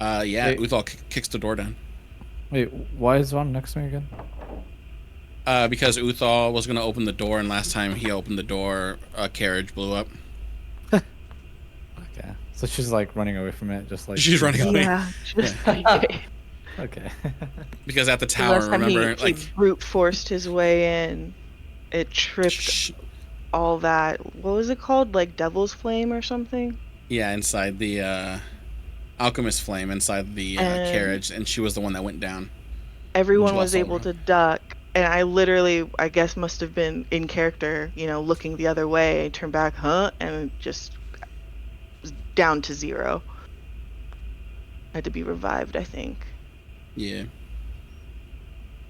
Yeah, Wait. Uthal kicks the door down. Wait, why is Vaughn next to me again? Because Uthal was gonna open the door, and last time he opened the door, a carriage blew up. Okay. So she's like running away from it, just like She's running away. Yeah, just Okay. Because at the The tower, last time remember, he like brute forced his way in, it tripped all that. What was it called? Like Devil's Flame or something? yeah, inside the alchemist flame inside the And- carriage, and she was the one that went down. Everyone She was lost all able her- to duck, and I literally, I guess, must have been in character, looking the other way. I turned back, and just was down to 0. Had to be revived, I think. Yeah.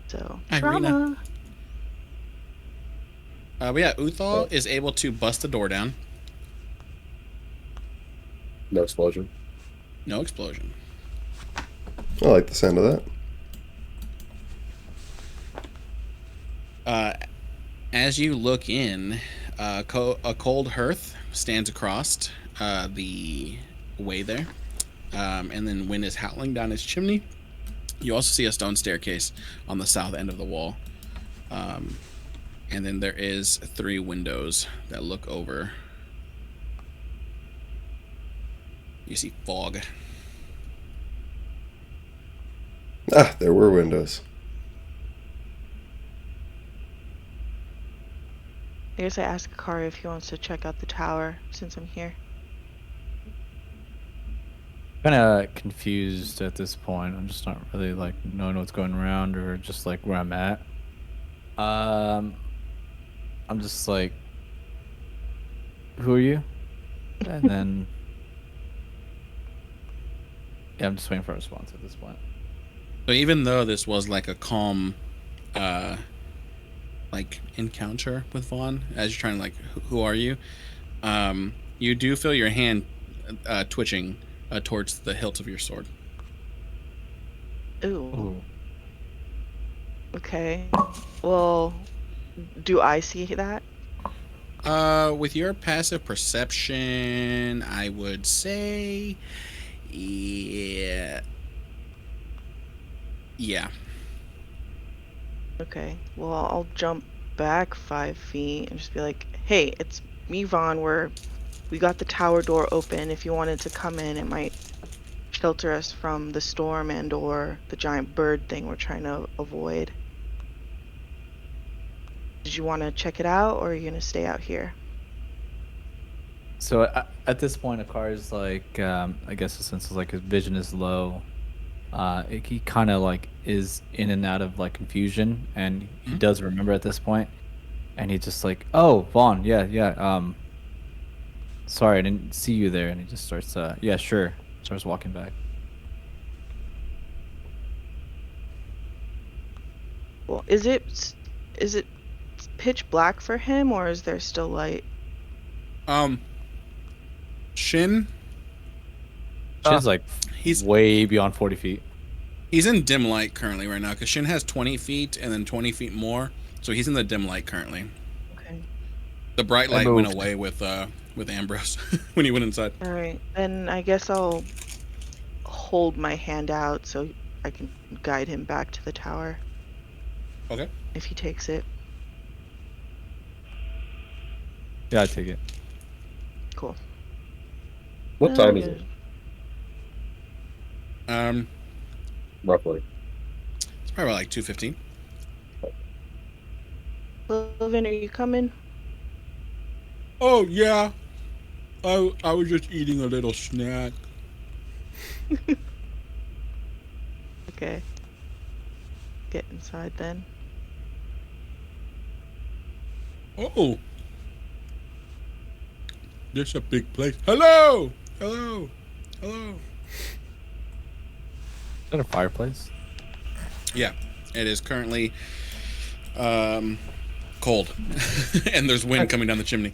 So Irina. trauma. But yeah, Uthal is able to bust the door down. No explosion. No explosion. I like the sound of that. As you look in, a cold hearth stands across the way there, and then wind is howling down its chimney. You also see a stone staircase on the south end of the wall, and then there is 3 windows that look over. You see fog. Ah, there were windows. I guess I ask Akari if he wants to check out the tower since I'm here. Kind of confused at this point. I'm just not really like knowing what's going around or just like where I'm at. I'm just like, who are you? And then, yeah, I'm just waiting for a response at this point. So even though this was like a calm, like encounter with Vaughn, as you're trying to like, who are you? You do feel your hand twitching towards the hilt of your sword. Ooh. Okay. Well, do I see that? With your passive perception, I would say, yeah. Okay. Well, I'll jump back 5 feet and just be like, "Hey, it's me, Vaughn. We got the tower door open. If you wanted to come in, it might shelter us from the storm and/or the giant bird thing we're trying to avoid. Did you want to check it out, or are you gonna stay out here?" So at this point, Akari's like, I guess since like his vision is low, he kind of like is in and out of like confusion, and he does remember at this point, and he's just like, "Oh, Vaughn, yeah. Sorry, I didn't see you there," and he just starts, "Yeah, sure," starts walking back. Well, is it pitch black for him, or is there still light? Shin, Shin's like he's way beyond 40 feet. he's in dim light currently right now because Shin has 20 feet and then 20 feet more, so he's in the dim light currently. Okay. The bright I light went moved. away with Ambrose when he went inside. All right. Then I guess I'll hold my hand out so I can guide him back to the tower Okay. if he takes it. Yeah, I take it. Cool. What time is it? Roughly. It's probably like 2:15. Logan, are you coming? Oh yeah, I was just eating a little snack. Okay. Get inside then. Oh, there's a big place. Hello. Is that a fireplace? Yeah, it is currently cold, and there's wind coming down the chimney.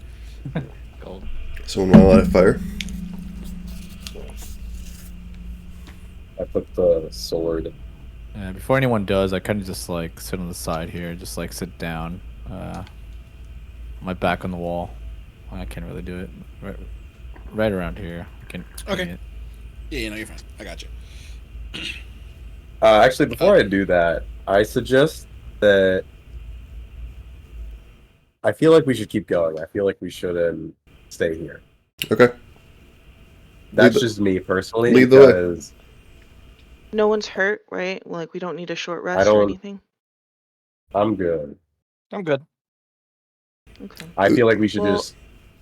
Cold. Someone want to light a fire? I put the sword. Before anyone does, I kind of just like sit on the side here, just like sit down, my back on the wall. I can't really do it. Right around here. I can. Okay. Yeah, you're fine. I got you. Actually, before I do that, I suggest that I feel like we should keep going. I feel like we shouldn't stay here. Okay. That's Lead the- just me personally. lead the way. Because No one's hurt, right? Like, we don't need a short rest or don't- anything? I'm good. I'm good. Okay. I feel like we should Well, just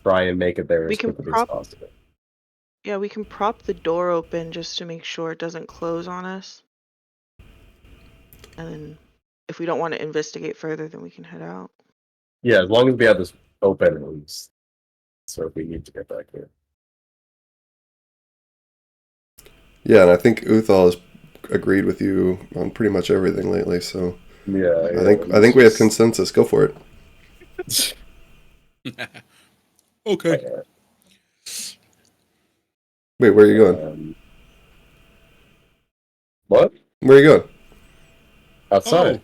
try and make it there we as can quickly as prop- possible. Yeah, we can prop the door open just to make sure it doesn't close on us. And then if we don't want to investigate further, then we can head out. Yeah, as long as we have this open at least. So if we need to get back here. Yeah, and I think Uthal has agreed with you on pretty much everything lately. So Yeah, I think we have consensus. Go for it. Okay. Wait, where are you going? What? Where are you going? Outside.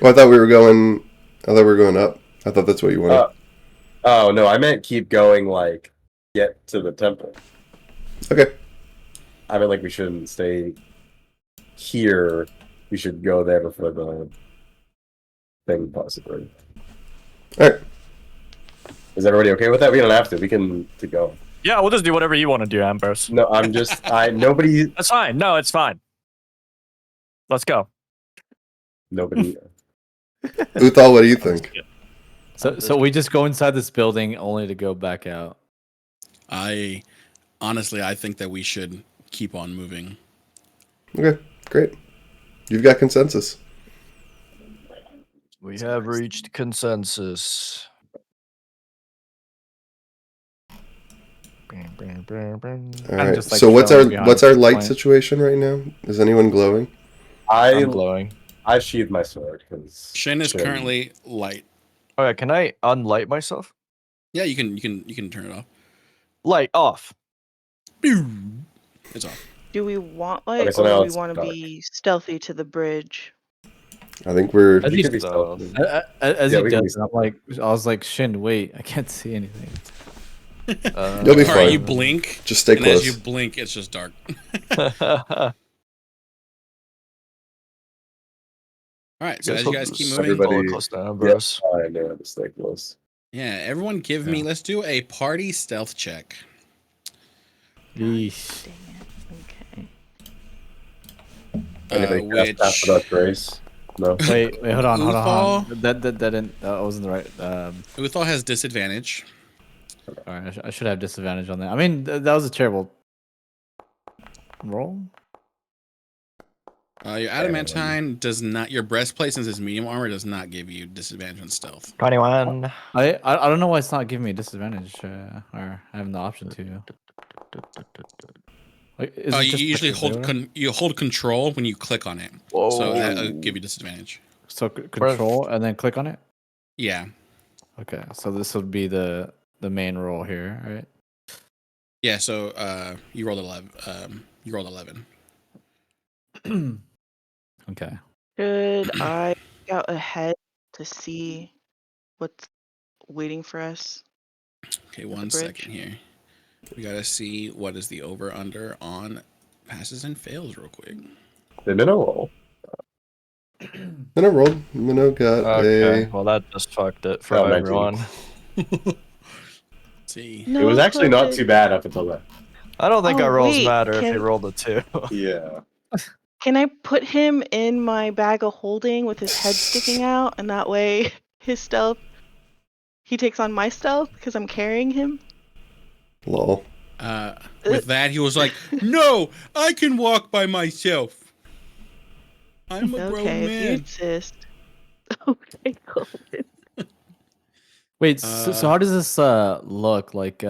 Oh, I thought we were going. I thought we were going up. I thought that's what you wanted. Oh no, I meant keep going. Like get to the temple. Okay. I mean, like we shouldn't stay here. We should go there for the thing, possibly. All right. Is everybody okay with that? We don't have to. We can to go. Yeah, we'll just do whatever you want to do, Ambrose. No, I'm just. Nobody. That's fine. No, it's fine. Let's go. Nobody. Uthal, what do you think? So we just go inside this building only to go back out. I think that we should keep on moving. Okay, great. You've got consensus. We have reached consensus. All I'm right. just, like, So what's chilling behind our this light point. situation right now? Is anyone glowing? I'm glowing. I sheathed my sword because Shin is currently light. Okay, can I unlight myself? Yeah, you can turn it off. Light off. It's off. Do we want light, Okay, so or now do we it's want to dark. be stealthy to the bridge? I think we're. As You he could be So- stealthy. As Yeah, he we can does, be and I was like, Shin, wait, I can't see anything. You'll be All right, fine. you blink, Just stay and as close. you blink, it's just dark. All right, so as you guys keep moving, Everybody- close to Yeah, Ambrose. I know to stay close. yeah, everyone give me. Let's do a party stealth check. Yeesh. Dang it. Okay. Anybody Which pass without grace? No. Wait, hold on. Uthal? That didn't. That wasn't the right. Uthal has disadvantage. All right, I should have disadvantage on that. I mean, that was a terrible roll. Your adamantine does not. Your breastplate, since it's medium armor, does not give you disadvantage on stealth. 21. I don't know why it's not giving me a disadvantage, or having the option to. Like, is it You just usually like hold you hold control when you click on it, so that'll give you disadvantage. so control and then click on it? Yeah, Okay, so this would be the main roll here, right? yeah. So you rolled 11. You rolled 11. Okay. Should I look out ahead to see what's waiting for us? Okay, the one bridge? second here. We gotta see what is the over under on passes and fails real quick. The minnow roll. Minnow rolled. Minnow got Okay, a. well that just fucked it for Oh, 19. everyone. Let's see. No, It was actually not close too it. bad up until that. I don't think Oh, our rolls wait, matter if he can- rolled a 2. Yeah. Can I put him in my bag of holding with his head sticking out, and that way his stealth, he takes on my stealth because I'm carrying him? Lol. With that, he was like, "No, I can walk by myself. I'm a grown Okay, if you man." insist. Okay, cool. Wait, so how does this look like?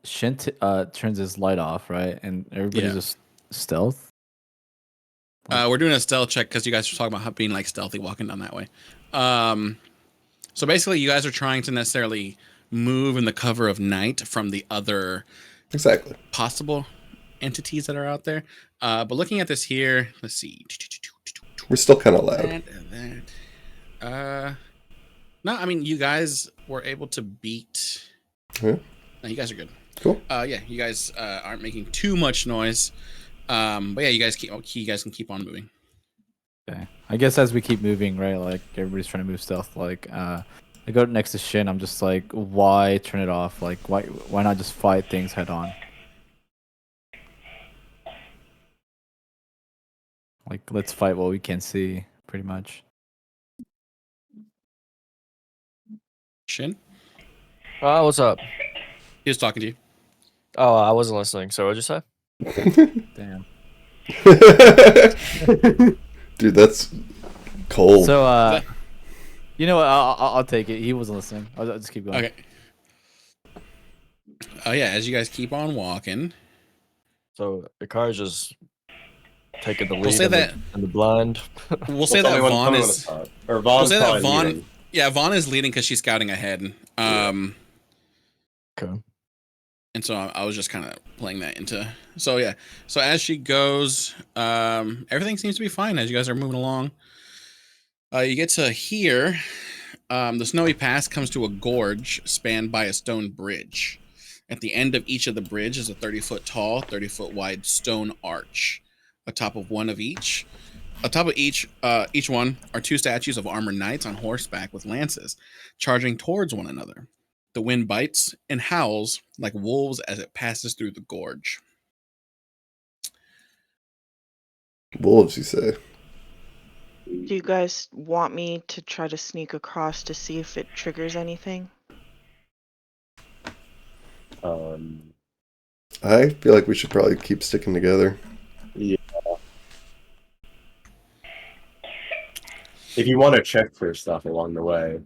Shin turns his light off, right? And everybody's Yeah. just stealth. We're doing a stealth check because you guys were talking about being like stealthy walking down that way. So basically, you guys are trying to necessarily move in the cover of night from the other Exactly. possible entities that are out there. But looking at this here, let's see. We're still kind of loud. No, I mean you guys were able to beat. Yeah. No, you guys are good. Cool. Yeah, you guys aren't making too much noise. But yeah, you guys can keep on moving. Okay. I guess as we keep moving, right? Like everybody's trying to move stealth. Like I go next to Shin. I'm just like, why turn it off? Like why not just fight things head on? Like let's fight what we can see, pretty much. Shin, What's up? he was talking to you. Oh, I wasn't listening. So what'd you say? Damn. Dude, that's cold. So you know what? I'll take it. He wasn't listening. I'll just keep going. Okay. Yeah, as you guys keep on walking, So the car's just taking the lead we'll say that in the blind. we'll say that Vaughn is. Or Vaughn's We'll say that probably Vaughn. leading. Yeah, Vaughn is leading because she's scouting ahead. Okay. And so I was just kind of playing that into. So yeah. So as she goes, everything seems to be fine as you guys are moving along. You get to here. The snowy pass comes to a gorge spanned by a stone bridge. At the end of each of the bridge is a 30-foot tall, 30-foot wide stone arch. Atop of each one are two statues of armored knights on horseback with lances, charging towards one another. The wind bites and howls like wolves as it passes through the gorge. Wolves, you say? Do you guys want me to try to sneak across to see if it triggers anything? I feel like we should probably keep sticking together. Yeah. If you want to check for stuff along the way,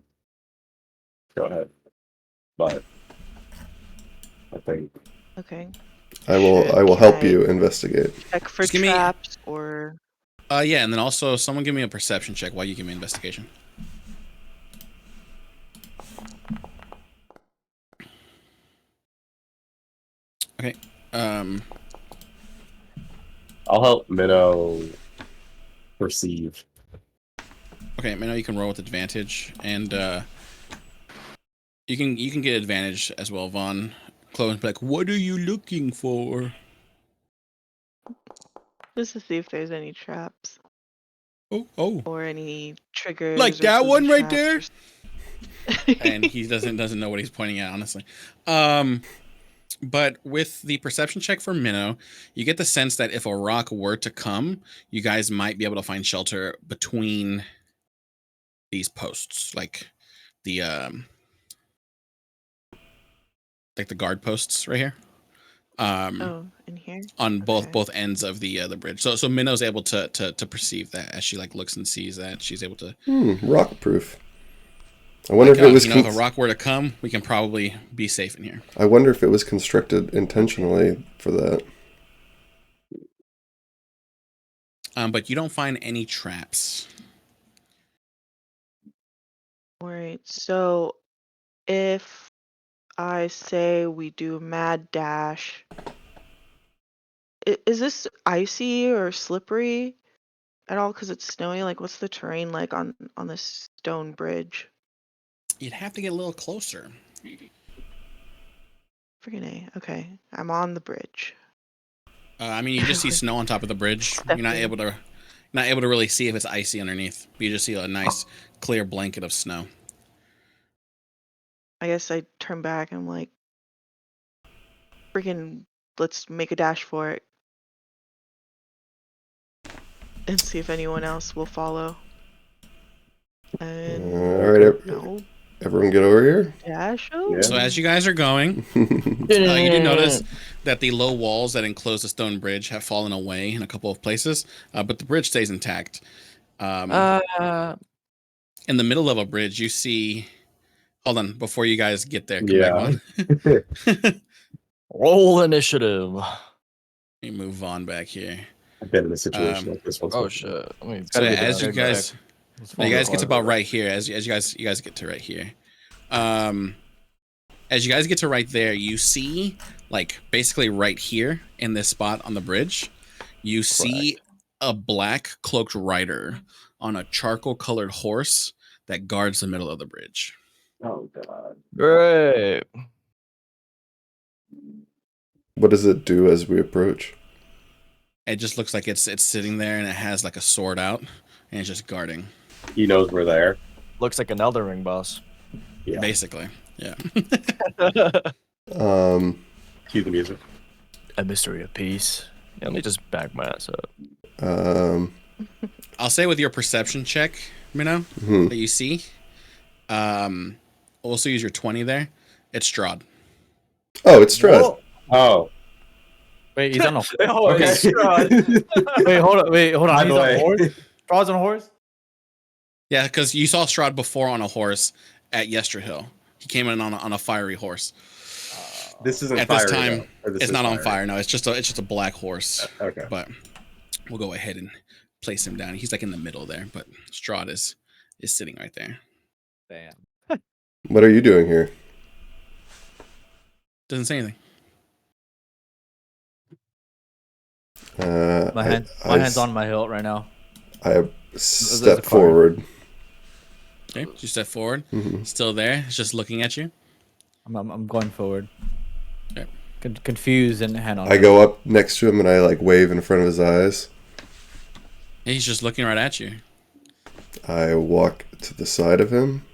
go ahead. But I think Okay. I will Can help I you investigate. check for Just give me- traps or... Yeah, and then also someone give me a perception check while you give me investigation. Okay. I'll help Minnow perceive. Okay, Minnow, you can roll with advantage, and you can get advantage as well, Vaughn. Chloe's like, "What are you looking for?" Just to see if there's any traps Oh, or any triggers. like or that booby one right there. traps And he doesn't know what he's pointing at, honestly. But with the perception check for Minnow, you get the sense that if a rock were to come, you guys might be able to find shelter between these posts, like the guard posts right here. Oh, in here. on Okay. both ends of the bridge. So Minnow's able to perceive that as she like looks and sees that. She's able to Rock proof. I wonder like, if it was. you know, if a rock were to come, we can probably be safe in here. I wonder if it was constructed intentionally for that. But you don't find any traps. All right. So if I say we do a mad dash, is this icy or slippery at all? Because it's snowy. Like, what's the terrain like on this stone bridge? You'd have to get a little closer. Freaking A. Okay, I'm on the bridge. I mean, you just see snow on top of the bridge. You're not able to really see if it's icy underneath. You just see a nice clear blanket of snow. I guess I turn back and I'm like, freaking, let's make a dash for it. And see if anyone else will follow. And All right, no everyone, get over here. dash. Yeah. So as you guys are going, you do notice that the low walls that enclose the stone bridge have fallen away in a couple of places, but the bridge stays intact. In the middle of a bridge, you see. Hold on, before you guys get there, come back on. Roll initiative. Let me move on back here. I've been in a situation like this once. Oh before. shit. I mean, So gotta be as down. you guys, Let's you follow guys the get to car. about right here. As you guys get to right here. As you guys get to right there, you see like basically right here in this spot on the bridge, you see a black cloaked rider on a charcoal colored horse that guards the middle of the bridge. Oh god. great. What does it do as we approach? It just looks like it's sitting there and it has like a sword out and it's just guarding. He knows we're there. Looks like an Elden Ring boss. Yeah. Basically. Yeah. Cue the music. A mystery of peace. Yeah, let me just back my ass up. I'll say with your perception check, Minnow, that you see, also use your 20 there. It's Strahd. Oh, it's Strahd. Oh. Wait, he's on a Oh, Okay. it's Strahd. wait, hold on. By He's the on a way. horse. Strahd's on a horse. Yeah, because you saw Strahd before on a horse at Yesterhill. He came in on a fiery horse. This isn't At this fiery, time, though, or this it's is not on fiery? fire. No, it's just a black horse. Okay. But we'll go ahead and place him down. He's like in the middle there, but Strahd is sitting right there. Damn. What are you doing here? Doesn't say anything. My hand's on my hilt right now. I There's step a car. forward. Okay, you step forward. Mhm. Still there. It's just looking at you. I'm going forward. Okay. Confused and hand on. I go up next to him and I like wave in front of his eyes. Yeah, he's just looking right at you. I walk to the side of him.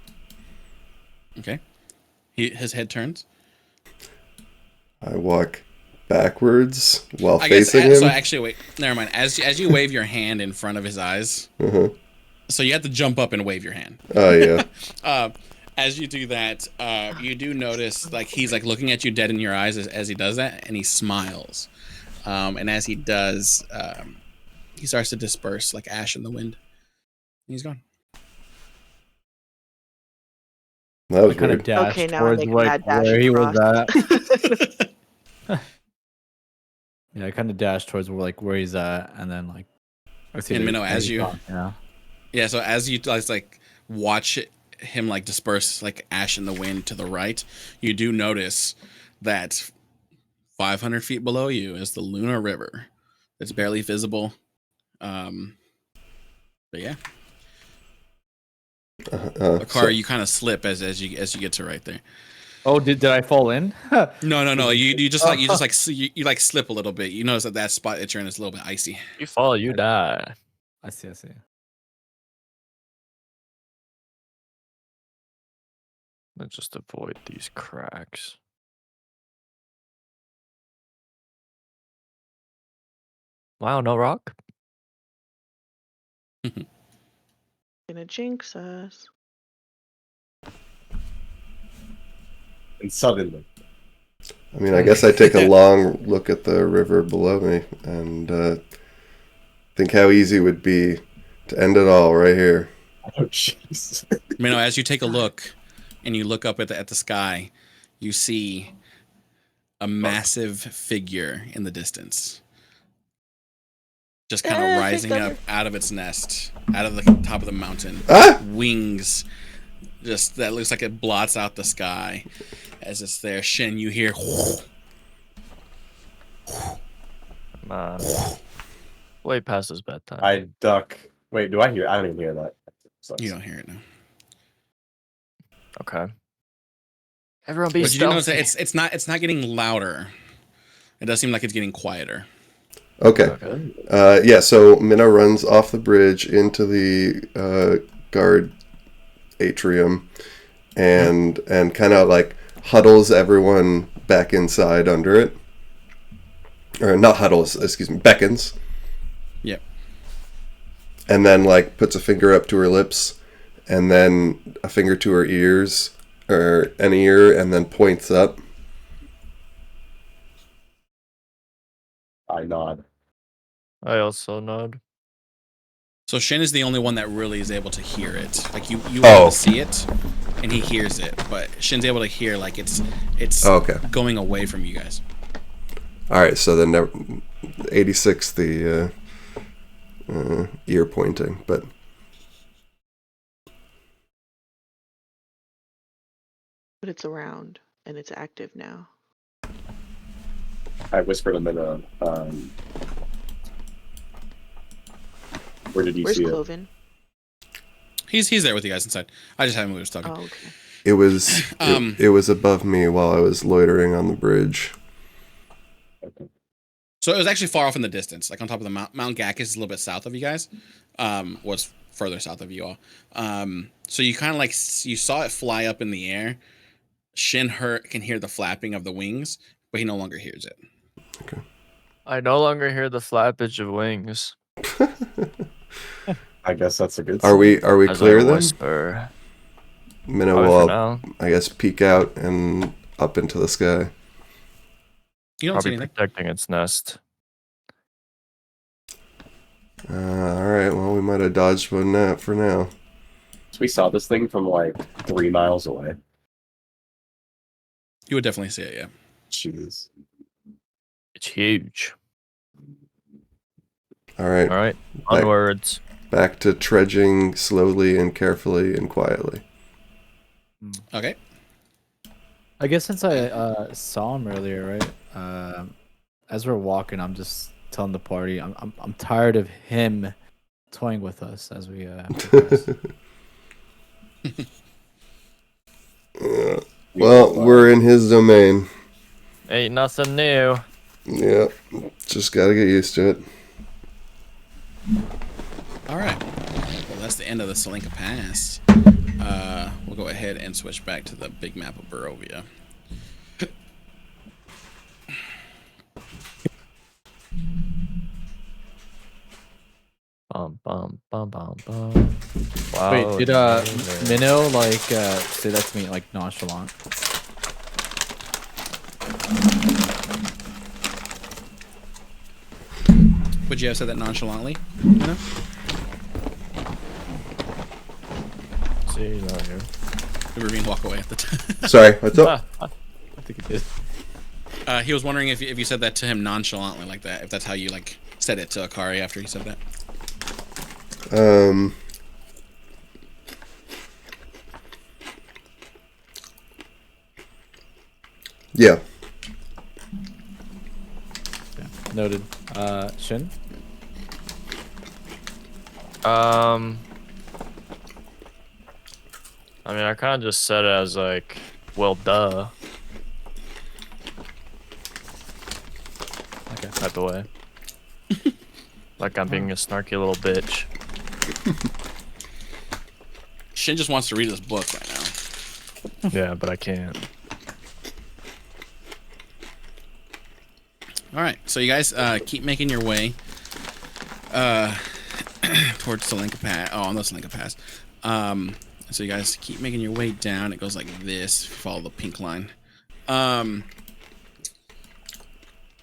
Okay. His head turns. I walk backwards while I guess. facing him. So actually, wait. Never mind. As you wave your hand in front of his eyes, so you have to jump up and wave your hand. Oh yeah. As you do that, you do notice like he's like looking at you dead in your eyes as he does that, and he smiles. And as he does, he starts to disperse like ash in the wind. And he's gone. That was I kind of weird. dashed Okay, now I towards make a like mad dash where he was across. at. Yeah, I kind of dashed towards where he's at, and then like. I see And that Minnow, as he's you- gone, yeah. Yeah. So as you guys like watch him like disperse like ash in the wind to the right, you do notice that 500 feet below you is the Luna River. It's barely visible. But yeah, the car you kind of slip as you get to right there. Oh, did I fall in? No. You just like slip a little bit. You notice that spot that you're in is a little bit icy. You fall, you die. I see. Let's just avoid these cracks. Wow, no rock? Gonna jinx us. And suddenly, I mean, I guess I take a long look at the river below me and think how easy it would be to end it all right here. Oh, jeez. Minnow, as you take a look and you look up at the sky, you see a massive figure in the distance. Just kind of rising up out of its nest, out of the top of the mountain. Ah! Wings, just that looks like it blots out the sky as it's there. Shin, you hear. Way past his bedtime. I duck. Wait, do I hear? I don't even hear that. Sucks. You don't hear it now. Okay. Everyone be But you do notice stealthy. that it's not getting louder. It does seem like it's getting quieter. Okay. Yeah, so Minna runs off the bridge into the guard atrium and kind of like huddles everyone back inside under it. Or not huddles, excuse me, beckons. Yep. And then like puts a finger up to her lips and then a finger to her ears or an ear and then points up. I nod. I also nod. So Shin is the only one that really is able to hear it. Like you Oh. able to see it, and he hears it, but Shin's able to hear like it's Okay. going away from you guys. All right, so then 86 the ear pointing, but But it's around and it's active now. I whispered him in a. Where did you Where's see it? Cloven? He's there with you guys inside. I just haven't moved talking. Oh, okay. it was it was above me while I was loitering on the bridge. So it was actually far off in the distance, like on top of the Mount Gackus is a little bit south of you guys. Was further south of you all. So you kind of like you saw it fly up in the air. Shin can hear the flapping of the wings, but he no longer hears it. I no longer hear the flappage of wings. I guess that's a good. Are we As clear I then? whisper. Minna Probably will, for now. I guess, peek out and up into the sky. You don't see Probably anything. protecting its nest. All right, well, we might have dodged one nap for now. So we saw this thing from like 3 miles away. You would definitely see it, yeah. Jeez. It's huge. All right, All right. Back- Onwards. back to trudging slowly and carefully and quietly. Okay. I guess since I saw him earlier, right? As we're walking, I'm just telling the party I'm tired of him toying with us as we progress. Well, we're in his domain. Ain't nothing new. Yep, just gotta get used to it. All right. Well, that's the end of the Salinka Pass. We'll go ahead and switch back to the big map of Barovia. Bum bum bum bum bum. Wow. Wait, did Minnow like say that to me like nonchalant? Would you have said that nonchalantly? You know? See, not here. Did Ravine walk away at the time? Sorry, what's up? I think it did. He was wondering if you said that to him nonchalantly like that, if that's how you like said it to Akari after he said that. Yeah. Yeah, noted. Shin? I mean, I kind of just said it as like, well, duh. Okay. Type of way. Like I'm being a snarky little bitch. Shin just wants to read this book right now. Yeah, but I can't. All right, so you guys keep making your way towards Salinka Pass. Oh, on the Salinka Pass. So you guys keep making your way down. It goes like this. Follow the pink line.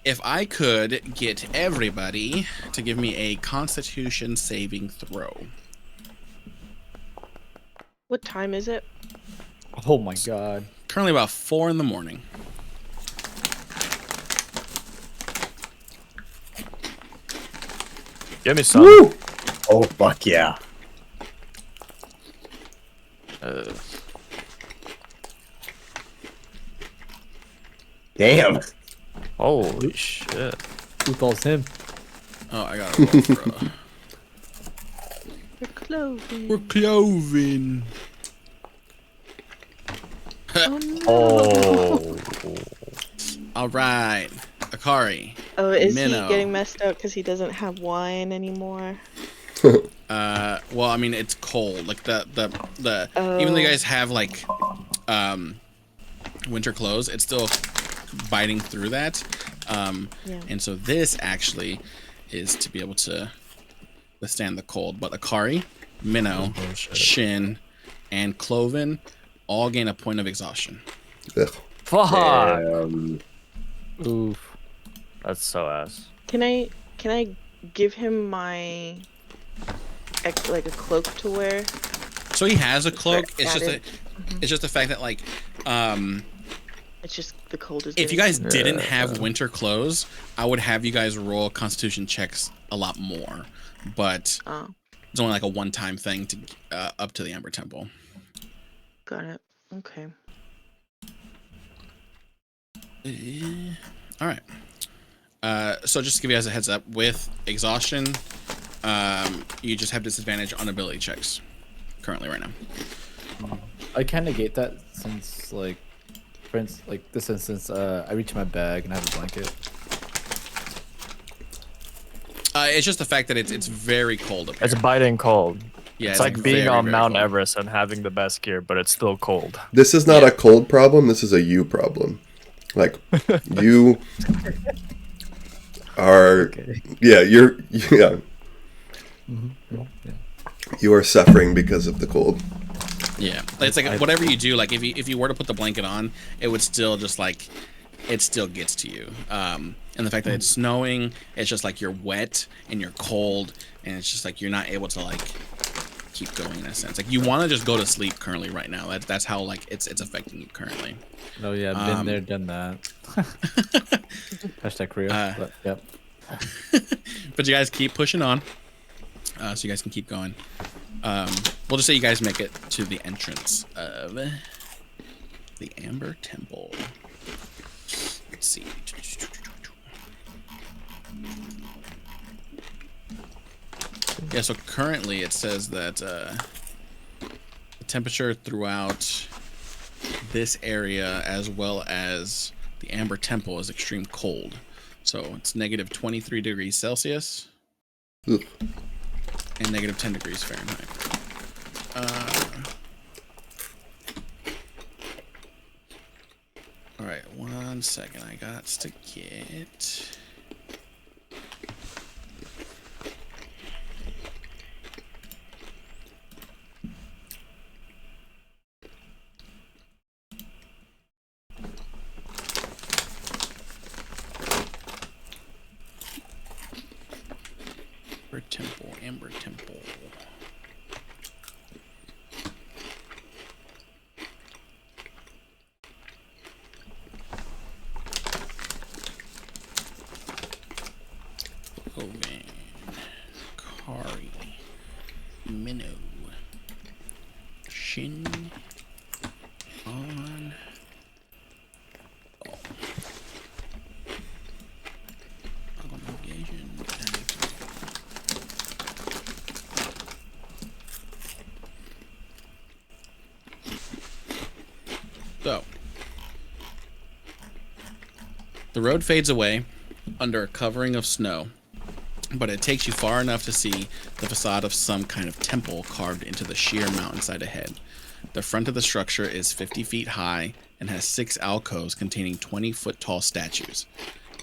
if I could get everybody to give me a Constitution saving throw. What time is it? Oh my god. Currently about 4 in the morning. Give me some. Woo! Oh fuck yeah! Damn. Holy shit. Who calls him? Oh, I got to roll for We're clothing. We're clothing. Oh no. Oh. All right. Akari. Oh, is Minnow. he getting messed up because he doesn't have wine anymore? Well, I mean, it's cold. Like the Oh. even though you guys have like winter clothes, it's still biting through that. Yeah. And so this actually is to be able to withstand the cold. But Akari, Minnow, Shin, and Cloven all gain a point of exhaustion. Ugh. Fuck. Damn. Oof. That's so ass. Can I give him my like a cloak to wear? So he has a cloak. It's just Added. it's just the fact that like It's just the cold is. if you getting- guys didn't have winter clothes, I would have you guys roll Constitution checks a lot more. But Oh, it's only like a one-time thing to up to the Amber Temple. got it. Okay. All right. So just to give you guys a heads up, with exhaustion, you just have disadvantage on ability checks currently right now. I can negate that since, like, for instance, like this instance, I reach in my bag and I have a blanket. It's just the fact that it's very cold up here. It's biting cold. Yeah, It's like being very, on very Mount cold. Everest and having the best gear, but it's still cold. This is not Yeah. a cold problem. This is a you problem. Like, you are. Yeah, you're. Yeah. You are suffering because of the cold. Yeah, it's like whatever you do, like if you were to put the blanket on, it would still just like it still gets to you. And the fact that it's snowing, it's just like you're wet and you're cold, and it's just like you're not able to like keep going in a sense. Like you want to just go to sleep currently right now. That's how like it's affecting you currently. No, yeah, been there, done that. Hashtag career. But, yep. But you guys keep pushing on, so you guys can keep going. We'll just say you guys make it to the entrance of the Amber Temple. Let's see. Yeah, so currently it says that the temperature throughout this area as well as the Amber Temple is extreme cold. So it's negative 23 degrees Celsius Ugh. and negative 10 degrees Fahrenheit. All right, 1 second. I got to get. Amber Temple. Hogan, Kari, Minnow, Shin, on. So, the road fades away under a covering of snow, but it takes you far enough to see the facade of some kind of temple carved into the sheer mountainside ahead. The front of the structure is 50 feet high and has 6 alcoves containing 20-foot-tall statues.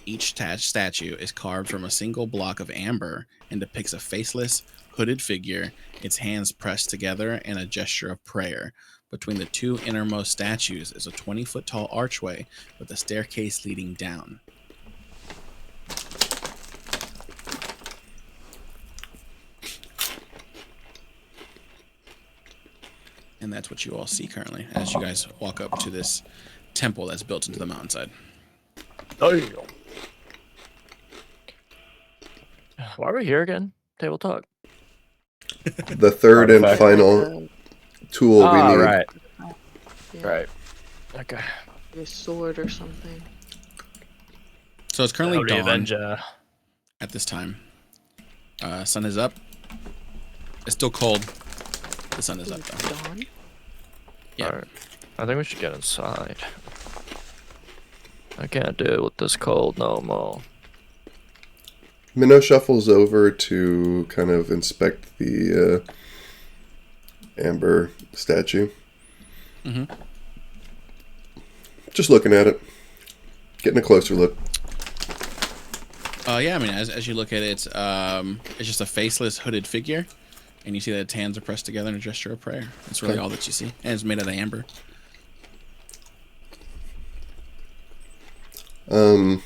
Each statue is carved from a single block of amber and depicts a faceless, hooded figure, its hands pressed together in a gesture of prayer. Between the 2 innermost statues is a 20-foot-tall archway with a staircase leading down. And that's what you all see currently as you guys walk up to this temple that's built into the mountainside. Oh, why are we here again? Table talk. The third and Artifact. final tool we need. Right. Yeah, Right. Okay. a sword or something. So it's currently Howdy, dawn Avenger. at this time. Sun is up. It's still cold. The sun is up though. Dawn? Yeah. Alright. I think we should get inside. I can't deal with this cold no more. Minnow shuffles over to kind of inspect the amber statue. Mm-hmm. Just looking at it. Getting a closer look. Yeah, I mean, as you look at it, it's just a faceless, hooded figure, and you see that its hands are pressed together in a gesture of prayer. That's really Okay. all that you see, and it's made out of amber. You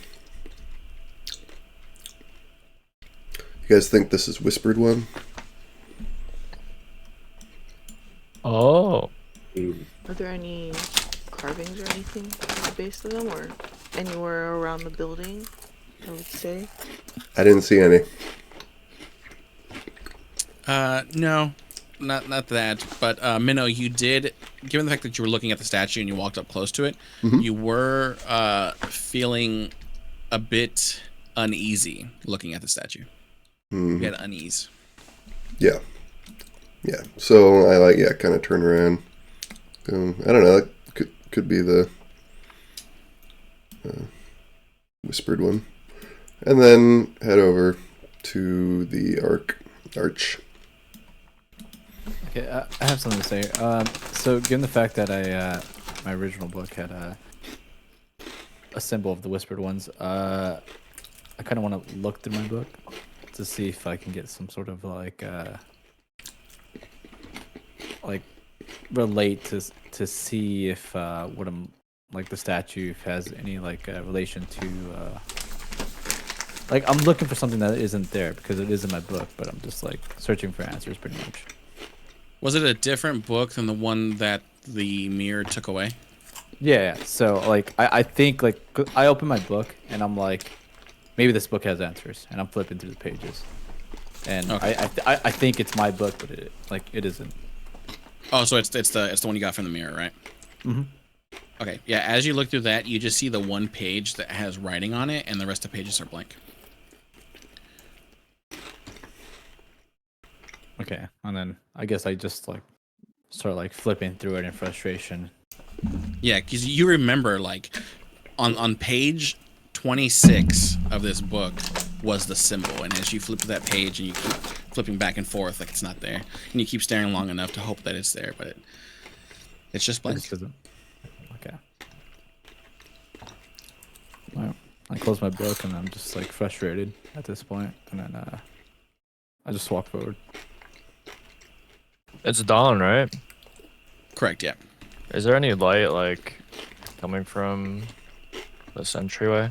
guys think this is Whispered One? Oh. Are there any carvings or anything at the base of them, or anywhere around the building? I would say. I didn't see any. No, not that. But Minnow, you did, given the fact that you were looking at the statue and you walked up close to it, you were feeling a bit uneasy looking at the statue. You had unease. Yeah. Yeah. So I kind of turn around. I don't know. It could be the Whispered One. And then head over to the arch. Okay, I have something to say. So given the fact that my original book had a symbol of the Whispered Ones, I kind of want to look through my book to see if I can get some sort of like relate to see if what I'm like the statue has any like relation to like I'm looking for something that isn't there because it is in my book, but I'm just like searching for answers pretty much. Was it a different book than the one that the mirror took away? Yeah, so like I think like I open my book and I'm like, maybe this book has answers, and I'm flipping through the pages, and Okay. I think it's my book, but it isn't. Oh, so it's the one you got from the mirror, right? Mhm. Okay, yeah. As you look through that, you just see the one page that has writing on it, and the rest of the pages are blank. Okay, and then I guess I just like start like flipping through it in frustration. Yeah, because you remember like on page 26 of this book was the symbol, and as you flip to that page and you keep flipping back and forth, like it's not there, and you keep staring long enough to hope that it's there, but it's just It blank. just doesn't. Okay. Well, I close my book and I'm just like frustrated at this point, and then I just walk forward. It's dawn, right? Correct. Yeah. Is there any light like coming from this entryway?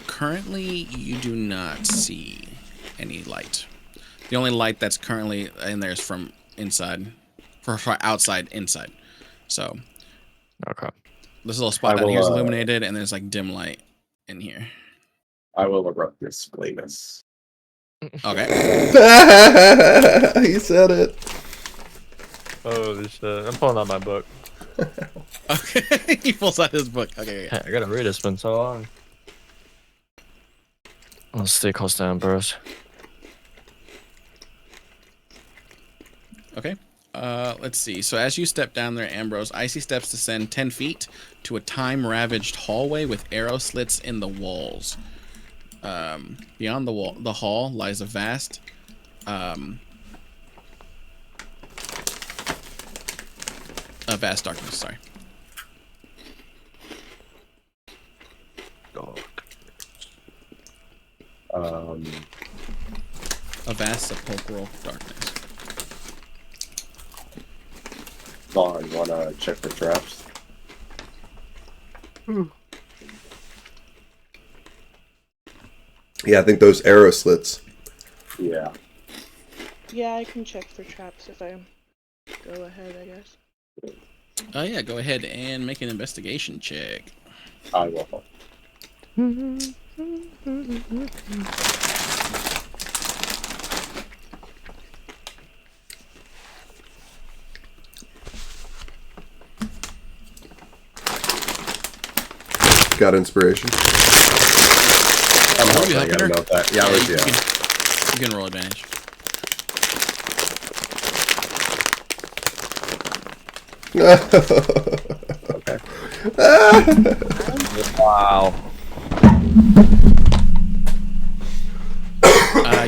Currently you do not see any light. The only light that's currently in there is from inside, for outside, inside. So Okay. this little spot I down here is will, illuminated, and there's like dim light in here. I will erupt this flamus. Okay. He said it. Oh shit! I'm pulling out my book. Okay. He pulls out his book. Okay. Hey, I gotta read it. It's been so long. Let's stay close to Ambrose. Okay. Let's see. So as you step down there, Ambrose, icy steps descend 10 feet to a time-ravaged hallway with arrow slits in the walls. Beyond the hall lies a vast, darkness. Sorry. A vast sepulchral darkness. Vaughn, wanna check for traps? Yeah, I think those arrow slits. Yeah. Yeah, I can check for traps if I go ahead, I guess. Oh yeah, go ahead and make an investigation check. I will. Got inspiration. I'm Are you helping. I helping don't her? know if that. Yeah, I was, yeah. You can roll advantage. Okay. Wow.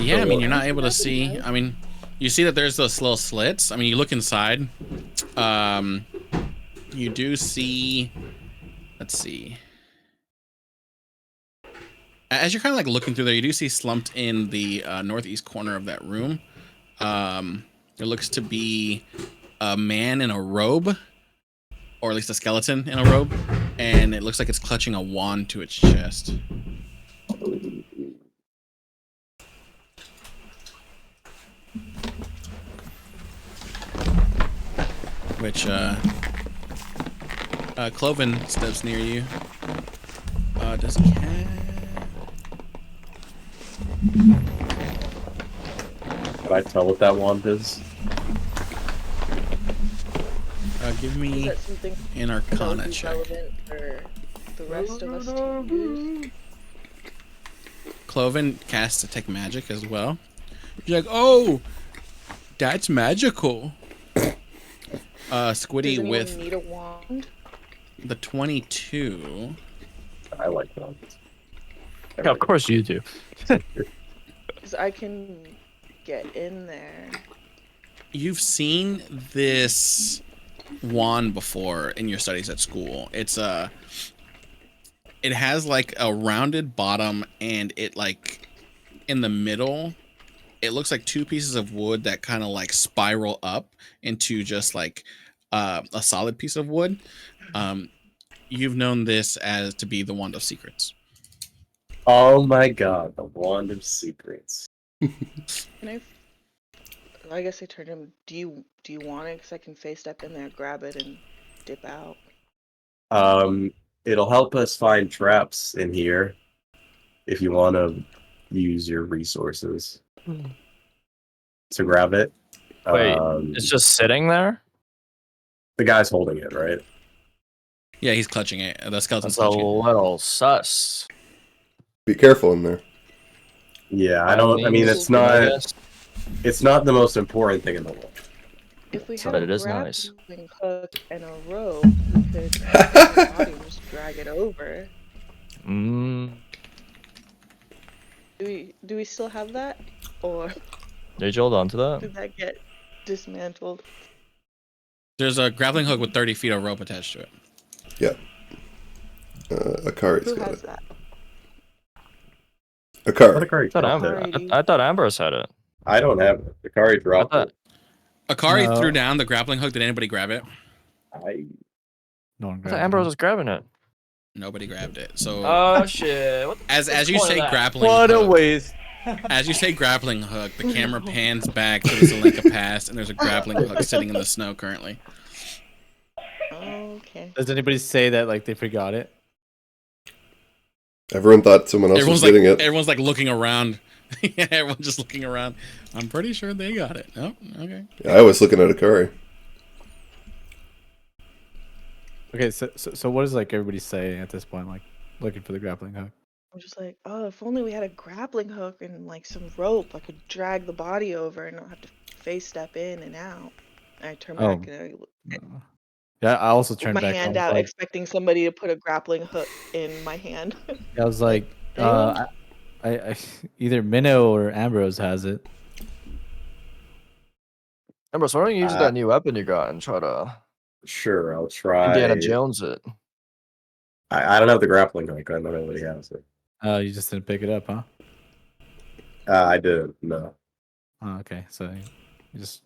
Yeah, I mean, you're not able to see. I mean, you see that there's those little slits. I mean, you look inside. You do see. Let's see. As you're kind of like looking through there, you do see slumped in the northeast corner of that room. There looks to be a man in a robe, or at least a skeleton in a robe, and it looks like it's clutching a wand to its chest. Which Cloven steps near you. Does he have? Can I tell what that wand is? Give Is me that something an that would Arcana be check. relevant for the rest of us to use? Cloven casts Detect Magic as well. You're like, oh, that's magical. Squiddy Does anyone with need a wand? the 22. I like that. Yeah, of course you do. Because I can get in there. You've seen this wand before in your studies at school. It's it has like a rounded bottom, and it like in the middle, it looks like two pieces of wood that kind of like spiral up into just like a solid piece of wood. You've known this as to be the Wand of Secrets. Oh my god, the Wand of Secrets. Can I guess I turned him. Do you want it? Because I can face step in there, grab it, and dip out. It'll help us find traps in here if you want to use your resources to grab it. Wait, it's just sitting there? The guy's holding it, right? Yeah, he's clutching it. The skeleton's That's a clutching it. little sus. Be careful in there. Yeah, I mean, it's I not. guess. It's not the most important thing in the world. If we So had that a it is nice. grappling hook and a rope, we could grab the body and just drag it over. Mm. Do we still have that, or Did you hold on to that? did that get dismantled? There's a grappling hook with 30 feet of rope attached to it. Yeah. Akari's Who got has it. that? Akari. I thought Ambrose had it. I don't have it. Akari dropped thought- it. Akari No. threw down the grappling hook. Did anybody grab it? No one I thought grabbed Ambrose it. was grabbing it. Nobody grabbed it. So Oh shit! What the- as what's you the point say of that? grappling What a hook, waste. as you say grappling hook, the camera pans back to the Zelenka Pass, and there's a grappling hook sitting in the snow currently. Okay. Does anybody say that like they forgot it? Everyone thought someone else was getting it. Everyone's like looking around. Yeah, everyone's just looking around. I'm pretty sure they got it. Oh, okay. Yeah, I was looking at Akari. Okay, so what does like everybody say at this point? Like looking for the grappling hook. I'm just like, oh, if only we had a grappling hook and like some rope, I could drag the body over and not have to face step in and out. And I turn Oh. back and Yeah, I also put turned my back. hand I was out, like, expecting somebody to put a grappling hook in my hand. I was like, anyone? I either Minnow or Ambrose has it. Ambrose, why don't you use that new weapon you got and try to Sure, I'll try. Indiana Jones it? I don't have the grappling hook. I don't know what he has it. You just didn't pick it up, huh? I did. No. Oh, okay. So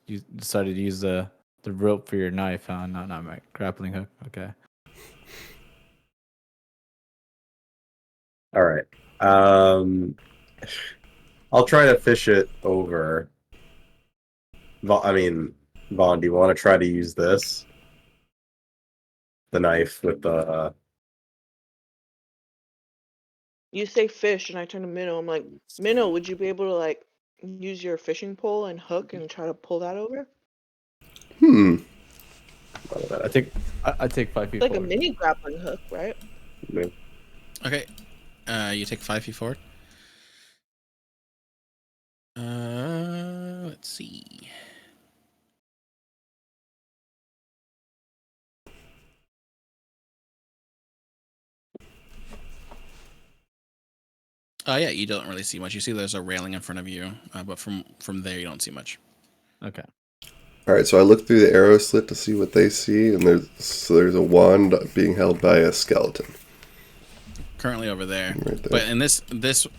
you decided to use the The rope for your knife, huh? Not my grappling hook. Okay. All right. I'll try to fish it over. I mean, Vaughn, do you want to try to use this? The knife with the. You say fish, and I turn to Minnow. I'm like, Minnow, would you be able to like use your fishing pole and hook and try to pull that over? I take 5 feet Like a forward. mini grappling hook, right? Okay. You take 5 feet forward. Let's see. Yeah, you don't really see much. You see there's a railing in front of you, but from there you don't see much. Okay. All right, so I look through the arrow slit to see what they see, and there's a wand being held by a skeleton Currently over there. right there. But in this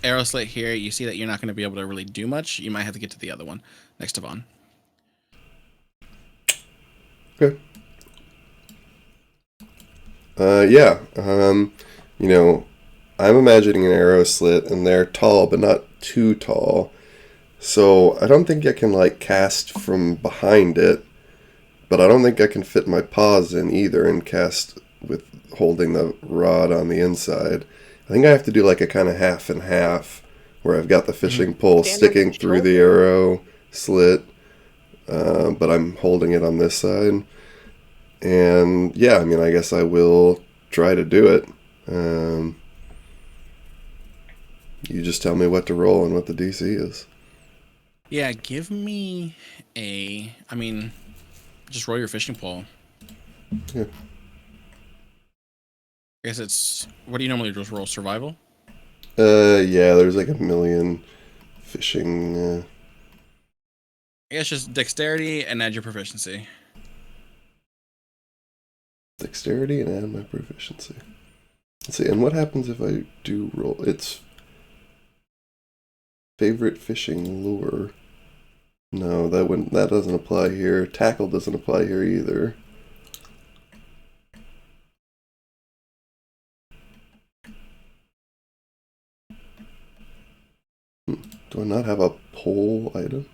arrow slit here, you see that you're not going to be able to really do much. You might have to get to the other one next to Vaughn. Okay. Yeah. You know, I'm imagining an arrow slit, and they're tall, but not too tall. So I don't think I can like cast from behind it, but I don't think I can fit my paws in either and cast with holding the rod on the inside. I think I have to do like a kind of half and half, where I've got the fishing pole Stand on sticking your through the shoulder. arrow slit, but I'm holding it on this side. And yeah, I mean, I guess I will try to do it. You just tell me what to roll and what the DC is. Yeah, give me I mean, just roll your fishing pole. Yeah. I guess it's, what do you normally just roll? Survival? Yeah, there's like a million fishing. I guess just dexterity and add your proficiency. Dexterity and add my proficiency. Let's see, and what happens if I do roll? It's favorite fishing lure. No, that doesn't apply here. Tackle doesn't apply here either. Do I not have a pole item?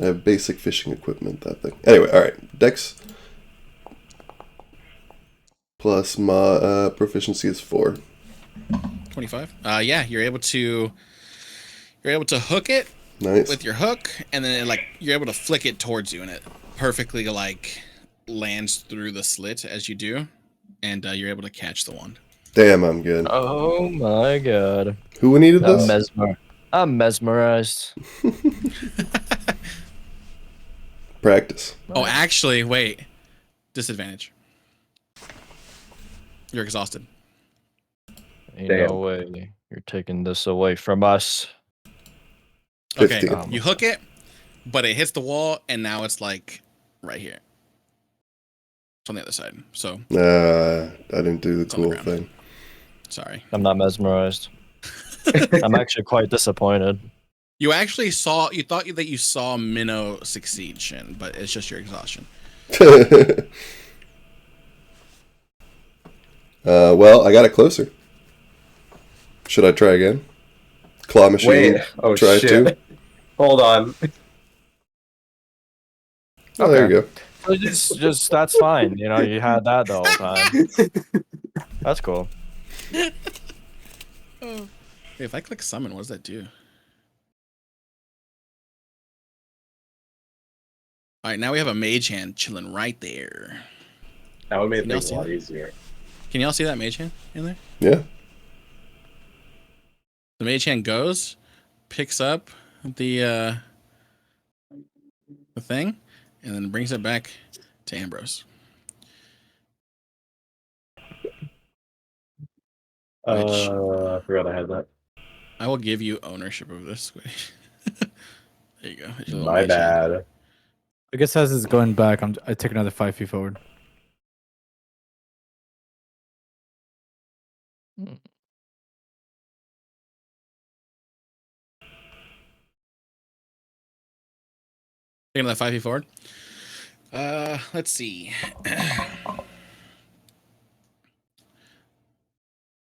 I have basic fishing equipment, that thing. Anyway, alright. Dex plus my proficiency is 4. 25. Yeah, you're able to hook it Nice. with your hook, and then like you're able to flick it towards you, and it perfectly like lands through the slit as you do, and you're able to catch the wand. Damn, I'm good. Oh my god. Who needed I'm, this? I'm mesmerized. Practice. Oh, actually, wait. Disadvantage. You're exhausted. Ain't Damn. no way you're taking this away from us. Okay, 15. you hook it, but it hits the wall, and now it's like right here. It's on the other side. So I didn't do the It's on the cool ground. thing. sorry. I'm not mesmerized. I'm actually quite disappointed. You actually saw. You thought that you saw Minnow succeed, Shin, but it's just your exhaustion. Well, I got it closer. Should I try again? Claw machine. Wait. Oh try shit. two. Hold on. Oh, there you go. So just that's fine. You know, you had that the whole time. That's cool. Oh. Hey, if I click summon, what does that do? All right, now we have a mage hand chilling right there. That would make Can y'all things see a lot that? easier. Can y'all see that mage hand in there? Yeah. The mage hand goes, picks up the thing, and then brings it back to Ambrose. Which I forgot I had that. I will give you ownership of this. There you go. It's your little My mage hand. bad. I guess as it's going back, I take another 5 feet forward. Taking that 5 feet forward. Let's see.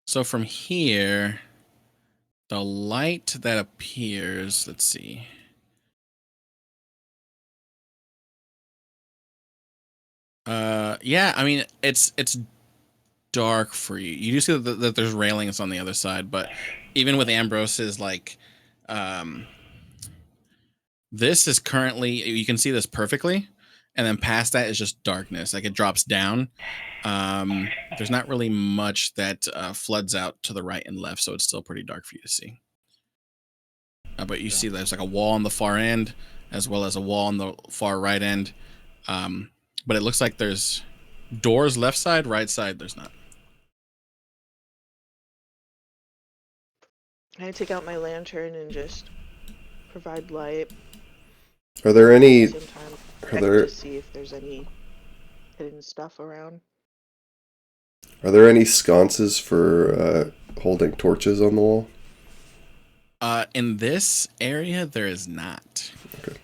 So from here, the light that appears. Let's see. Yeah. I mean, it's dark for you. You do see that there's railings on the other side, but even with Ambrose's like, this is currently, you can see this perfectly, and then past that is just darkness. Like it drops down. There's not really much that floods out to the right and left, so it's still pretty dark for you to see. But you see there's like a wall on the far end, as well as a wall on the far right end. But it looks like there's doors left side, right side. There's not. Can I take out my lantern and just provide light? Are there At any? the same time, Are check there? to see if there's any hidden stuff around. Are there any sconces for holding torches on the wall? In this area, there is not. Okay.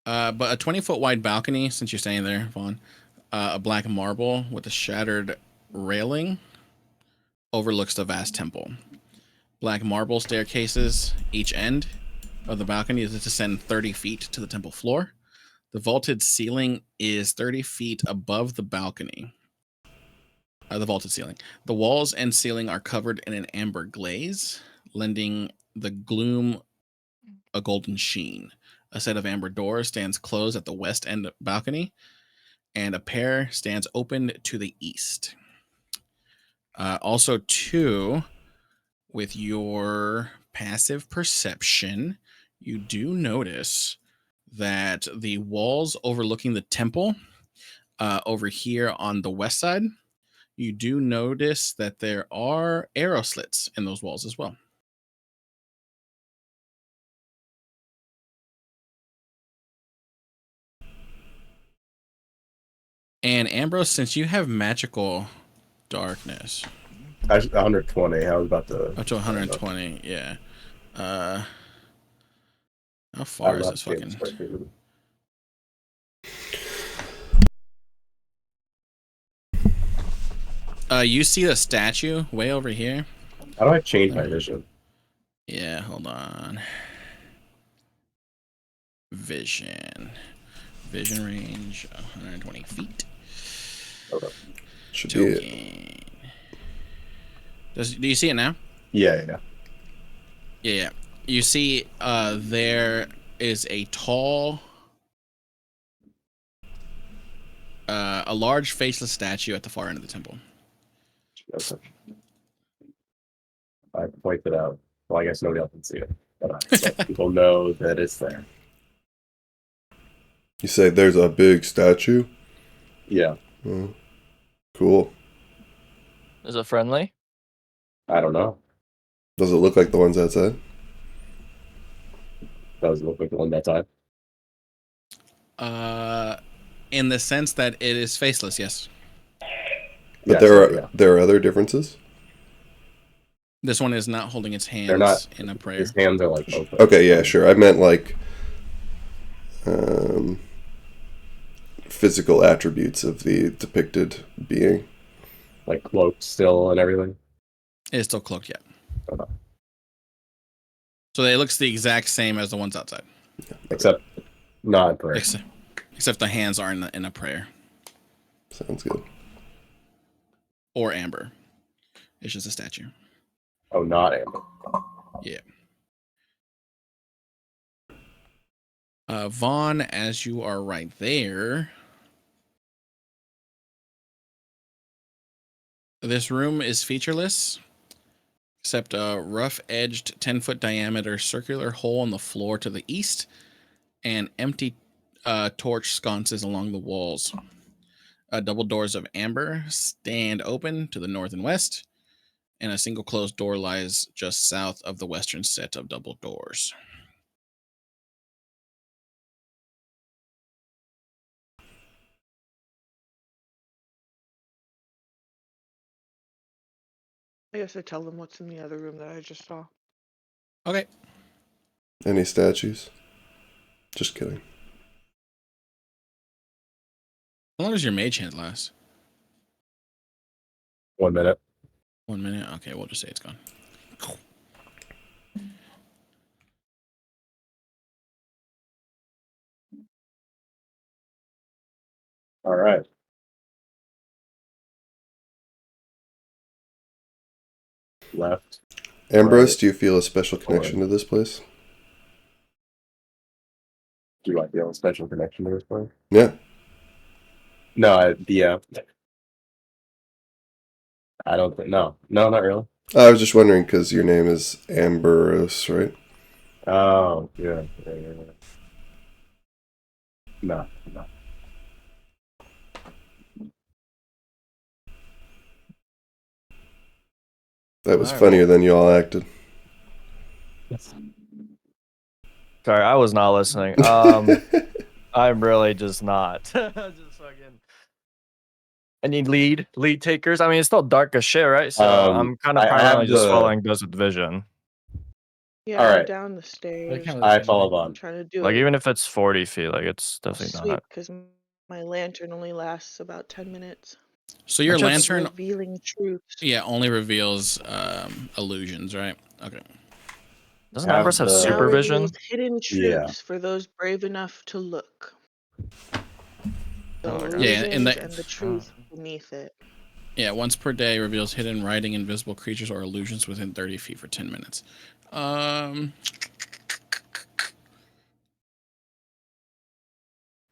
But a 20-foot wide balcony, since you're staying there, Vaughn, a black marble with a shattered railing overlooks the vast temple. Black marble staircases each end of the balcony is to descend 30 feet to the temple floor. The vaulted ceiling is 30 feet above the balcony. The vaulted ceiling. The walls and ceiling are covered in an amber glaze, lending the gloom a golden sheen. A set of amber doors stands closed at the west end balcony, and a pair stands open to the east. Also, too, with your passive perception, you do notice that the walls overlooking the temple over here on the west side, you do notice that there are arrow slits in those walls as well. And Ambrose, since you have magical darkness, 120. I was about to. up to 120, yeah. How I'm far is not this getting fucking? square feet. You see the statue way over here? How do I change my vision? Yeah, hold on. Vision range 120 feet. Okay. Should be it. Token. Do you see it now? Yeah. Yeah. You see there is a tall a large faceless statue at the far end of the temple. Okay. I pointed out. Well, I guess nobody else can see it, but I let people know that it's there. You say there's a big statue? Yeah. Oh, cool. Is it friendly? I don't know. Does it look like the ones outside? Does it look like the one that time? In the sense that it is faceless, yes. But Yeah, there so, are yeah. there are other differences. This one is not holding its hands They're not. in a prayer. His hands are like open. Okay, yeah, sure. I meant like physical attributes of the depicted being. Like cloaked still and everything. It is still cloaked yet. Okay. So it looks the exact same as the ones outside. Except not in prayer. Except the hands are in a prayer. Sounds good. Or amber. It's just a statue. Oh, not amber. Yeah. Vaughn, as you are right there, this room is featureless, except a rough-edged 10-foot diameter circular hole in the floor to the east and empty torch sconces along the walls. Double doors of amber stand open to the north and west, and a single closed door lies just south of the western set of double doors. I guess I tell them what's in the other room that I just saw. Okay. Any statues? Just kidding. How long does your mage hand last? 1 minute. 1 minute? Okay, we'll just say it's gone. All right. Left. Ambrose, Right. do you feel a special connection to this place? Do I feel a special connection to this place? Yeah. No, I don't think. No, not really. I was just wondering because your name is Ambrose, right? Oh, yeah. No. That was Alright, funnier well- than you all acted. Sorry, I was not listening. I'm really just not. Just fucking. Any lead takers? I mean, it's still dark as shit, right? So I'm kind of I have primarily just the- following those with vision. Yeah, All I'm right. down the stairs. can't I listen. follow on. Trying to do Like it. even if it's 40 feet, like it's definitely Sweep not. because my lantern only lasts about 10 minutes. So your Which is- lantern, Revealing truths. yeah, only reveals illusions, right? Okay. Doesn't Have Ambrose have the- Now supervision? reveals hidden Yeah. truths for those brave enough to look. The Oh, okay. Yeah, and illusions the- and the truth beneath it. Yeah, once per day reveals hidden writing, invisible creatures, or illusions within 30 feet for 10 minutes. I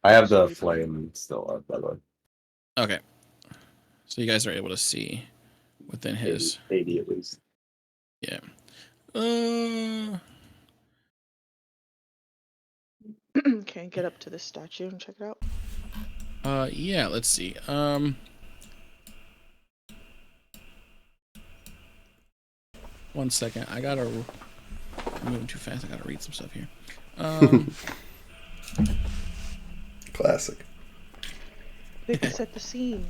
have the flame still up, by the way. Okay. So you guys are able to see within his. 80 at least. Yeah. Can I get up to this statue and check it out? Yeah, let's see. One second. I'm moving too fast. I gotta read some stuff here. Classic. Quick, set the scene.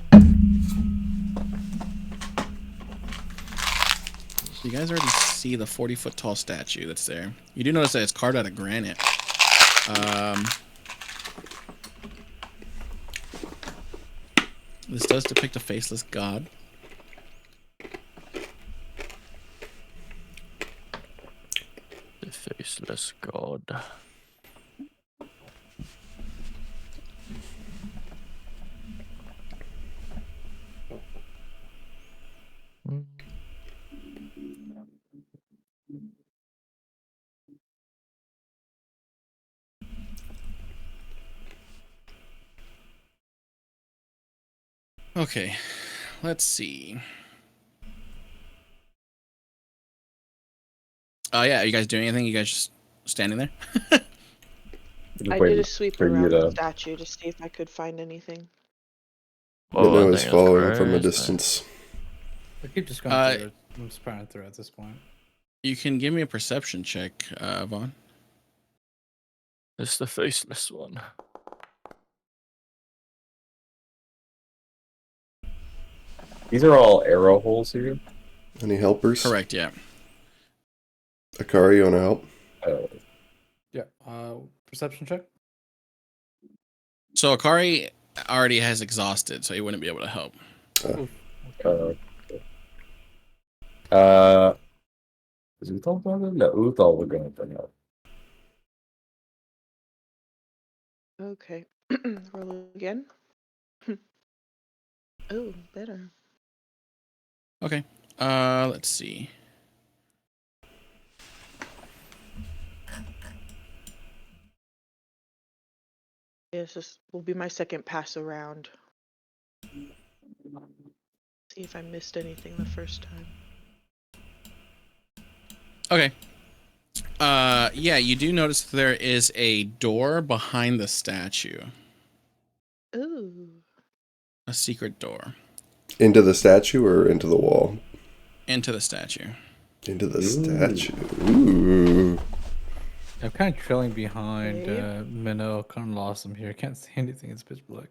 You guys already see the 40-foot tall statue that's there. You do notice that it's carved out of granite. This does depict a faceless god. The faceless god. Mm. Okay, let's see. Yeah, are you guys doing anything? You guys just standing there? Just I did waiting a sweep for you around the to- statue to see if I could find anything. Minnow I is think following that's from a crazy. distance. I keep just going through it. I'm just burning through at this point. You can give me a perception check, Vaughn. It's the faceless one. These are all arrow holes here. Any helpers? Correct, yeah. Akari, you want to help? Yeah. Perception check. So Akari already has exhausted, so he wouldn't be able to help. Is Uthal going to? No, Uthal will go for help. Okay. Roll again. Oh, better. Okay. Let's see. Yes, this will be my second pass around. See if I missed anything the first time. Okay. Yeah, you do notice there is a door behind the statue. Ooh. A secret door Into the statue or into the wall? into the statue. Into the Ooh. statue. Ooh. I'm kind of trailing behind Okay. Minnow. Kind of lost him here. Can't see anything. It's pitch black.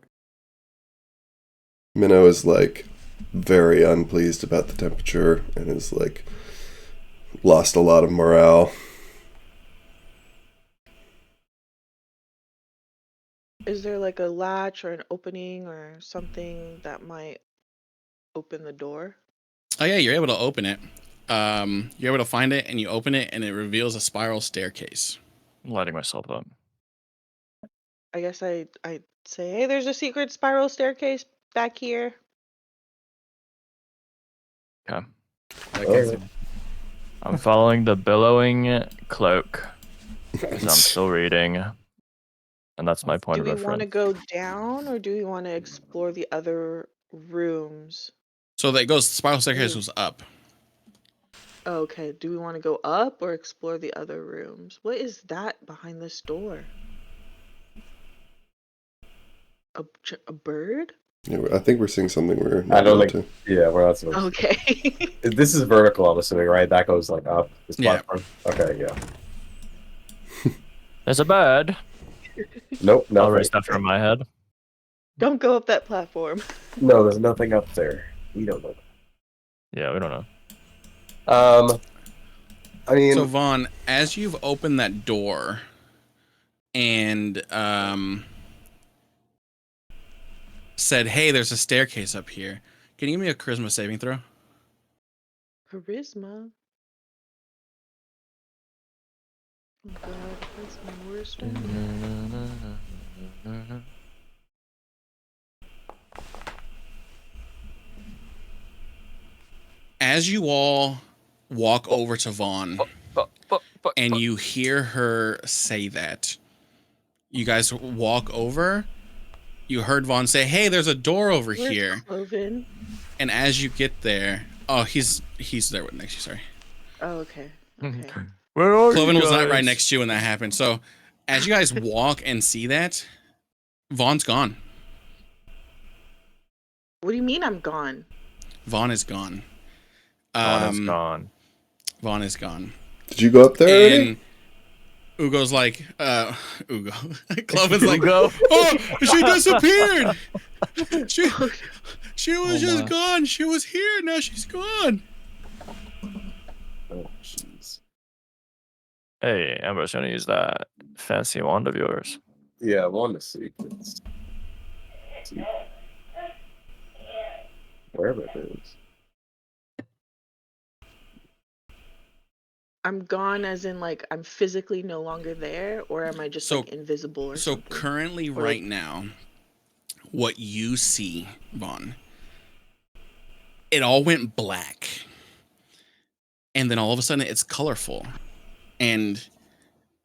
Minnow is like very unpleased about the temperature and is like lost a lot of morale. Is there like a latch or an opening or something that might open the door? Oh yeah, you're able to open it. You're able to find it, and you open it, and it reveals a spiral staircase. I'm lighting myself up. I guess I say, hey, there's a secret spiral staircase back here. Okay. I can't see. I'm following the billowing cloak because I'm still reading, and that's my point Do of we want to reference. go down or do we want to explore the other rooms? So that goes. The spiral staircase was up. Okay, do we want to go up or explore the other rooms? What is that behind this door? A bird? Yeah, I think we're seeing something we're I not don't allowed think. to. Yeah, we're not supposed Okay. to. This is vertical, I'm assuming, right? That goes like up. This Yeah. platform. Okay, yeah. There's a bird. Nope, I'll nothing. erase that from my head. Don't go up that platform. No, there's nothing up there. We don't know. Yeah, we don't know. I mean, So Vaughn, as you've opened that door, and said, "Hey, there's a staircase up here." Can you give me a charisma saving throw? Charisma. Oh god, that's my worst one. As you all walk over to Vaughn, and you hear her say that, you guys walk over. You heard Vaughn say, "Hey, there's a door over Where's here." Cloven? And as you get there, oh, he's there with next to you. Sorry, Oh, okay. Okay. Where are Cloven you was not right guys? next to you when that happened. So, as you guys walk and see that, Vaughn's gone. What do you mean I'm gone? Vaughn is gone. Vaughn is gone. Vaughn is gone. Did you go up there already? And Ugo's like, Ugo. Cloven's like, Ugo? oh, she disappeared. She was Oh just my. gone. She was here. Now she's gone. oh jeez. Hey, Amber's gonna use that fancy wand of yours. Yeah, I want to see. Let's see. Wherever it is. I'm gone as in like I'm physically no longer there, or am I just So- like invisible or So something? currently, Or- right now, what you see, Vaughn, it all went black. And then all of a sudden it's colorful. And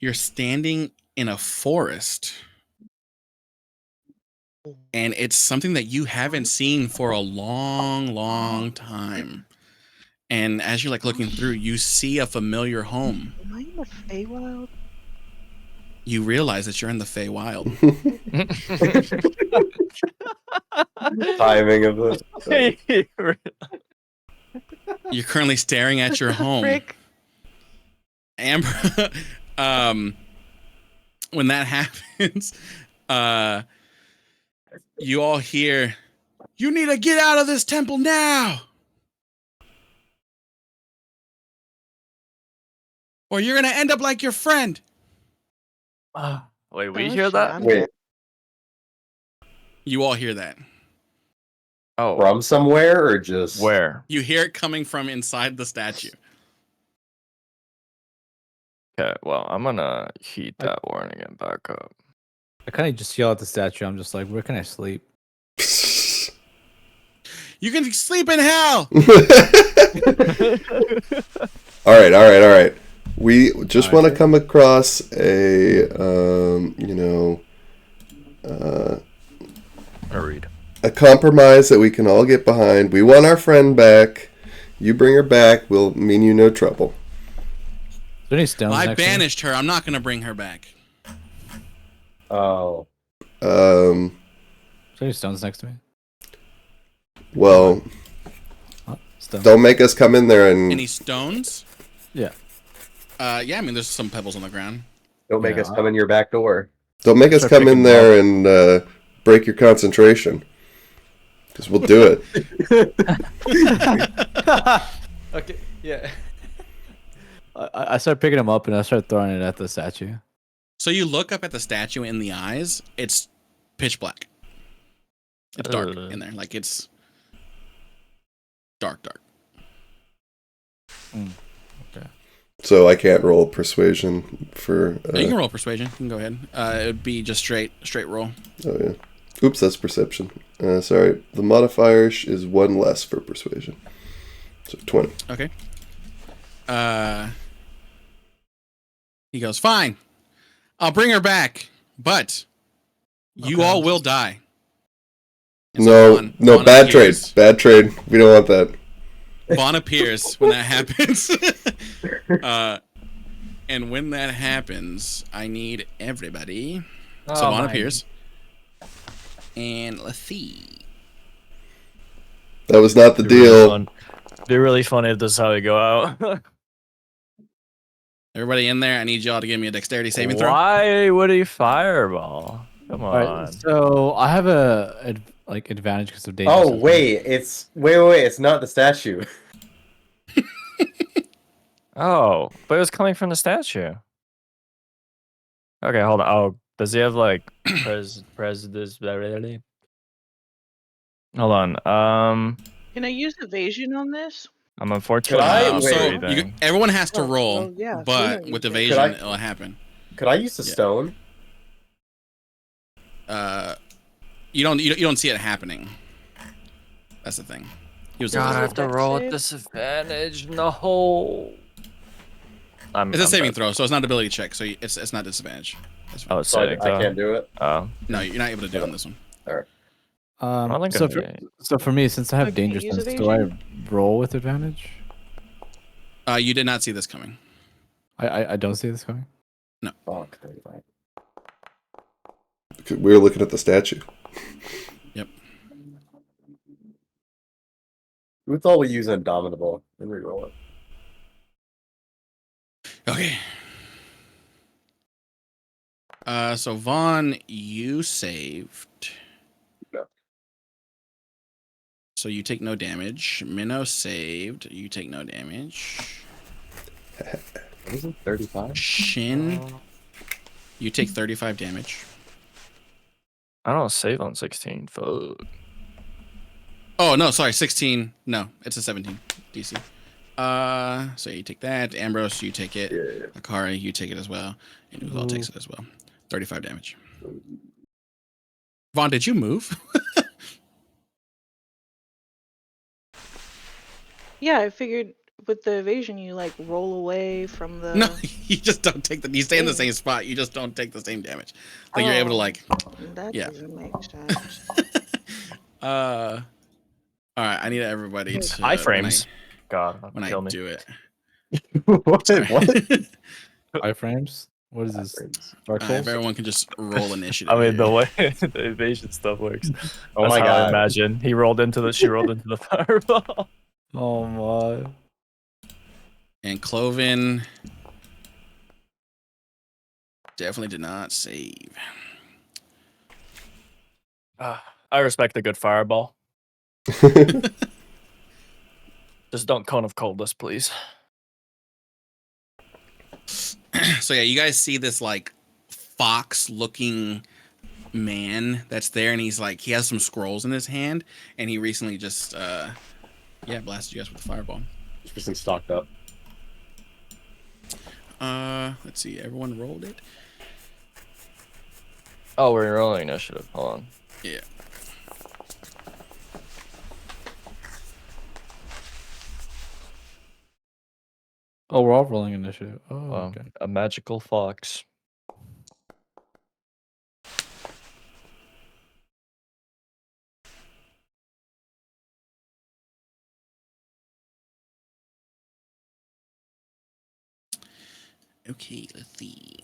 you're standing in a forest. And it's something that you haven't seen for a long, long time. And as you're like looking through, you see a familiar home. Am I in the Feywild? You realize that you're in the Feywild. Timing of this. You're currently staring at your home. Frick. Amber, when that happens, you all hear, "You need to get out of this temple now, or you're gonna end up like your friend." Wait, we Oh, hear shit, that? I'm Wait, dead. You all hear that. Oh, from somewhere or just where? You hear it coming from inside the statue. Okay, well, I'm gonna heat that warning and back up. I kind of just yell at the statue. I'm just like, where can I sleep? You can sleep in hell. All right. We just All want to right. come across a, I read. a compromise that we can all get behind. We want our friend back. You bring her back. We'll mean you no trouble. Is there any stones Well, I next to me? banished her. I'm not gonna bring her back. Oh, Um, Is there any stones next to me? well, Oh, stones. don't make us come in there and Any stones? Yeah. Yeah. I mean, there's some pebbles on the ground. don't make Yeah. us come in your back door. don't make us Start come in picking there and break your concentration. Because we'll do it. Okay. Yeah. I started picking them up and I started throwing it at the statue. So you look up at the statue in the eyes. It's pitch black. It's dark Ugh. in there. Like it's dark. So I can't roll persuasion for. Yeah, you can roll persuasion. You can go ahead. It would be just straight roll. Oh yeah. Oops, that's perception. Sorry, the modifier is 1 less for persuasion. So 20. Okay. He goes, fine. I'll bring her back, but you all will die. And so Vaughn bad appears. trade. Bad trade. We don't want that. Vaughn appears when that happens. And when that happens, I need everybody. So Vaughn appears. And let's see. That was not the Be really deal. fun. Be really funny if this is how we go out. Everybody in there, I need y'all to give me a dexterity saving throw. Why would he fireball? Come on. All right, so I have a advantage because of danger. Oh sense. wait, wait, it's not the statue. Oh, but it was coming from the statue. Okay, hold on. Oh, does he have like this? Hold on. Can I use evasion on this? I'm unfortunately I- not So wait. breathing. everyone has to Oh, roll, well, yeah, but we know with you evasion, Could I- it'll happen. Could I use the Yeah. stone? You don't see it happening. That's the thing. He was God, I Is it have to dex roll save? at disadvantage. No. It's a I'm saving dead. throw, so it's not an ability check, so it's not disadvantage. That's Oh, it's So I saving throw. can't do it. Oh. No, you're not able to do it on this one. I don't think So I- for me, since I have Okay, danger use sense, do I evasion. roll with advantage? You did not see this coming. I don't see this coming. Fuck, 35. We were looking at the statue. Yep. Who thought we use Indomitable and reroll it? Okay. So Vaughn, you saved. No. So you take no damage. Minnow saved. You take no damage. What is it? 35? Shin, you take 35 damage. I don't save on 16. Fuck. Oh no, sorry, 16. No, it's a 17 DC. So you take that. Ambrose, you take it. Yeah. Akari, you take it as well. And Uzal takes it as well. 35 damage. Vaughn, did you move? Yeah, I figured with the evasion, you like roll away from the. No, you just don't take the. You stay in the same spot. You just don't take the same damage. Like you're able to Oh, like. That yeah. doesn't make sense. All right, I need everybody to Iframes. God, when I kill me. do it. What? What? Iframes? What is this? Dark If Souls? everyone can just roll initiative. I mean, the way the evasion stuff works. Oh That's my how I god. imagine. She rolled into the fireball. Oh my. And Cloven definitely did not save. I respect a good fireball. Just don't cone of coldness, please. So yeah, you guys see this like fox-looking man that's there, and he's like he has some scrolls in his hand, and he recently just blasted you guys with the fireball. Just stocked up. Let's see, everyone rolled it. Oh, we're rolling initiative. Hold on. Yeah. Oh, we're all rolling initiative. Oh, okay. A magical fox. Okay, let's see.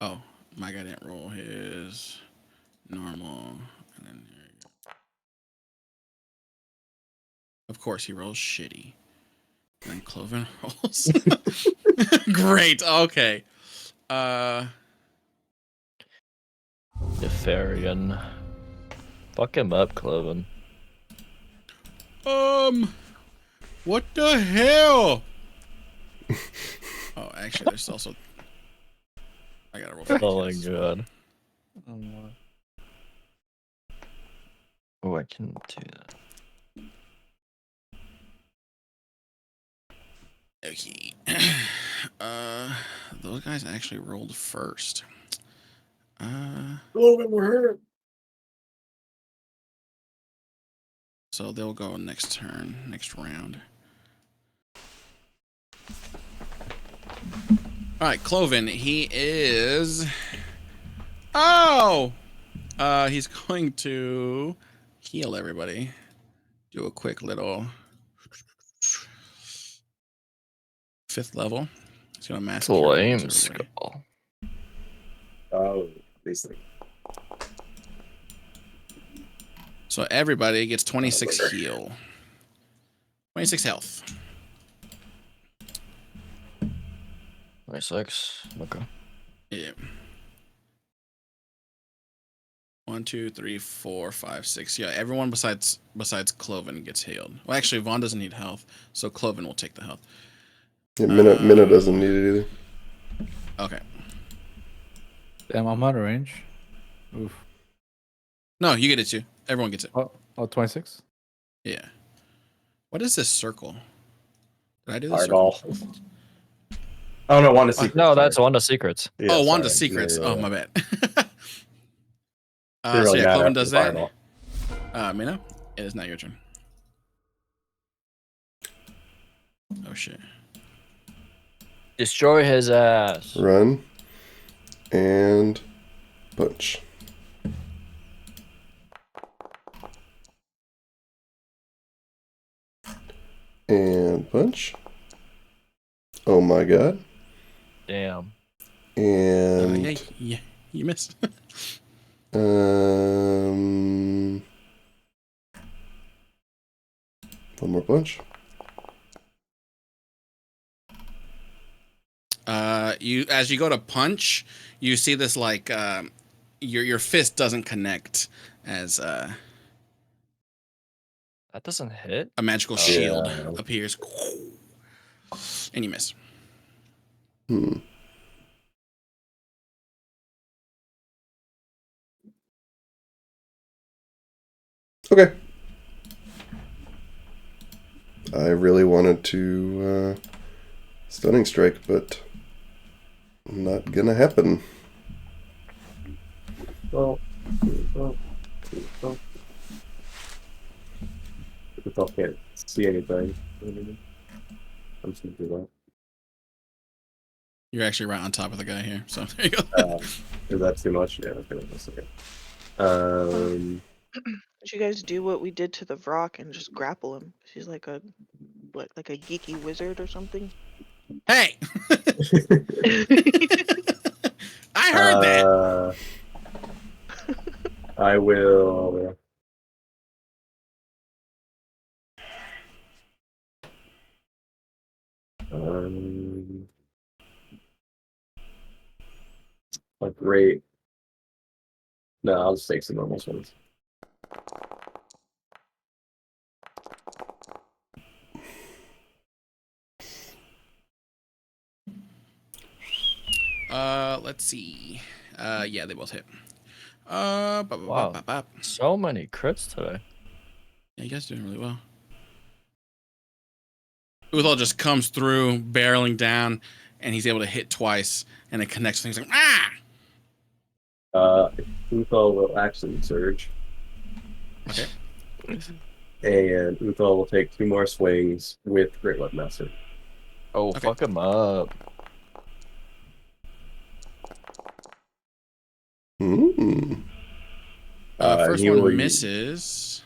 Oh, my guy didn't roll his normal, and then there you go. Of course, he rolls shitty. And then Cloven rolls. Great. Okay. Nefarian. Fuck him up, Cloven. What the hell? actually, there's also. I gotta roll. For Oh my these guys. god. Um, Oh, I can do that. Okay. Those guys actually rolled first. A little bit more hurt. So they'll go next turn, next round. All right, Cloven. He is. Oh. He's going to heal everybody. Do a quick little 5th level. He's gonna mass cure wounds Flame everybody. skull. Oh, these things. So everybody gets 26 heal. 26 health. 26. Okay. Yeah. 1, 2, 3, 4, 5, 6. Yeah, everyone besides Cloven gets healed. Well, actually, Vaughn doesn't need health, so Cloven will take the health. Yeah, Minna doesn't need it either. Okay. damn, I'm out of range. Oof. No, you get it too. Everyone gets it. Oh, 26? Yeah. What is this circle? Did I do this Fireball. circle? Oh no, Wanda Secret. No, that's one of secrets. Yeah, Oh, Wanda's sorry. Secrets. Yeah, Oh, yeah. my bad. Didn't So really yeah, matter Cloven after does the that. fireball. Minna, it is now your turn. Oh shit. Destroy his ass. Run and punch. And punch. Oh my god. Damn. And Yeah, you missed. one more punch. You as you go to punch, you see this like your fist doesn't connect as That doesn't hit. a magical Oh. shield Yeah. appears, and you miss. Okay. I really wanted to stunning strike, but not gonna happen. Well, if I can't see anything, I'm just gonna do that. You're actually right on top of the guy here, so there you go. Is that too much? Yeah, okay, that's okay. Did you guys do what we did to the Vrock and just grapple him? She's like a like a geeky wizard or something? Hey, I heard that. I will. Like great. No, I'll just take some normal ones. Let's see. Yeah, they both hit. Wow. So many crits today. Yeah, you guys are doing really well. Uthal just comes through, barreling down, and he's able to hit twice, and it connects things like ah. Uthal will actually surge. Okay. And Uthal will take 2 more swings with Great Web Master. Oh, Okay. fuck him up. First he one will misses.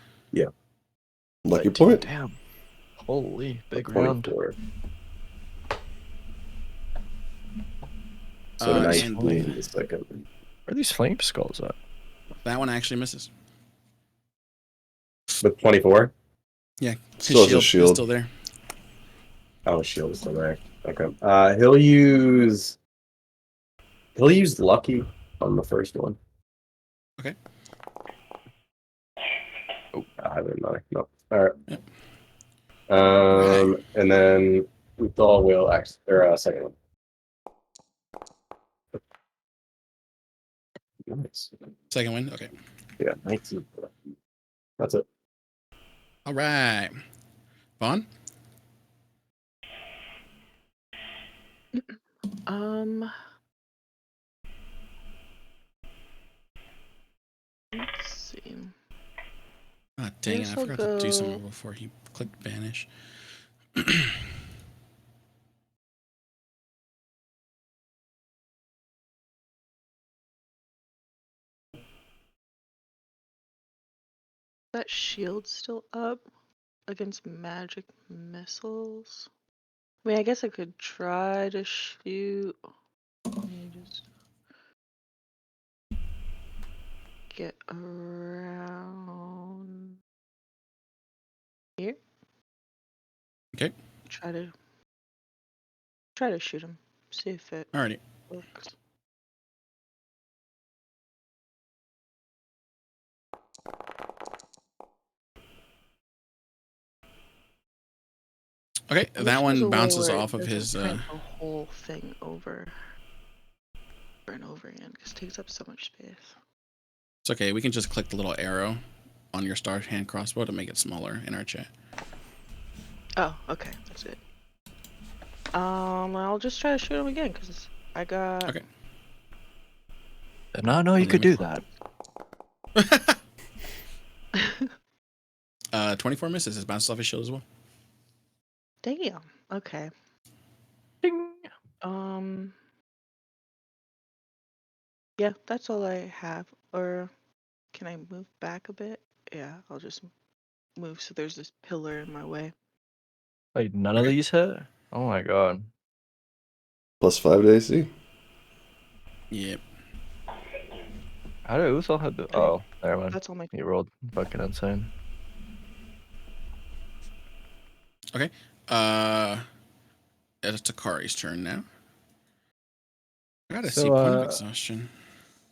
Lucky point. Damn. Holy big 24. round. So and 19 in the second. Where are these flame skulls at? That one actually misses. With 24? Yeah, his Still has a is shield. still there. Oh, shield is still there. Okay. He'll use lucky on the first one. Okay. Oh, I didn't know. No. All right. Yep. And then Uthal will second one. second win. Okay. Yeah, 19. That's it. All right. Vaughn? Let's see. Ah, dang it. I guess I'll forgot to do something go- before he clicked banish. That shield still up against magic missiles. I mean, I guess I could try to shoot. Let me just get around here. Okay. Try to shoot him. See if it Alrighty. works. Okay, I wish that there was a one way bounces where it off of doesn't his. print the whole thing over and over again, because it takes up so much space. It's okay. We can just click the little arrow on your star hand crossbow to make it smaller in our chat. Oh, okay, that's it. I'll just try to shoot him again, because I got... Okay. Did not know you could do that. 24 misses. It bounces off his shield as well. Damn, okay. Ding. Yeah, that's all I have. Or can I move back a bit? Yeah, I'll just move so there's this pillar in my way. Wait, none of these hit? Oh my god. +5 to AC. Yep. How did Uthal have the... Okay. Oh, never mind. That's all my... He rolled fucking insane. Okay. It's Takari's turn now. I gotta see point of exhaustion.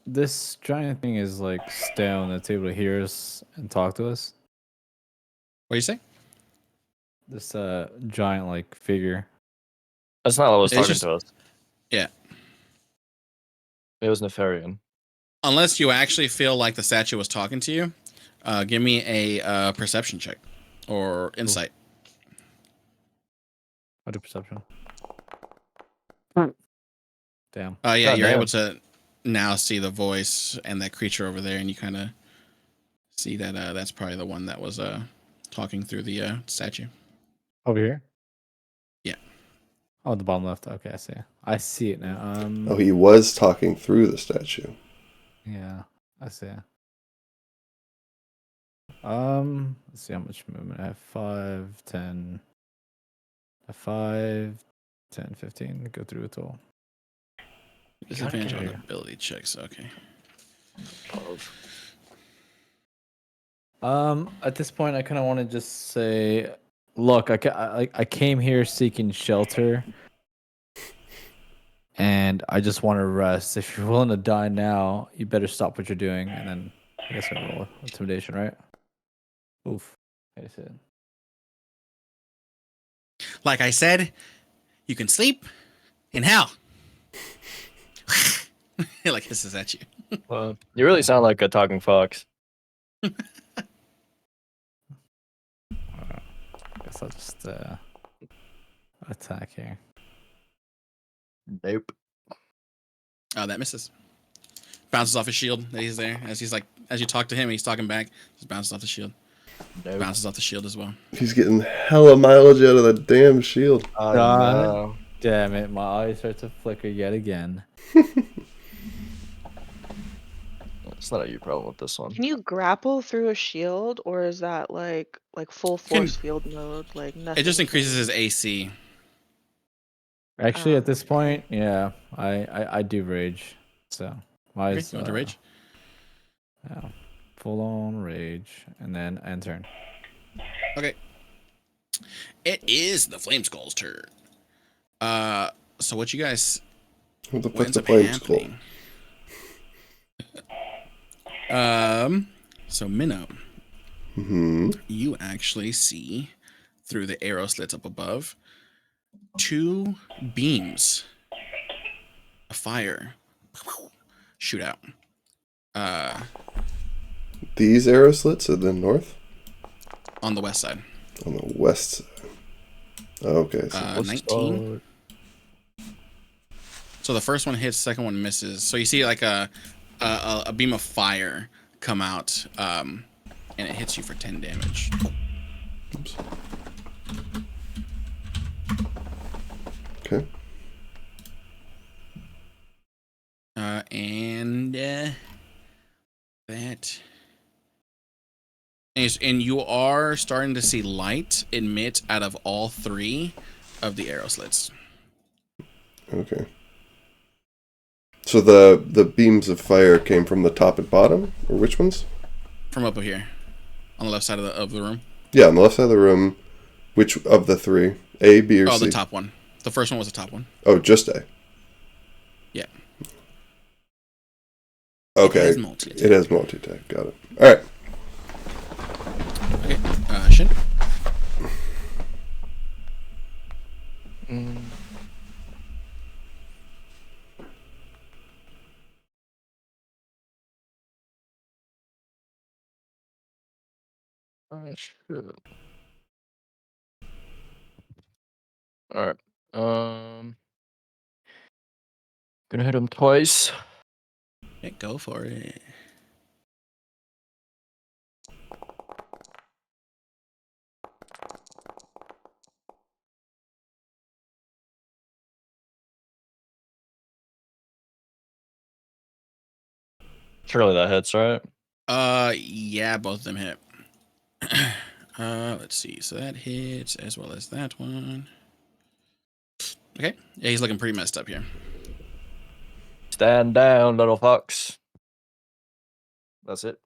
This giant thing is like stay on the table to hear us and talk to us. What do you say? This giant like figure. That's not what was It's talking just- to us. Yeah. It was Nefarian. Unless you actually feel like the statue was talking to you, give me a perception check or insight. What a perception. Damn. Yeah, God you're damn. able to now see the voice and that creature over there, and you kind of see that that's probably the one that was talking through the statue. Over here? Yeah. Oh, the bottom left. Okay, I see. I see it now. Oh, he was talking through the statue. Yeah, I see. Let's see how much movement I have. 5, 10, 5, 10, 15. Go through it all. Disadvantage on Okay. ability checks. Okay. At this point, I kind of want to just say, look, I came here seeking shelter, and I just want to rest. If you're willing to die now, you better stop what you're doing, and then I guess I roll intimidation, right? Oof. I said. Like I said, you can sleep in hell. Like hisses at you. Well, you really sound like a talking fox. I guess I'll just attack here. Nope. Oh, that misses. Bounces off his shield that he's there. As you talk to him, he's talking back. Just bounces off the shield. Nope. Bounces off the shield as well. He's getting hella mileage out of the damn shield. No. Damn it, my eyes start to flicker yet again. It's not a you problem with this one. Can you grapple through a shield, or is that like full force field mode? Like nothing. It just increases his AC. Actually, Ah, at this point, yeah, I do rage. So my Okay, you want to rage? Yeah, full on rage, and then end turn. Okay. It is the Flame Skull's turn. So what you guys? What the What ends fuck's a up flame skull? happening? So Minnow, Hmm. you actually see through the arrow slits up above 2 beams of fire shoot out. These arrow slits are the north? On the west side. On the west side. Okay. So 19. So the first one hits, second one misses. So you see like a beam of fire come out, and it hits you for 10 damage. oops. Okay. And that. And you are starting to see light emit out of all 3 of the arrow slits. Okay. So the beams of fire came from the top and bottom, or which ones? From up here, on the left side of the room. Yeah, on the left side of the room. Which of the 3? A, B, or Oh, C? the top one. The first one was the top one. Oh, just A. Yeah. Okay. It has multi-attack. It has multi-attack. Got it. All right. Okay. Shin. Oh, shit. All right. Gonna hit him twice. Yeah, go for it. Surely that hits, right? Yeah, both of them hit. Let's see. So that hits as well as that one. Okay. Yeah, he's looking pretty messed up here. Stand down, little fox. That's it.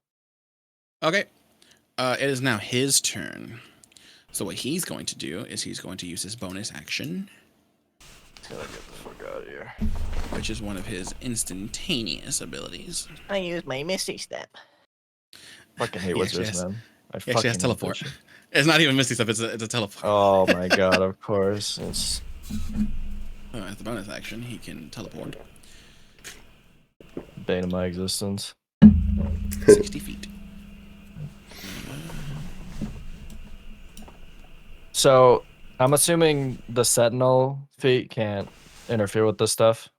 Okay. It is now his turn. So what he's going to do is he's going to use his bonus action, Gotta get the fuck out of here. which is one of his instantaneous abilities. I use my Misty Step. Fucking hate He wizards, actually has- man. I He actually has fucking hate teleport. that shit. It's not even Misty Step, it's a teleport. Oh my god, of course. It's As the bonus action, he can teleport bane of my existence. 60 feet. So I'm assuming the sentinel feat can't interfere with this stuff.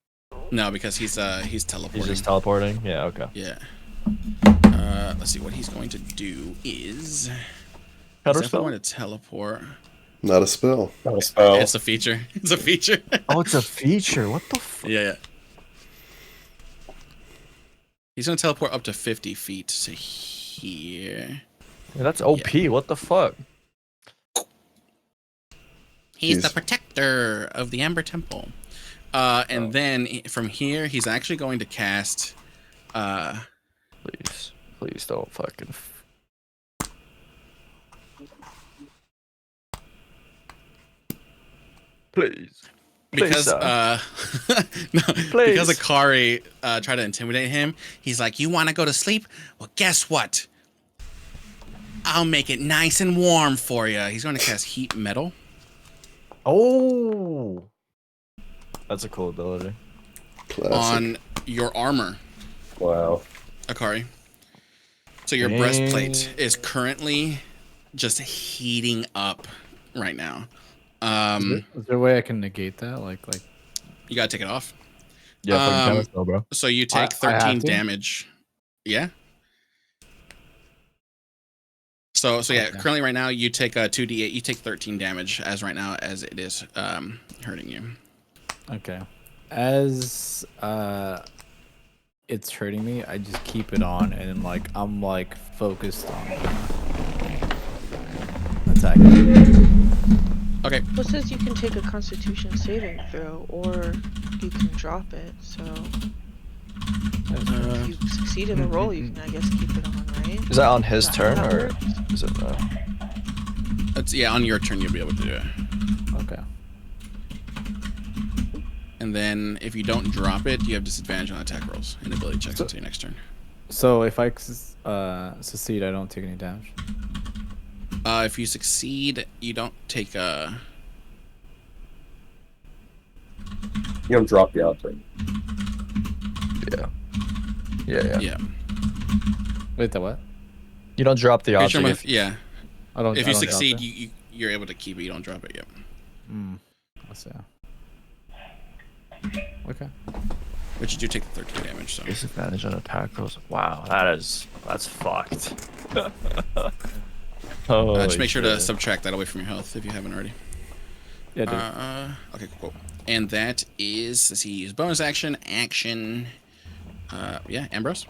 No, because he's teleporting. He's just teleporting. Yeah, okay. Yeah. Let's see what he's going to do is he's Counter definitely spell? going to teleport. Not a spell. Not a spell. It's a feature. It's a feature. Oh, it's a feature. What the fuck? Yeah. He's gonna teleport up to 50 feet to here. That's OP. What the fuck? He's the He's- protector of the Amber Temple. And then from here, he's actually going to cast. Please, please don't fucking. Please. Because sir. no, Please. because Akari tried to intimidate him, he's like, "You want to go to sleep? Well, guess what? I'll make it nice and warm for you." He's going to cast Heat Metal. Oh, that's a cool ability. Classic. On your armor, Wow. Akari. So your breastplate is currently just heating up right now. Is there a way I can negate that? Like, You gotta take it off. Yeah, fucking Um, counter spell, bro. So you take I have 13 to? damage. Yeah. So yeah, Okay. currently right now you take 2d8. You take 13 damage as right now as it is hurting you. okay, as it's hurting me, I just keep it on, and like I'm like focused on attacking. Okay. Well, it says you can take a Constitution saving throw, or you can drop it. So if you succeed in a roll, you can, I guess, keep it on, right? Is that on his Is that turn how that or works? is it? It's on your turn you'll be able to do it. Okay. And then if you don't drop it, you have disadvantage on attack rolls and ability checks So- until your next turn. So if I succeed, I don't take any damage. If you succeed, you don't take You don't drop the outtake. Yeah. yeah. Wait, the what? You don't drop the Creature object. must, yeah. I don't. If I you don't drop succeed, it. you're able to keep it. You don't drop it. Yep. Let's see. Okay. But you do take the 13 damage. So Disadvantage on attack rolls. Wow, that's fucked. Oh, just make sure to subtract that away from your health if you haven't already. Yeah, dude. Okay, cool. And that is, let's see, use bonus action. Yeah, Ambrose.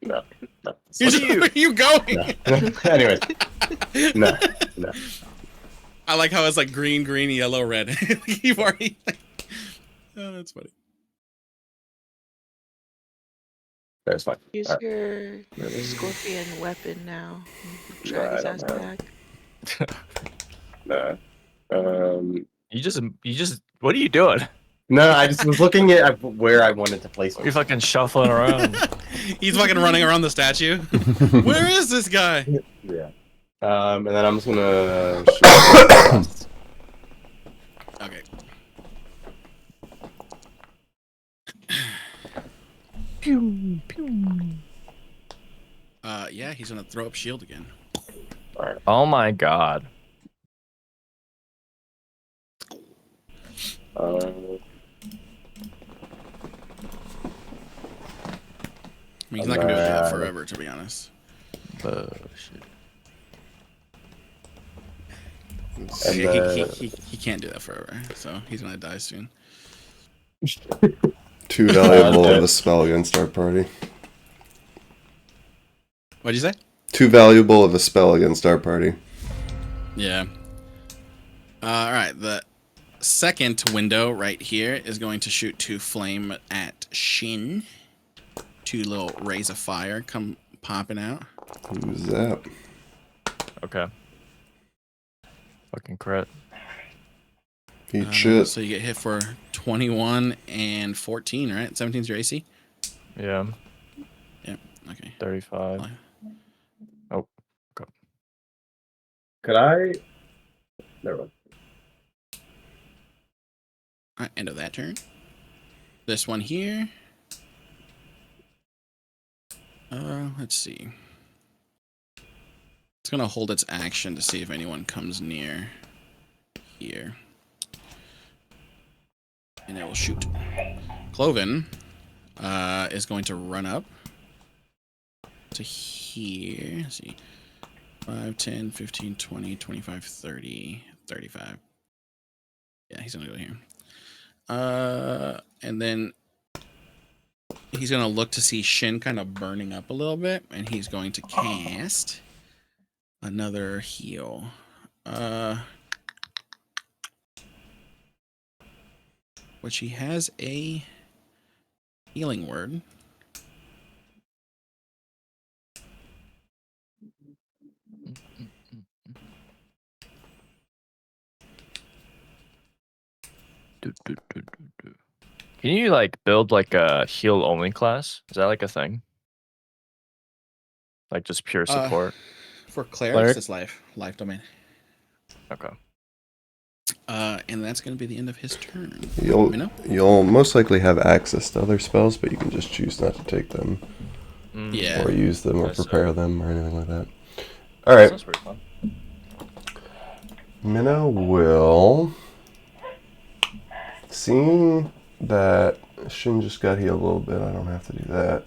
No. Where are you going? No. Anyways. No. I like how it's like green, yellow, red. You've already. Oh, that's funny. That's fine. Use All right. your scorpion weapon now. No, Drag I his don't ass have- back. No. You just. What are you doing? No, I just was looking at where I wanted to place You're it. fucking shuffling around. He's fucking running around the statue. Where is this guy? Yeah. And then I'm just gonna shoot. Okay. Yeah, he's gonna throw up shield again. Oh my god. I mean, he's not gonna be able to do that forever, to be honest. Bullshit. He can't do that forever, so he's gonna die soon. Too valuable of a spell against our party. What'd you say? Too valuable of a spell against our party. Yeah. All right. The second window right here is going to shoot 2 flame at Shin. 2 little rays of fire come popping out. Who's that? Okay. Fucking crit. Eat shit. So you get hit for 21 and 14, right? 17's your AC? Yeah. Yep. Okay. 35. Oh. Okay. Could I? Never mind. All right, end of that turn. This one here. Let's see. It's gonna hold its action to see if anyone comes near here. And it will shoot. Cloven is going to run up to here. Let's see. 5, 10, 15, 20, 25, 30, 35. Yeah, he's gonna go here. And then he's gonna look to see Shin kind of burning up a little bit, and he's going to cast another heal. Which he has a healing word. Can you like build like a heal only class? Is that like a thing? Like just pure support? For clerics, Cleric? it's life domain. Okay. And that's going to be the end of his turn. You'll most likely have access to other spells, but you can just choose not to take them. Yeah. Or use them, or I see. prepare them, or anything like that. Alright. Sounds pretty fun. Minna will... Seeing that Shin just got healed a little bit, I don't have to do that.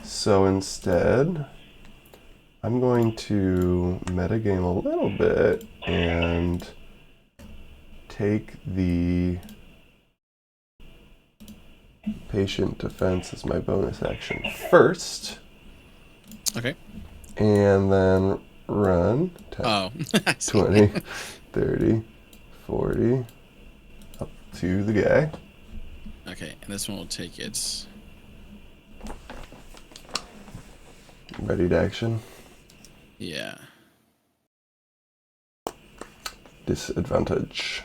So instead, I'm going to metagame a little bit and take the patient defense as my bonus action first. Okay. And then run 10, Oh. 20, 30, 40, up to the guy. Okay, and this one will take its... Ready to action. Yeah. Disadvantage.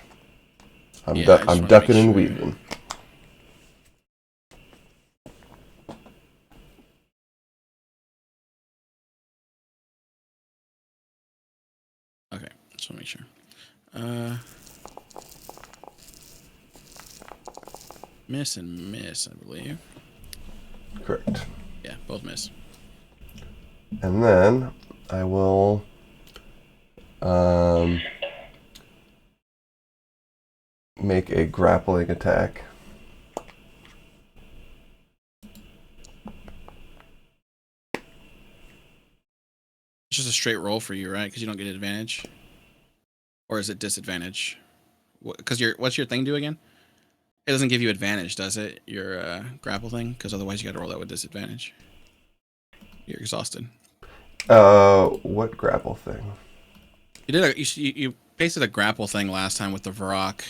I'm, Yeah, I just I'm wanna ducking make and sure. weaving. Okay, just want to make sure. Miss and miss, I believe. Correct. Yeah, both miss. And then I will make a grappling attack. It's just a straight roll for you, right? Because you don't get advantage. Or is it disadvantage? Because what's your thing do again? It doesn't give you advantage, does it? Your grapple thing? Because otherwise you got to roll that with disadvantage. You're exhausted. What grapple thing? You did you pasted a grapple thing last time with the Varrock.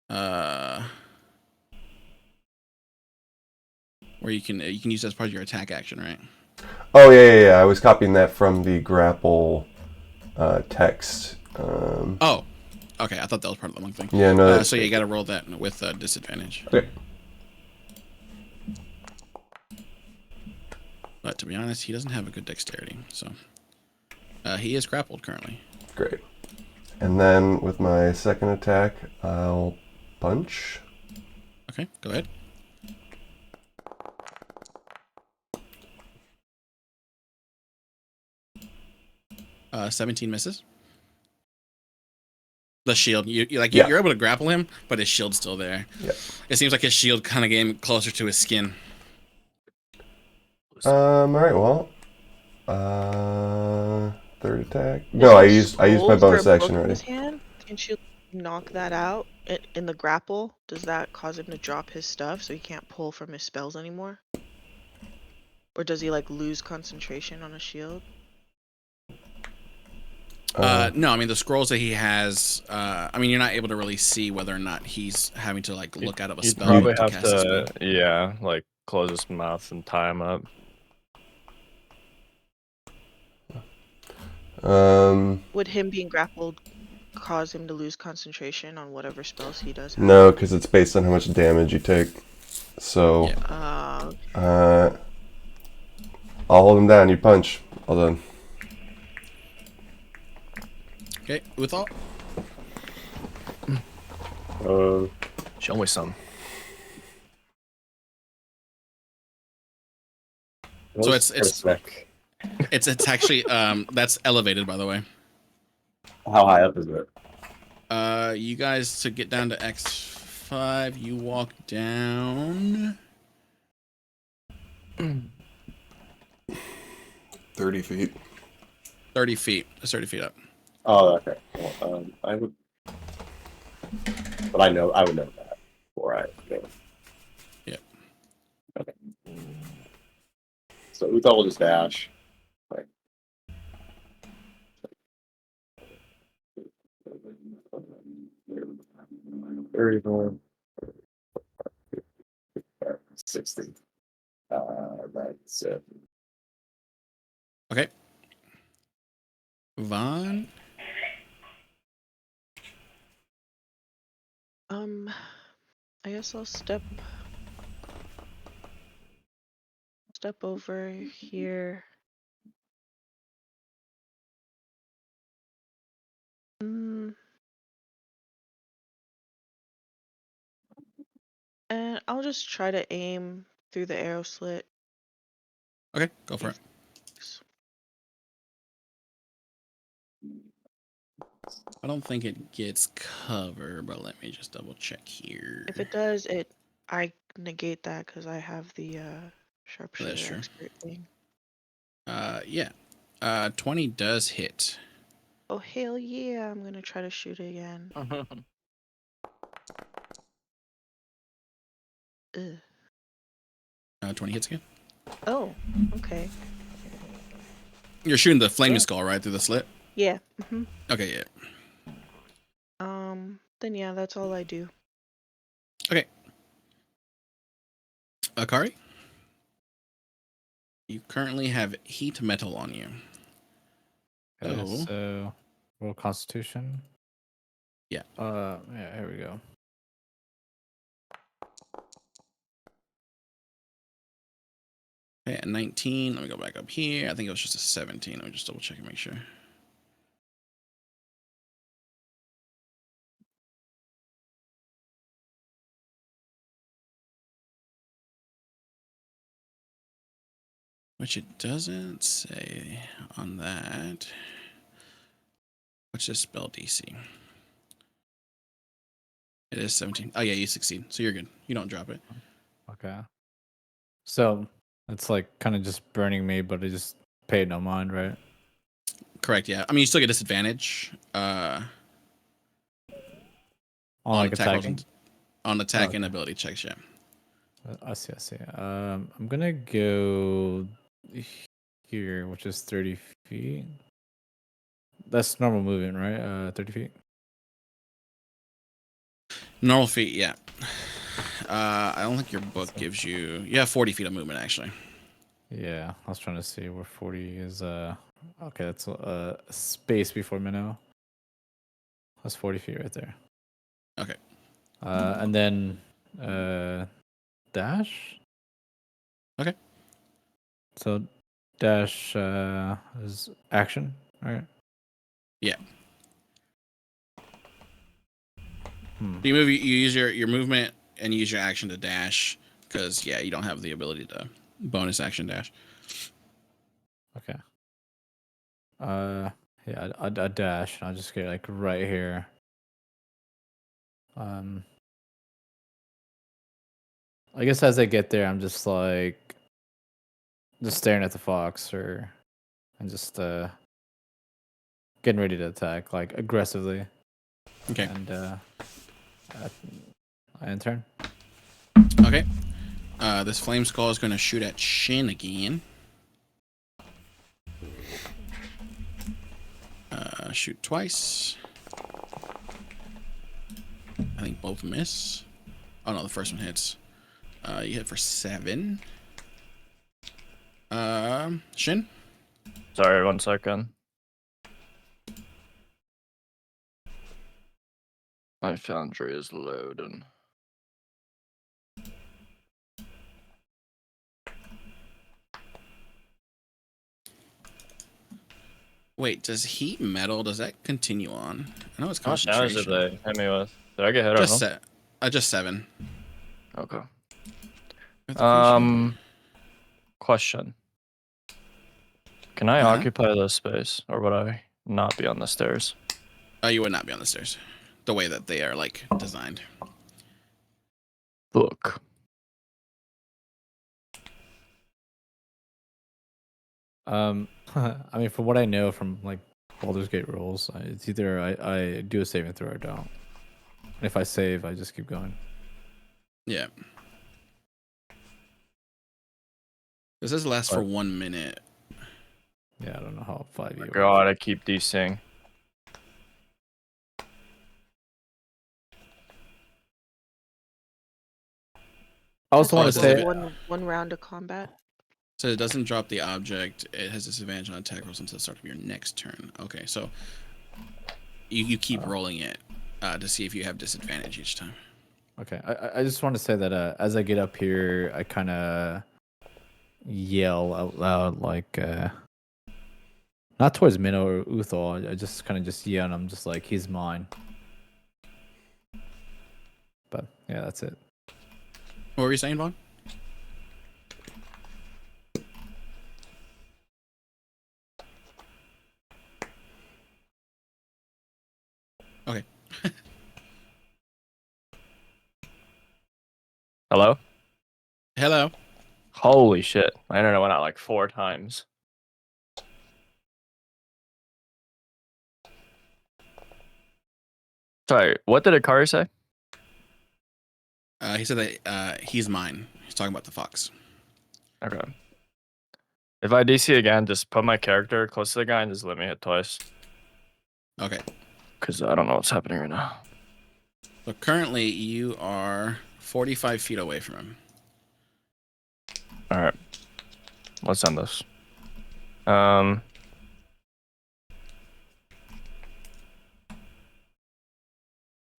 Where you can use that as part of your attack action, right? Oh yeah. I was copying that from the grapple text. Oh, okay. I thought that was part of the monk thing. Yeah, no. So you got to roll that with disadvantage. Okay. But to be honest, he doesn't have a good dexterity, so he is grappled currently. Great. And then with my second attack, I'll punch. Okay, go ahead. Uh, 17 misses. The shield, you're able to grapple him, but his shield's still there. Yeah. It seems like his shield kind of came closer to his skin. All right. Well, third attack. No, I used my bonus action in already. his hand? Can't you knock that out in the grapple? Does that cause him to drop his stuff so he can't pull from his spells anymore? Or does he like lose concentration on a shield? No, I mean the scrolls that he has. I mean you're not able to really see whether or not he's having to like look out of a You'd spell. probably to have cast a spell. to, yeah, like close his mouth and tie him up. Would him being grappled cause him to lose concentration on whatever spells he does have? No, because it's based on how much damage you take. So, Yeah. I'll hold him down. You punch. All done. Okay, Uthal. Show me some. So it's actually that's elevated, by the way. How high up is it? You guys to get down to X5, you walk down 30 feet. 30 feet. That's 30 feet up. Oh, okay. Well, I would, but I would know that before I go. Yeah. Okay. So Uthal will just dash. Like, $34, 60. That's it. Okay. Vaughn. I guess I'll step over here. And I'll just try to aim through the arrow slit. Okay, go for it. I don't think it gets cover, but let me just double check here. If it does, I negate that because I have the sharpshooter expert thing. Yeah. 20 does hit. Oh hell yeah! I'm gonna try to shoot again. Ugh. 20 hits again. Oh, okay. You're shooting the flaming skull right through the slit. Yeah. Okay, yeah. Then yeah, that's all I do. Okay. Akari, you currently have heat metal on you. Okay, so roll Constitution. Yeah. Yeah, here we go. Okay, at 19. Let me go back up here. I think it was just a 17. Let me just double check and make sure. Which it doesn't say on that. What's this spell DC? It is 17. Oh yeah, you succeed. So you're good. You don't drop it. Okay. So it's like kind of just burning me, but I just paid no mind, right? Correct, yeah. I mean you still get disadvantage On on like attack rolls attacking. on attack Okay. and ability checks, yeah. I see. I see. I'm gonna go here, which is 30 feet. That's normal movement, right? 30 feet. Normal feet, yeah. I don't think your book gives you. You have 40 feet of movement actually. Yeah, I was trying to see where 40 is. Okay, that's space before minnow. That's 40 feet right there. Okay. And then dash. Okay. So dash is action, right? Yeah. Hmm. You move. You use your movement and use your action to dash because yeah, you don't have the ability to bonus action dash. Okay. Yeah, I dash. I'll just get like right here. I guess as I get there, I'm just like just staring at the fox, and just getting ready to attack like aggressively. Okay. And I end turn. Okay. This flame skull is going to shoot at Shin again. Shoot twice. I think both miss. Oh no, the first one hits. You hit for 7. Shin. Sorry, 1 second. My foundry is loading. Wait, does heat metal? Does that continue on? I know it's How much damage did concentration. they hit me with? Did I get hit or Just no? set. Just 7. Okay. Concentration. Question. Can I Uh-huh. occupy this space, or would I not be on the stairs? You would not be on the stairs, the way that they are like designed. Look. I mean, from what I know from like Baldur's Gate rules, it's either I do a saving throw or don't. And if I save, I just keep going. Yeah. This says lasts for But- 1 minute. Yeah, I don't know how 5e. God, I keep DCing. I also want to does it- say, one round of combat. So it doesn't drop the object. It has disadvantage on attack rolls until the start of your next turn. Okay, so you keep rolling it to see if you have disadvantage each time. okay, I just want to say that as I get up here, I kind of yell out loud, like not towards Minnow or Uthal. I just kind of just yell, and I'm just like, he's mine. But yeah, that's it. What were you saying, Vaughn? Okay. Hello? Hello. Holy shit. My internet went out like 4 times. Sorry, what did Akari say? He said that he's mine. He's talking about the fox. Okay. If I DC again, just put my character close to the guy and just let me hit twice. Okay. Because I don't know what's happening right now. So currently you are 45 feet away from him. Alright. Let's end this.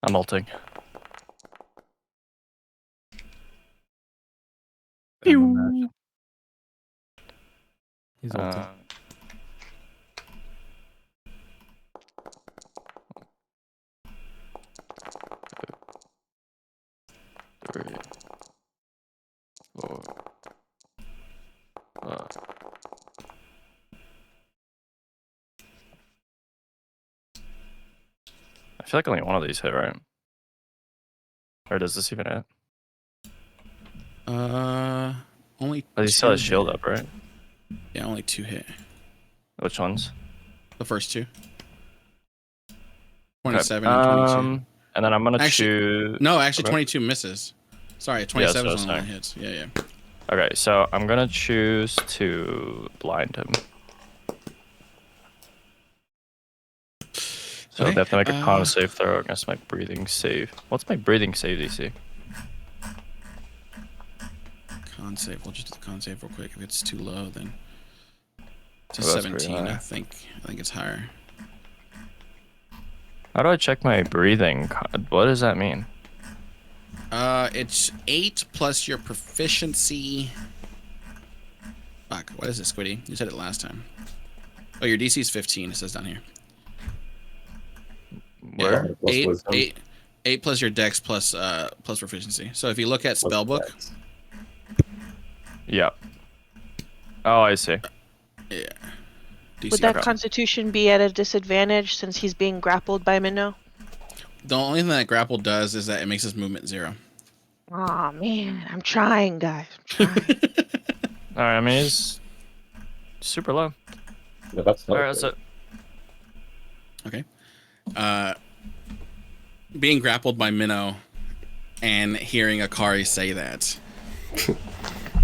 I'm ulting. Pew. He's ulting. 3, 4, 5. I feel like only one of these hit, right? Or does this even hit? Only. Oh, he still has two shield hit. up, right? Yeah, only 2 hit. Which ones? The first 2. Okay. 27 and 22. And then I'm gonna Actually, choose. No, actually, Okay. 22 misses. Sorry, Yeah, 27 so is one sorry. that hits. Yeah, yeah. Okay, so I'm gonna choose to blind him. So Okay, they have to make a con save throw against my breathing save. What's my breathing save DC? Con save. We'll just do the con save real quick. If it's too low, then to Oh, that's pretty 17. high. I think it's higher. How do I check my breathing? What does that mean? It's 8 plus your proficiency. Fuck, what is it, Squiddy? You said it last time. Oh, your DC is 15. It says down here. Where? Yeah. Plus 8, wisdom. 8 plus your dex plus proficiency. So if you look at spellbook, Yeah. Oh, I see. yeah. DC. Would that Okay. constitution be at a disadvantage since he's being grappled by Minnow? The only thing that grapple does is that it makes his movement 0. Aw, man. I'm trying, guys. I'm trying. Alright, I mean, he's super low. Yeah, that's not Alright, that's good. it. Okay. Being grappled by Minnow and hearing Akari say that,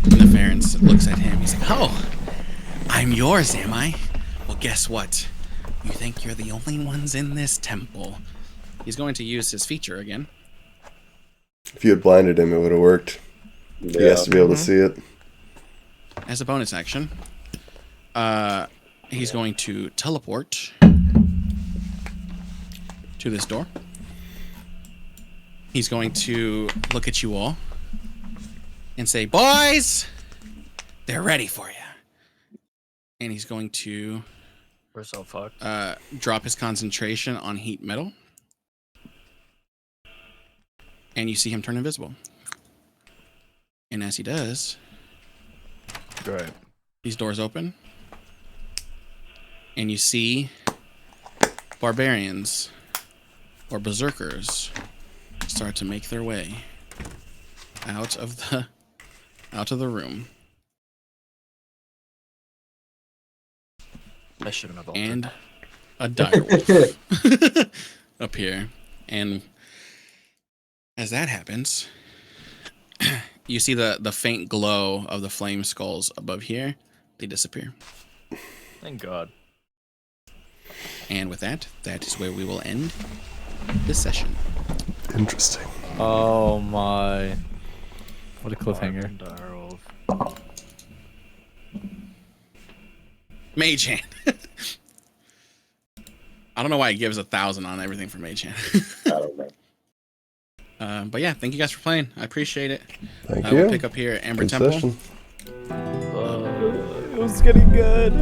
Neference looks at him. He's like, "Oh, I'm yours, am I? Well, guess what? You think you're the only ones in this temple." He's going to use his feature again. If you had blinded him, it would have worked. He has to be able to see it. As a bonus action, he's going to teleport to this door. He's going to look at you all and say, "Boys, they're ready for you." And he's going to We're so fucked. drop his concentration on heat metal. And you see him turn invisible. And as he does, Great. these doors open. And you see barbarians or berserkers start to make their way out of the room. I shouldn't have ulted. And a direwolf appear. And as that happens, you see the faint glow of the flame skulls above here. They disappear. Thank God. And with that is where we will end this session. Interesting. Oh my! What a cliffhanger! Direwolf. Mage Hand. I don't know why it gives 1,000 on everything for Mage Hand. I don't know. But yeah, thank you guys for playing. I appreciate it. Thank We'll you. pick up here at Amber Good Temple. session. It was getting good.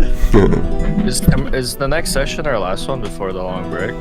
Is the next session our last one before the long break?